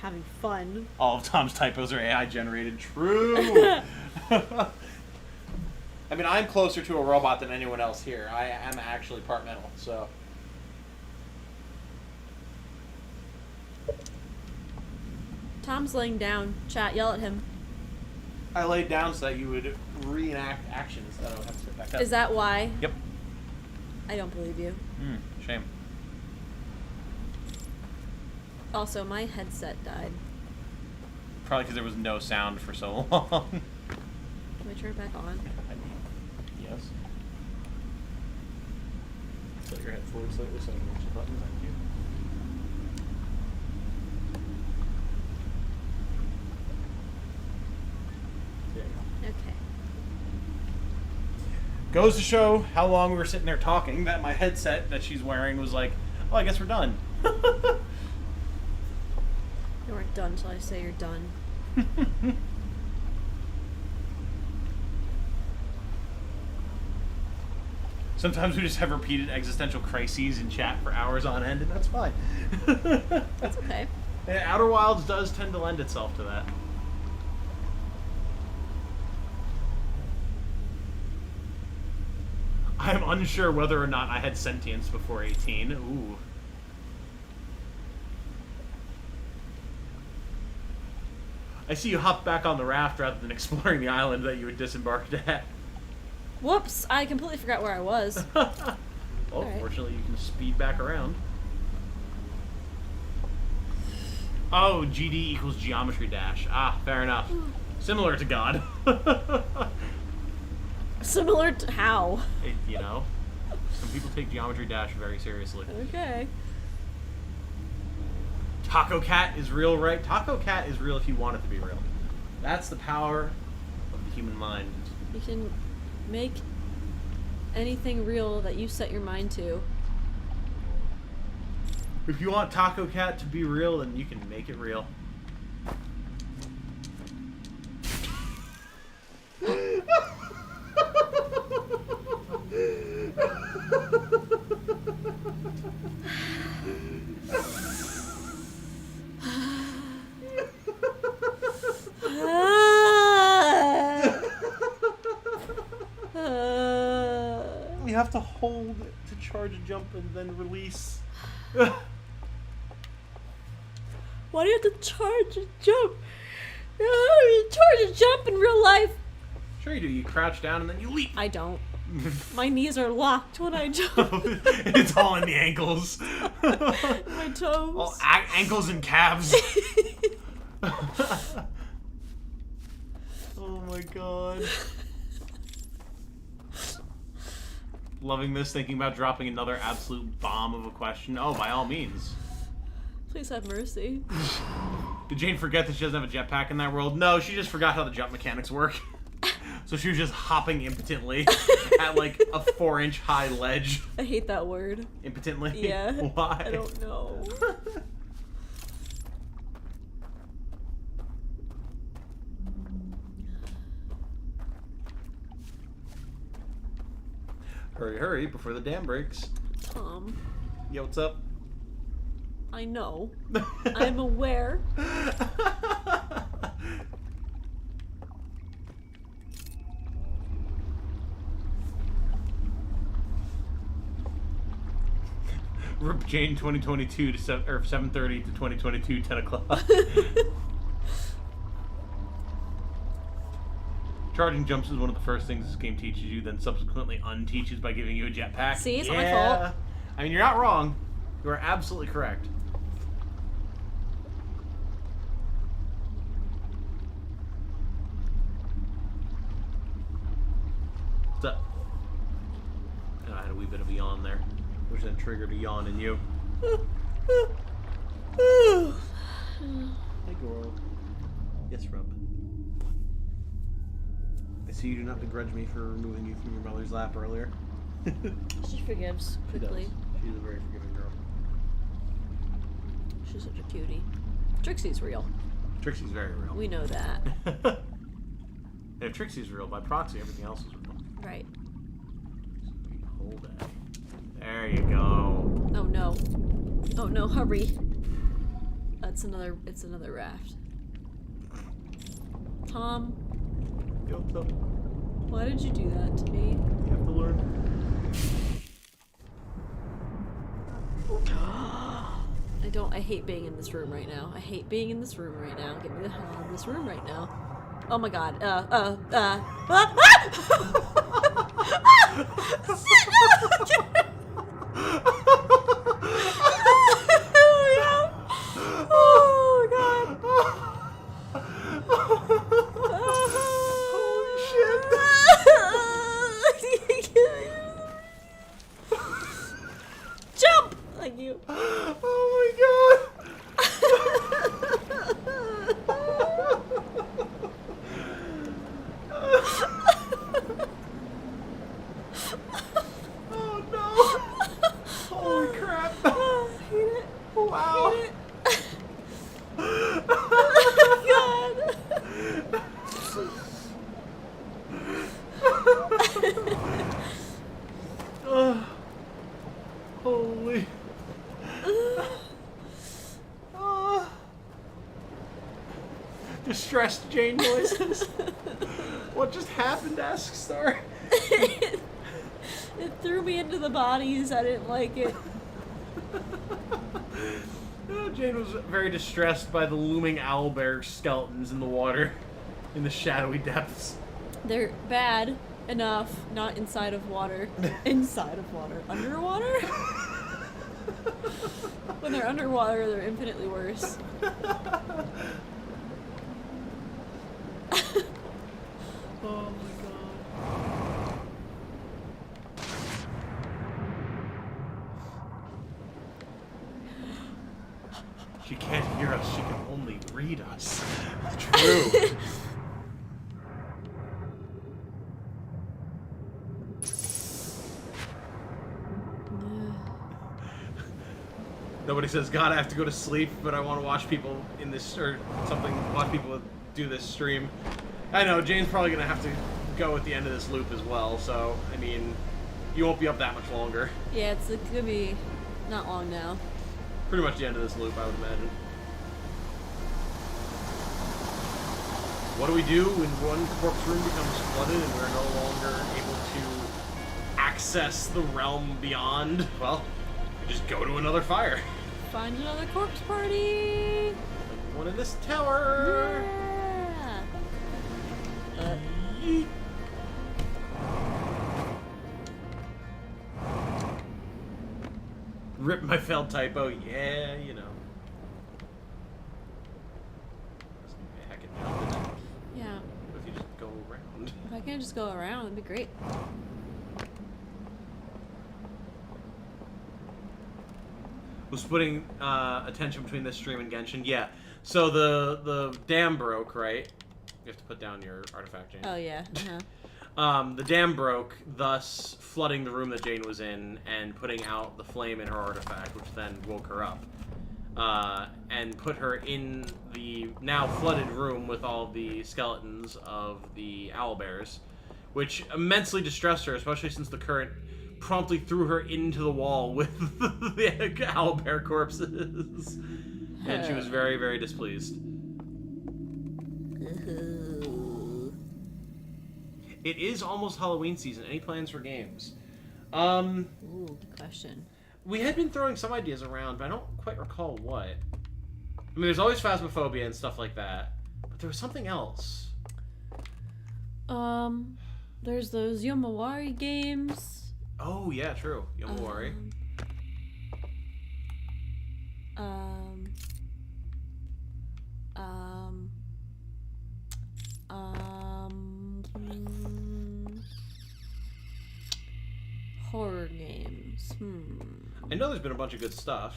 having fun. All of Tom's typos are AI generated. True. I mean, I'm closer to a robot than anyone else here. I am actually part metal, so. Tom's laying down. Chat, yell at him. I laid down so that you would reenact actions that I would have to sit back up. Is that why? Yep. I don't believe you. Shame. Also, my headset died. Probably because there was no sound for so long. Can we turn it back on? Yes. Set your head forward slightly so I can reach the button. Thank you. There you go. Okay. Goes to show how long we were sitting there talking that my headset that she's wearing was like, oh, I guess we're done. You aren't done till I say you're done. Sometimes we just have repeated existential crises in chat for hours on end, and that's fine. That's okay. Yeah, Outer Wilds does tend to lend itself to that. I am unsure whether or not I had sentience before 18. Ooh. I see you hop back on the raft rather than exploring the island that you had disembarked at. Whoops! I completely forgot where I was. Well, Alright. fortunately you can speed back around. Oh, GD equals geometry dash. Ah, fair enough. Similar to God. Similar to how? You know, some people take geometry dash very seriously. Okay. Taco Cat is real, right? Taco Cat is real if you want it to be real. That's the power of the human mind. You can make anything real that you set your mind to. If you want Taco Cat to be real, then you can make it real. You have to hold it to charge a jump and then release. Why do you have to charge a jump? You charge a jump in real life. Sure you do. You crouch down and then you leap. I don't. My knees are locked when I jump. It's all in the ankles. My toes. All ankles and calves. Oh my my god. Loving this, thinking about dropping another absolute bomb of a question. Oh, by all means. Please have mercy. Did Jane forget that she doesn't have a jetpack in that world? No, she just forgot how the jump mechanics work. So she was just hopping impotently at like a 4-inch high ledge. I hate that word. Impotently? Yeah. Why? I don't know. Hurry, hurry, before the dam breaks. Tom. Yo, what's up? I know. I'm aware. Rip Jane 2022 to 7:30 to 2022 10 o'clock. Charging jumps is one of the first things this game teaches you, then subsequently unteaches by giving you a jetpack. See, it's not my fault. I mean, you're not wrong. You are absolutely correct. What's up? Oh, I had a wee bit of a yawn there, which then triggered a yawn in you. Hey, girl. Yes, Rub. I see you do not begrudge me for removing you from your mother's lap earlier. She forgives quickly. She's a very forgiving girl. She's such a cutie. Trixie's real. Trixie's very real. We know that. And if Trixie's real, by proxy, everything else is real. Right. Hold it. There you go. Oh no. Oh no, hurry. It's another raft. Tom, Yo, what's up? why did you do that to me? You have to learn. I hate being in this room right now. I hate being in this room right now. Get me the hell out of this room right now. Oh my god. Oh god. Holy shit. Jump! Thank you. Oh my god. Oh no. Holy crap. I hate it. Wow. I hate it. God. Holy. Distressed Jane noises. What just happened, asks Star? It threw me into the bodies. I didn't like it. Jane was very distressed by the looming owlbear skeletons in the water, in the shadowy depths. They're bad enough, not inside of water. Inside of water. Underwater? When they're underwater, they're infinitely worse. Oh my god. She can't hear us, she can only read us. True. Nobody says, God, I have to go to sleep, but I want to watch people in this, or something, watch people do this stream. I know, Jane's probably going to have to go at the end of this loop as well, so, I mean, you won't be up that much longer. Yeah, it's gonna be not long now. Pretty much the end of this loop, I would imagine. What do we do when one corpse room becomes flooded and we're no longer able to access the realm beyond? Well, we just go to another fire. Find another corpse party! Like one in this tower! Yeah! Yeet. Rip my failed typo, yeah, you know. That's gonna be a heckin' jump, isn't it? Yeah. What if you just go around? can't just go around. It'd be great. Was putting attention between this stream and Genshin. Yeah. So the dam broke, right? You have to put down your artifact, Jane. Oh yeah. The dam broke, thus flooding the room that Jane was in and putting out the flame in her artifact, which then woke her up. And put her in the now flooded room with all the skeletons of the owlbears, which immensely distressed her, especially since the current promptly threw her into the wall with the owlbear corpses. And she was very, very displeased. It is almost Halloween season. Any plans for games? Ooh, good question. We had been throwing some ideas around, but I don't quite recall what. I mean, there's always Phasmophobia and stuff like that, but there was something else. There's those Yomawari games. Oh, yeah, true. Yomawari. Horror games. I know there's been a bunch of good stuff.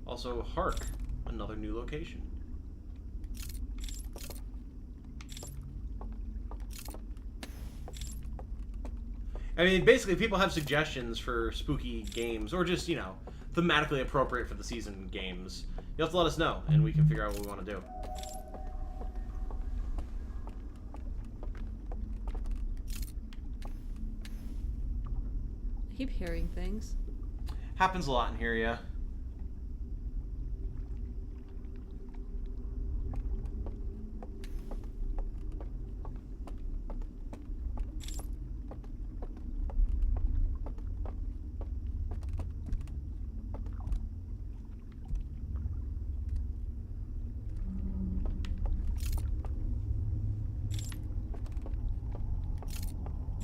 Also, Hark, another new location. I mean, basically, people have suggestions for spooky games, or just, you know, thematically appropriate for the season games. You'll have to let us know, and we can figure out what we want to do. I keep hearing things. Happens a lot in here, yeah.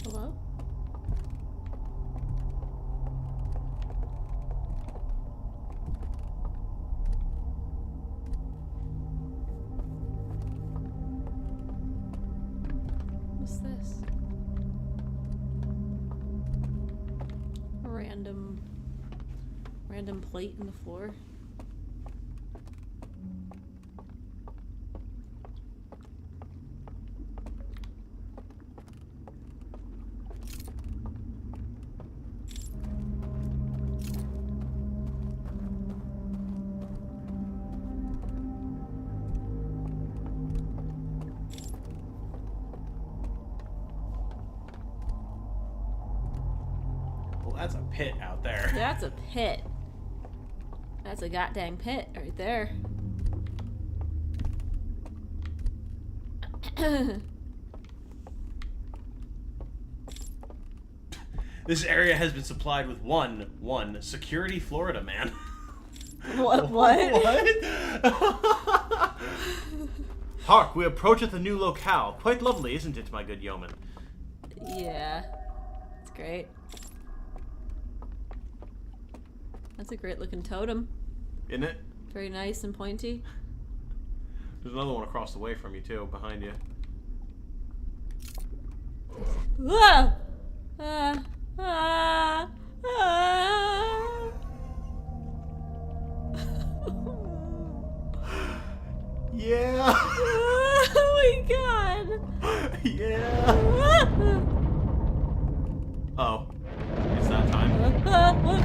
Hello? What's this? A random plate in the floor. Well, that's a pit out there. That's a pit. That's a goddamn pit right there. This area has been supplied with one security Florida man. What? What? Hark, we approach at the new locale. Quite lovely, isn't it, my good yeoman? Yeah. It's great. That's a great looking totem. Isn't it? Very nice and pointy. There's another one across the way from you, too, behind you. Ah! Ah! Ah! Ah! Yeah! Oh my god! Yeah! Oh. It's that time. What?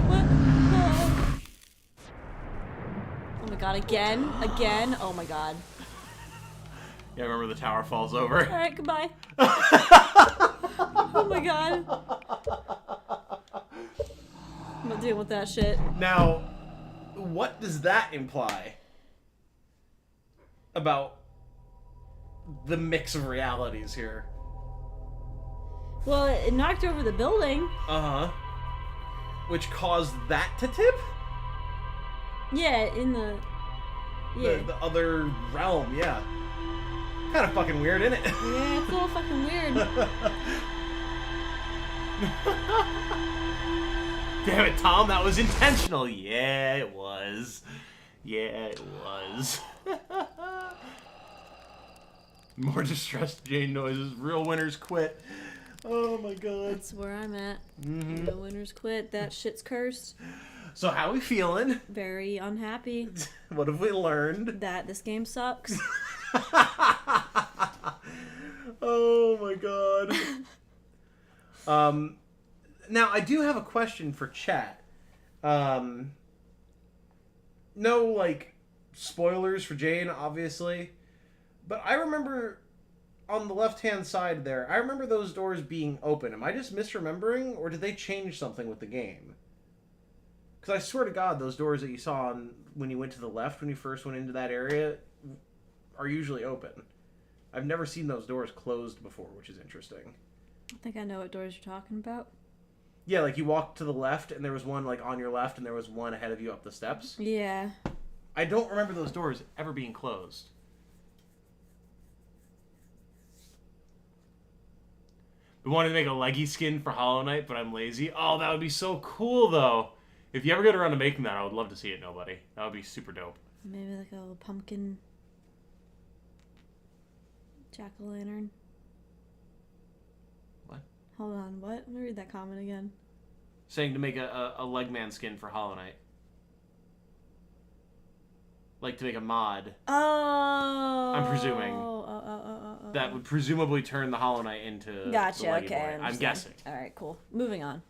Oh my god, again? Again? Oh my god. Yeah, remember the tower falls over. Alright, goodbye. Oh my god. I'm not dealing with that shit. Now, what does that imply about the mix of realities here? Well, it knocked over the building. Uh-huh. Which caused that to tip? Yeah, in the... Yeah. The other realm, yeah. Kind of fucking weird, isn't it? Yeah, it's a little fucking weird. Damn it, Tom, that was intentional. Yeah, it was. Yeah, it was. More distressed Jane noises. Real winners quit. Oh my god. That's where I'm at. Mm-hmm. No winners quit. That shit's cursed. So how we feeling? Very unhappy What have we learned? that this game sucks. Oh my god. Now I do have a question for chat. No, like, spoilers for Jane, obviously. But I remember on the left-hand side there, I remember those doors being open. Am I just misremembering, or did they change something with the game? Because I swear to God, those doors that you saw when you went to the left, when you first went into that area, are usually open. I've never seen those doors closed before, which is interesting. I think I know what doors you're talking about. Yeah, like you walked to the left, and there was one like on your left, and there was one ahead of you up the steps. Yeah. I don't remember those doors ever being closed. We wanted to make a leggy skin for Hollow Knight, but I'm lazy. Oh, that would be so cool, though. If you ever get around to making that, I would love to see it, nobody. That would be super dope. Maybe like a little pumpkin jack-o'-lantern. What? Hold on, what? Let me read that comment again. Saying to make a Legman skin for Hollow Knight. Like to make a mod. Oh. I'm presuming. That would presumably turn the Hollow Knight into Gotcha, the Leggy okay. Boy. I'm guessing. Alright, cool. Moving on.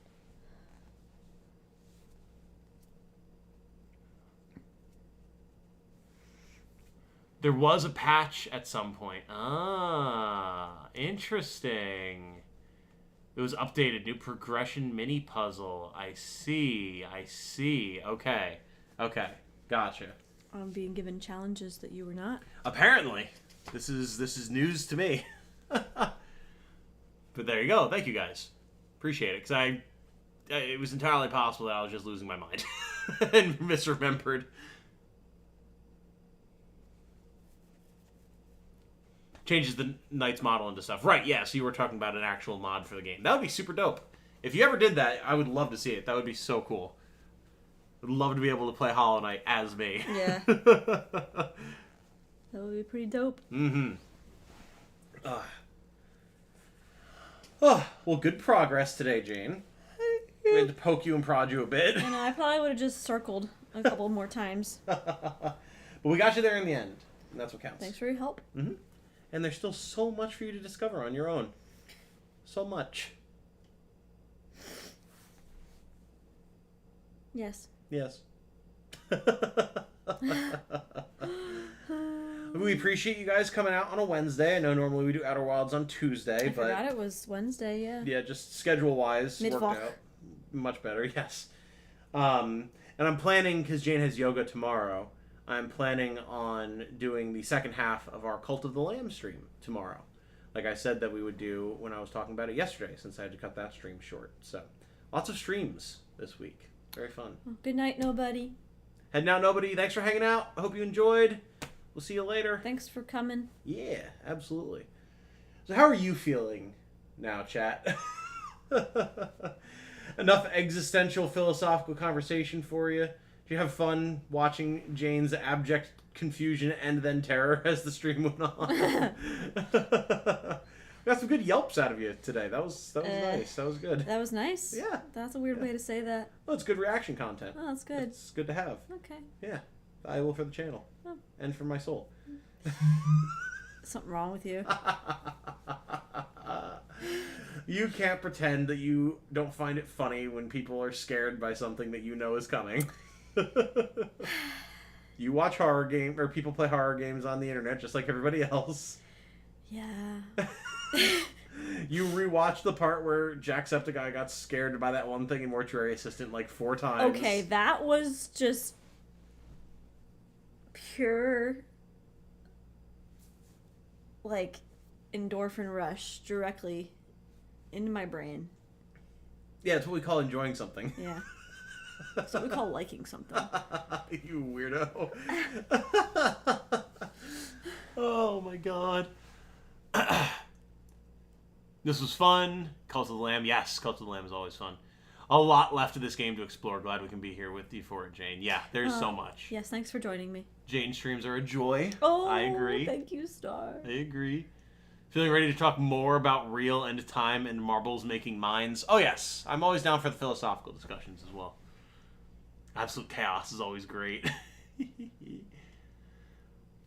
There was a patch at some point. Ah, interesting. It was updated. New progression mini puzzle. I see. Okay. Gotcha. I'm being given challenges that you were not. Apparently. This is news to me. But there you go. Thank you guys. Appreciate it. Because it was entirely possible that I was just losing my mind. And misremembered. Changes the Knight's model into stuff. Right, yeah, so you were talking about an actual mod for the game. That would be super dope. If you ever did that, I would love to see it. That would be so cool. I'd love to be able to play Hollow Knight as me. Yeah. That would be pretty dope. Mm-hmm. Oh, well, good progress today, Jane. We had to poke you and prod you a bit. And I probably would have just circled a couple more times. But we got you there in the end, and that's what counts. Thanks for your help. Mm-hmm. And there's still so much for you to discover on your own. So much. Yes. Yes. We appreciate you guys coming out on a Wednesday. I know normally we do Outer Wilds on Tuesday, I but forgot it was Wednesday, yeah. yeah, just schedule-wise worked Mittwoch. out much better. Yes. And I'm planning, because Jane has yoga tomorrow, I'm planning on doing the second half of our Cult of the Lamb stream tomorrow. Like I said that we would do when I was talking about it yesterday, since I had to cut that stream short. So, lots of streams this week. Very fun. Well, good night, nobody. Heading out, nobody. Thanks for hanging out. I hope you enjoyed. We'll see you later. Thanks for coming. Yeah, absolutely. So how are you feeling now, chat? Enough existential philosophical conversation for you? Did you have fun watching Jane's abject confusion and then terror as the stream went on? Got some good yelps out of you today. That was nice. That was good. That was nice? Yeah. That's a weird way to say that. Oh, it's good reaction content. Oh, that's good. It's good to have. Okay. Yeah. Valuable for the channel. Oh. And for my soul. Something wrong with you. You can't pretend that you don't find it funny when people are scared by something that you know is coming. You watch horror games, or people play horror games on the internet just like everybody else. Yeah. You rewatch the part where Jacksepticeye got scared by that one thing in Mortuary Assistant like 4 times. Okay, that was just pure, like, endorphin rush directly into my brain. Yeah, it's what we call enjoying something. Yeah. That's what we call liking something. You weirdo. Oh my god. This was fun. Cult of the Lamb. Yes, Cult of the Lamb is always fun. A lot left of this game to explore. Glad we can be here with you for it, Jane. Yeah, there's so much. Yes, thanks for joining me. Jane streams are a joy. Oh, I agree. Thank you, Star. I agree. Feeling ready to talk more about real end time and marbles making minds? Oh yes, I'm always down for the philosophical discussions as well. Absolute chaos is always great.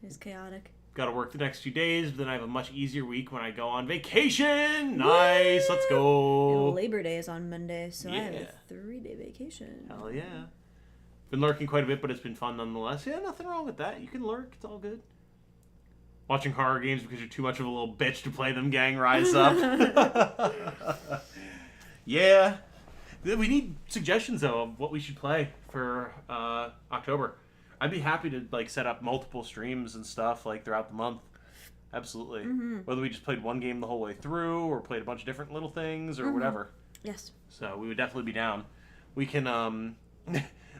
It's chaotic. Got to work the next 2 days, but then I have a much easier week when I go on vacation. Nice, let's go. And Labor Day is on Monday, so I have Yeah. a 3-day vacation. Hell yeah. Been lurking quite a bit, but it's been fun nonetheless. Yeah, nothing wrong with that. You can lurk, it's all good. Watching horror games because you're too much of a little bitch to play them, gang, rise up. Yeah. We need suggestions, though, of what we should play for October. I'd be happy to like set up multiple streams and stuff like throughout the month. Absolutely. Whether we just played one game the whole way through or played a bunch of different little things or whatever. Yes. So we would definitely be down. We can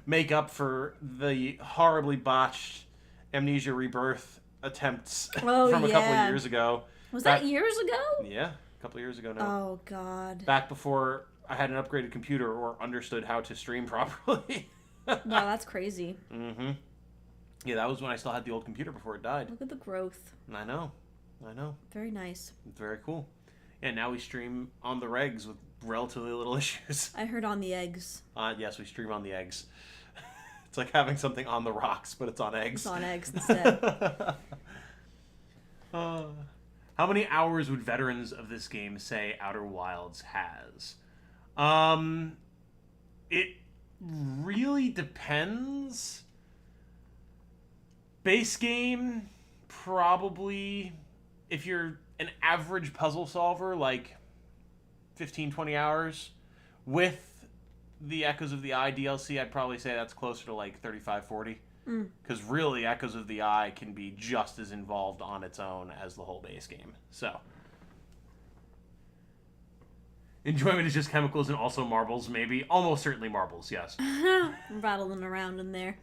make up for the horribly botched Amnesia Rebirth attempts from a couple of years ago. Was that years ago? Yeah, a couple of years ago now. Oh, God. Back before I had an upgraded computer or understood how to stream properly. Wow, that's crazy. Mm-hmm. Yeah, that was when I still had the old computer before it died. Look at the growth. I know. Very nice. Very cool. Yeah, now we stream on the regs with relatively little issues. I heard on the eggs. Yes, we stream on the eggs. It's like having something on the rocks, but it's on eggs. It's on eggs instead. How many hours would veterans of this game say Outer Wilds has? It really depends. Base game, probably, if you're an average puzzle solver, like 15, 20 hours. With the Echoes of the Eye DLC, I'd probably say that's closer to like 35, 40. Because really, Echoes of the Eye can be just as involved on its own as the whole base game. So, enjoyment is just chemicals and also marbles, maybe. Almost certainly marbles, yes. Rattling around in there.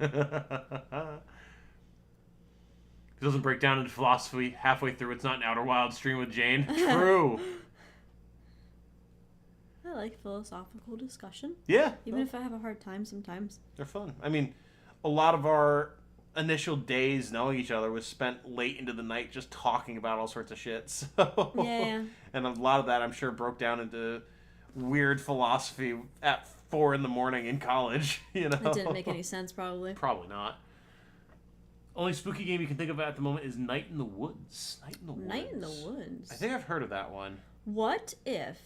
It doesn't break down into philosophy halfway through. It's not an Outer Wild stream with Jane. True. I like philosophical discussion. Yeah. Even if I have a hard time sometimes. They're fun. I mean, a lot of our initial days knowing each other was spent late into the night just talking about all sorts of shit. So, Yeah. And a lot of that, I'm sure, broke down into weird philosophy at 4 a.m. in college. You know, It didn't make any sense, probably. Probably not. Only spooky game you can think of at the moment is Night in the Woods. Night in the Woods. I think I've heard of that one. What if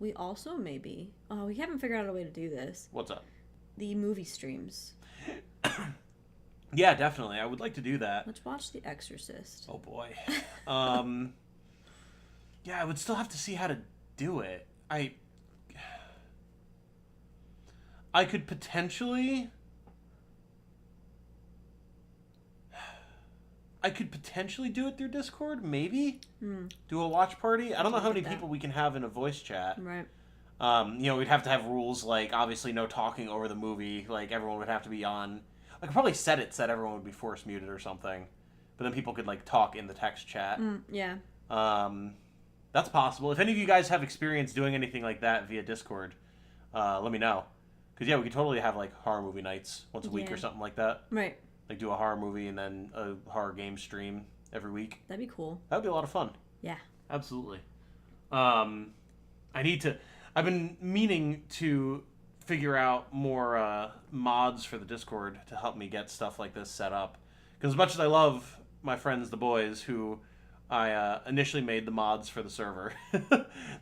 we also maybe... Oh, we haven't figured out a way to do this. What's up? The movie streams. Yeah, definitely. I would like to do that. Let's watch The Exorcist. Oh, boy. Yeah, I would still have to see how to do it. I could potentially do it through Discord, maybe. Do a watch party. I don't know how many people we can have in a voice chat. Right. We'd have to have rules like obviously no talking over the movie. Like everyone would have to be on. I could probably set everyone would be force muted or something, but then people could like talk in the text chat. Yeah. That's possible. If any of you guys have experience doing anything like that via Discord, let me know. Because yeah, we could totally have like horror movie nights once a week or something like that. Right. Like do a horror movie and then a horror game stream every week. That'd be cool. That would be a lot of fun. Yeah. Absolutely. I've been meaning to figure out more mods for the Discord to help me get stuff like this set up. Because as much as I love my friends, the boys, who I initially made the mods for the server,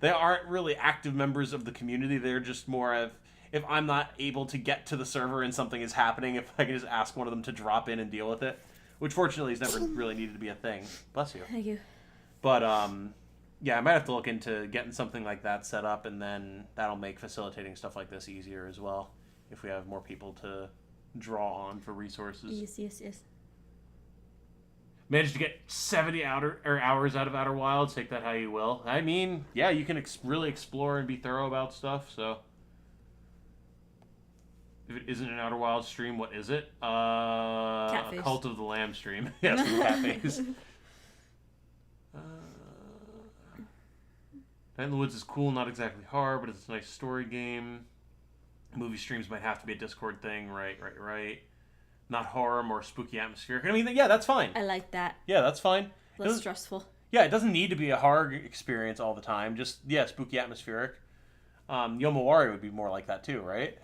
they aren't really active members of the community. They're just more of, if I'm not able to get to the server and something is happening, if I can just ask one of them to drop in and deal with it. Which fortunately has never really needed to be a thing. Bless you. Thank you. But, yeah, I might have to look into getting something like that set up, and then that'll make facilitating stuff like this easier as well, if we have more people to draw on for resources. Yes. Managed to get 70 hours out of Outer Wilds, take that how you will. I mean, yeah, you can really explore and be thorough about stuff, so... If it isn't an Outer Wilds stream, what is it? A Cult of the Lamb stream. Yes, cat face. Night in the Woods is cool, not exactly horror, but it's a nice story game. Movie streams might have to be a Discord thing, right. Not horror, more spooky atmospheric. I mean, yeah, that's fine. I like that. Yeah, that's fine. Less stressful. Yeah, it doesn't need to be a horror experience all the time. Just, yeah, spooky atmospheric. Yomawari would be more like that too, right?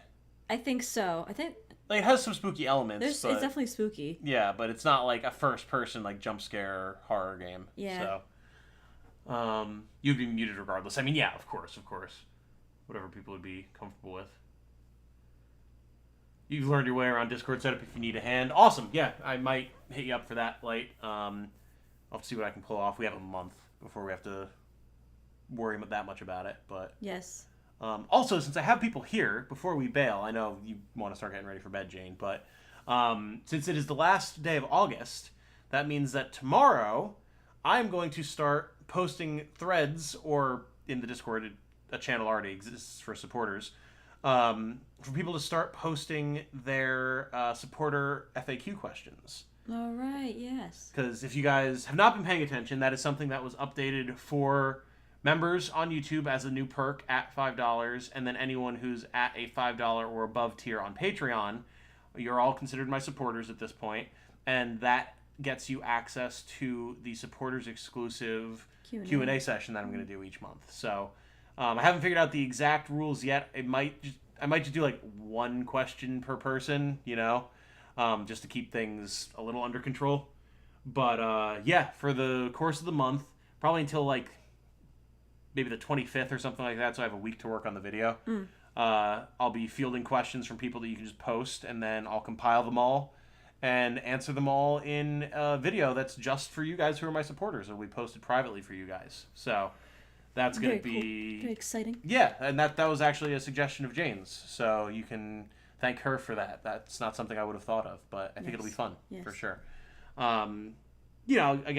I think so. I think Like, it has some spooky elements, it's but definitely spooky. yeah, but it's not like a first-person like jump scare horror game. Yeah. So, you'd be muted regardless. I mean, yeah, of course, whatever people would be comfortable with. You've learned your way around Discord setup if you need a hand. Awesome. Yeah, I might hit you up for that, Light. I'll have to see what I can pull off. We have a month before we have to worry that much about it, but Yes. also, since I have people here, before we bail, I know you want to start getting ready for bed, Jane, but since it is the last day of August, that means that tomorrow I'm going to start posting threads, or in the Discord, a channel already exists for supporters, for people to start posting their supporter FAQ questions. All right. Yes. Because if you guys have not been paying attention, that is something that was updated for members on YouTube as a new perk at $5, and then anyone who's at a $5 or above tier on Patreon, you're all considered my supporters at this point, and that gets you access to the supporters exclusive Q&A session that I'm going to do each month. So I haven't figured out the exact rules yet. I might just do like one question per person, just to keep things a little under control. But yeah, for the course of the month, probably until like maybe the 25th or something like that, so I have a week to work on the video. I'll be fielding questions from people that you can just post, and then I'll compile them all and answer them all in a video that's just for you guys who are my supporters. It'll be posted privately for you guys. So that's going to be... Cool. Very exciting. Yeah, and that was actually a suggestion of Jane's, so you can thank her for that. That's not something I would have thought of, but I think it'll be fun, for sure. Again,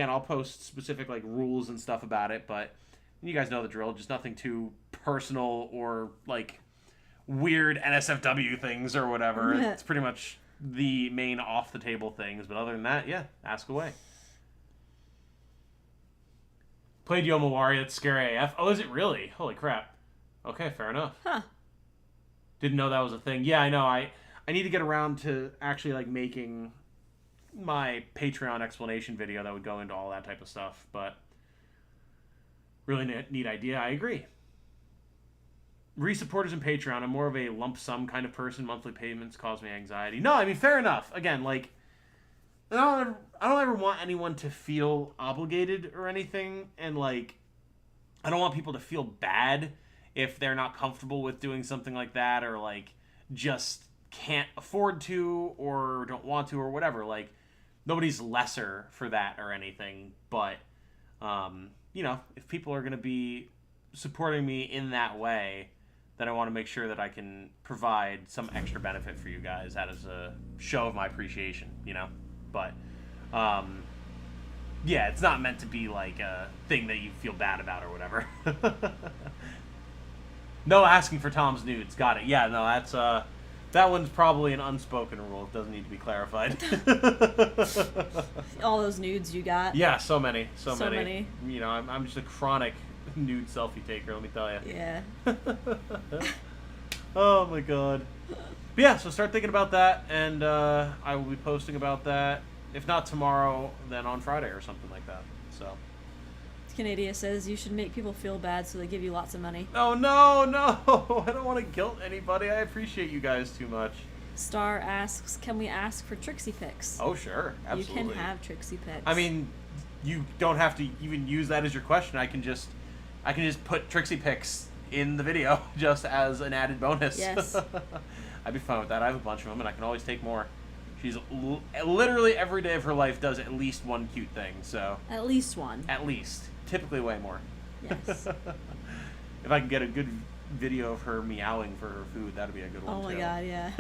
I'll post specific like rules and stuff about it, but you guys know the drill. Just nothing too personal or like weird NSFW things or whatever. Yeah. It's pretty much the main off the table things. But other than that, yeah, ask away. Played Yomawari. That's scary AF. Oh, is it really? Holy crap. Okay, fair enough. Huh. Didn't know that was a thing. Yeah, I know. I need to get around to actually like making my Patreon explanation video that would go into all that type of stuff, but really neat idea. I agree. Re-supporters and Patreon. I'm more of a lump sum kind of person. Monthly payments cause me anxiety. No, I mean, fair enough. Again, like, I don't ever want anyone to feel obligated or anything, and like, I don't want people to feel bad if they're not comfortable with doing something like that, or like just can't afford to or don't want to or whatever. Like, nobody's lesser for that or anything, but if people are going to be supporting me in that way, then I want to make sure that I can provide some extra benefit for you guys. That is a show of my appreciation, But, yeah, it's not meant to be like a thing that you feel bad about or whatever. No asking for Tom's nudes. Got it. Yeah, no, that's, that one's probably an unspoken rule. It doesn't need to be clarified. All those nudes you got. Yeah, so many. So many. I'm just a chronic nude selfie taker, let me tell you. Yeah. Oh my god. But yeah, so start thinking about that, and I will be posting about that. If not tomorrow, then on Friday or something like that. So. Canada says you should make people feel bad so they give you lots of money. Oh no, I don't want to guilt anybody. I appreciate you guys too much. Star asks, can we ask for Trixie pics? Oh sure, absolutely. You can have Trixie pics. I mean, you don't have to even use that as your question. I can just put Trixie pics in the video just as an added bonus. Yes. I'd be fine with that. I have a bunch of them, and I can always take more. She's literally every day of her life does at least one cute thing. So at least one. At least. Typically way more. Yes. If I can get a good video of her meowing for her food, that'd be a good one too. Oh my god, yeah.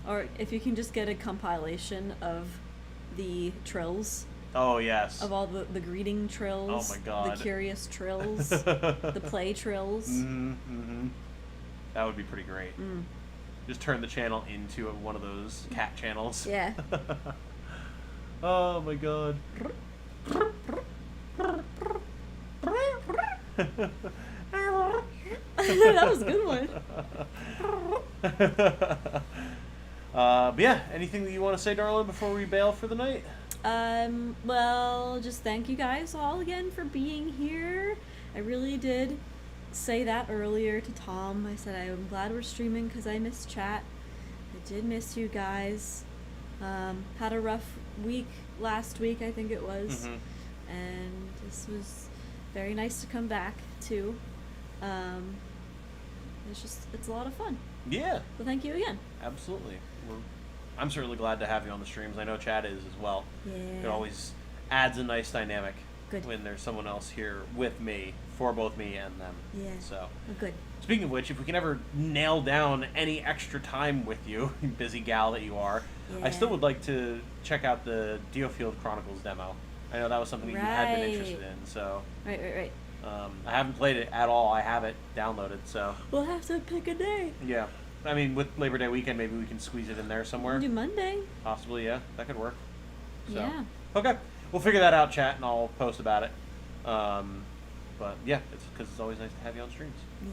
Or if you can just get a compilation of the trills. Oh yes. Of all the greeting trills. Oh my god. The curious trills. The play trills. Mm-hmm. That would be pretty great. Mm. Just turn the channel into one of those cat channels. Yeah. Oh my god. That was a good one. But yeah, anything that you want to say, darling, before we bail for the night? Well, just thank you guys all again for being here. I really did say that earlier to Tom. I said I'm glad we're streaming because I missed chat. I did miss you guys. Had a rough week last week, I think it was. And this was very nice to come back to. It's a lot of fun. Yeah. So thank you again. Absolutely. I'm certainly glad to have you on the streams. I know Chad is as well. Yeah. It always adds a nice dynamic Good. when there's someone else here with me, for both me and them. Yeah. So. Oh, good. Speaking of which, if we can ever nail down any extra time with you, busy gal that you are, I Yeah. still would like to check out the Diofield Chronicles demo. I know that was something that you had been interested in, so. Right. I haven't played it at all. I have it downloaded, so. We'll have to pick a day. Yeah. I mean, with Labor Day weekend, maybe we can squeeze it in there somewhere. We'll do Monday. Possibly, yeah. That could work. So. Yeah. Okay. We'll figure that out, chat, and I'll post about it. But, yeah, it's because it's always nice to have you on streams. Yeah.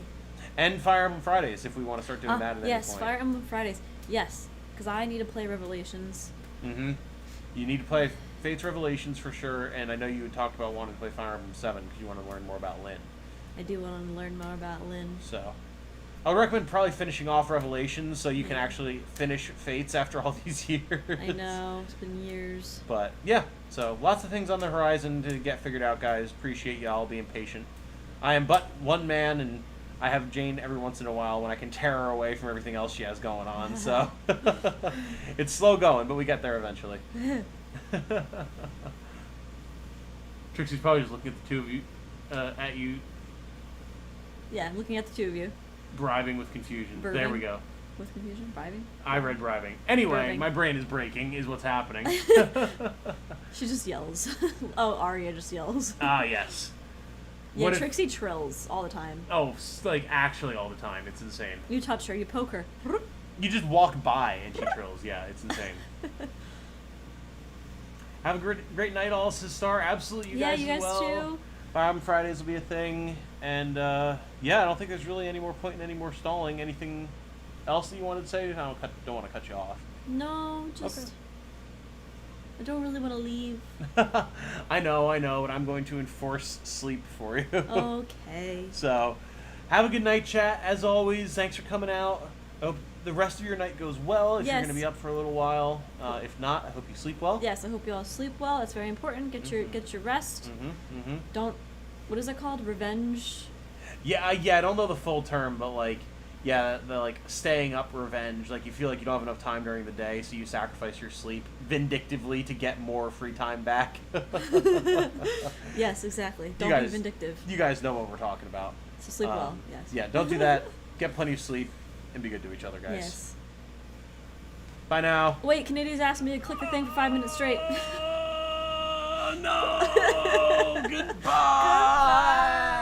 And Fire Emblem Fridays, if we want to start doing that at any yes, point. Fire Emblem Fridays. Yes, because I need to play Revelations. Mm-hmm. You need to play Fates Revelations for sure, and I know you had talked about wanting to play Fire Emblem 7 because you want to learn more about Lyn. I do want to learn more about Lyn. So, I would recommend probably finishing off Revelations so you can actually finish Fates after all these years. I know, it's been years. But, yeah, so lots of things on the horizon to get figured out, guys. Appreciate y'all being patient. I am but one man, and I have Jane every once in a while when I can tear her away from everything else she has going on, so it's slow going, but we get there eventually. Trixie's probably just looking at the two of you, at you, Yeah, I'm looking at the two of you. bribing with confusion. There Burbing. we go. With confusion? Bribing? I read bribing. Anyway, Burbing. my brain is breaking, is what's happening. She just yells. Oh, Arya just yells. Ah, yes. Yeah, What if- Trixie trills all the time. Oh, like actually all the time. It's insane. You touch her, you poke her. You just walk by and she trills. Yeah, it's insane. Have a great night, all, Star. Absolutely, you Yeah, guys you as guys well. too. Fire Emblem Fridays will be a thing, and yeah, I don't think there's really any more point in any more stalling. Anything else that you wanted to say? I don't want to cut you off. No, just... Okay. I don't really want to leave. I know, but I'm going to enforce sleep for you. Okay. So, have a good night, chat. As always, thanks for coming out. I hope the rest of your night goes well. If you're Yes. going to be up for a little while. If not, I hope you sleep well. Yes, I hope you all sleep well. That's very important. Get your rest. Don't... What is it called? Revenge? Yeah, I don't know the full term, but like, yeah, the like staying up revenge. Like you feel like you don't have enough time during the day, so you sacrifice your sleep vindictively to get more free time back. Yes, exactly. Don't guys- be vindictive. You guys know what we're talking about. So sleep well, yes. Yeah, don't do that. Get plenty of sleep and be good to each other, guys. Yes. Bye now. Wait, Canadian's asked me to click the thing for 5 minutes straight. No! Goodbye!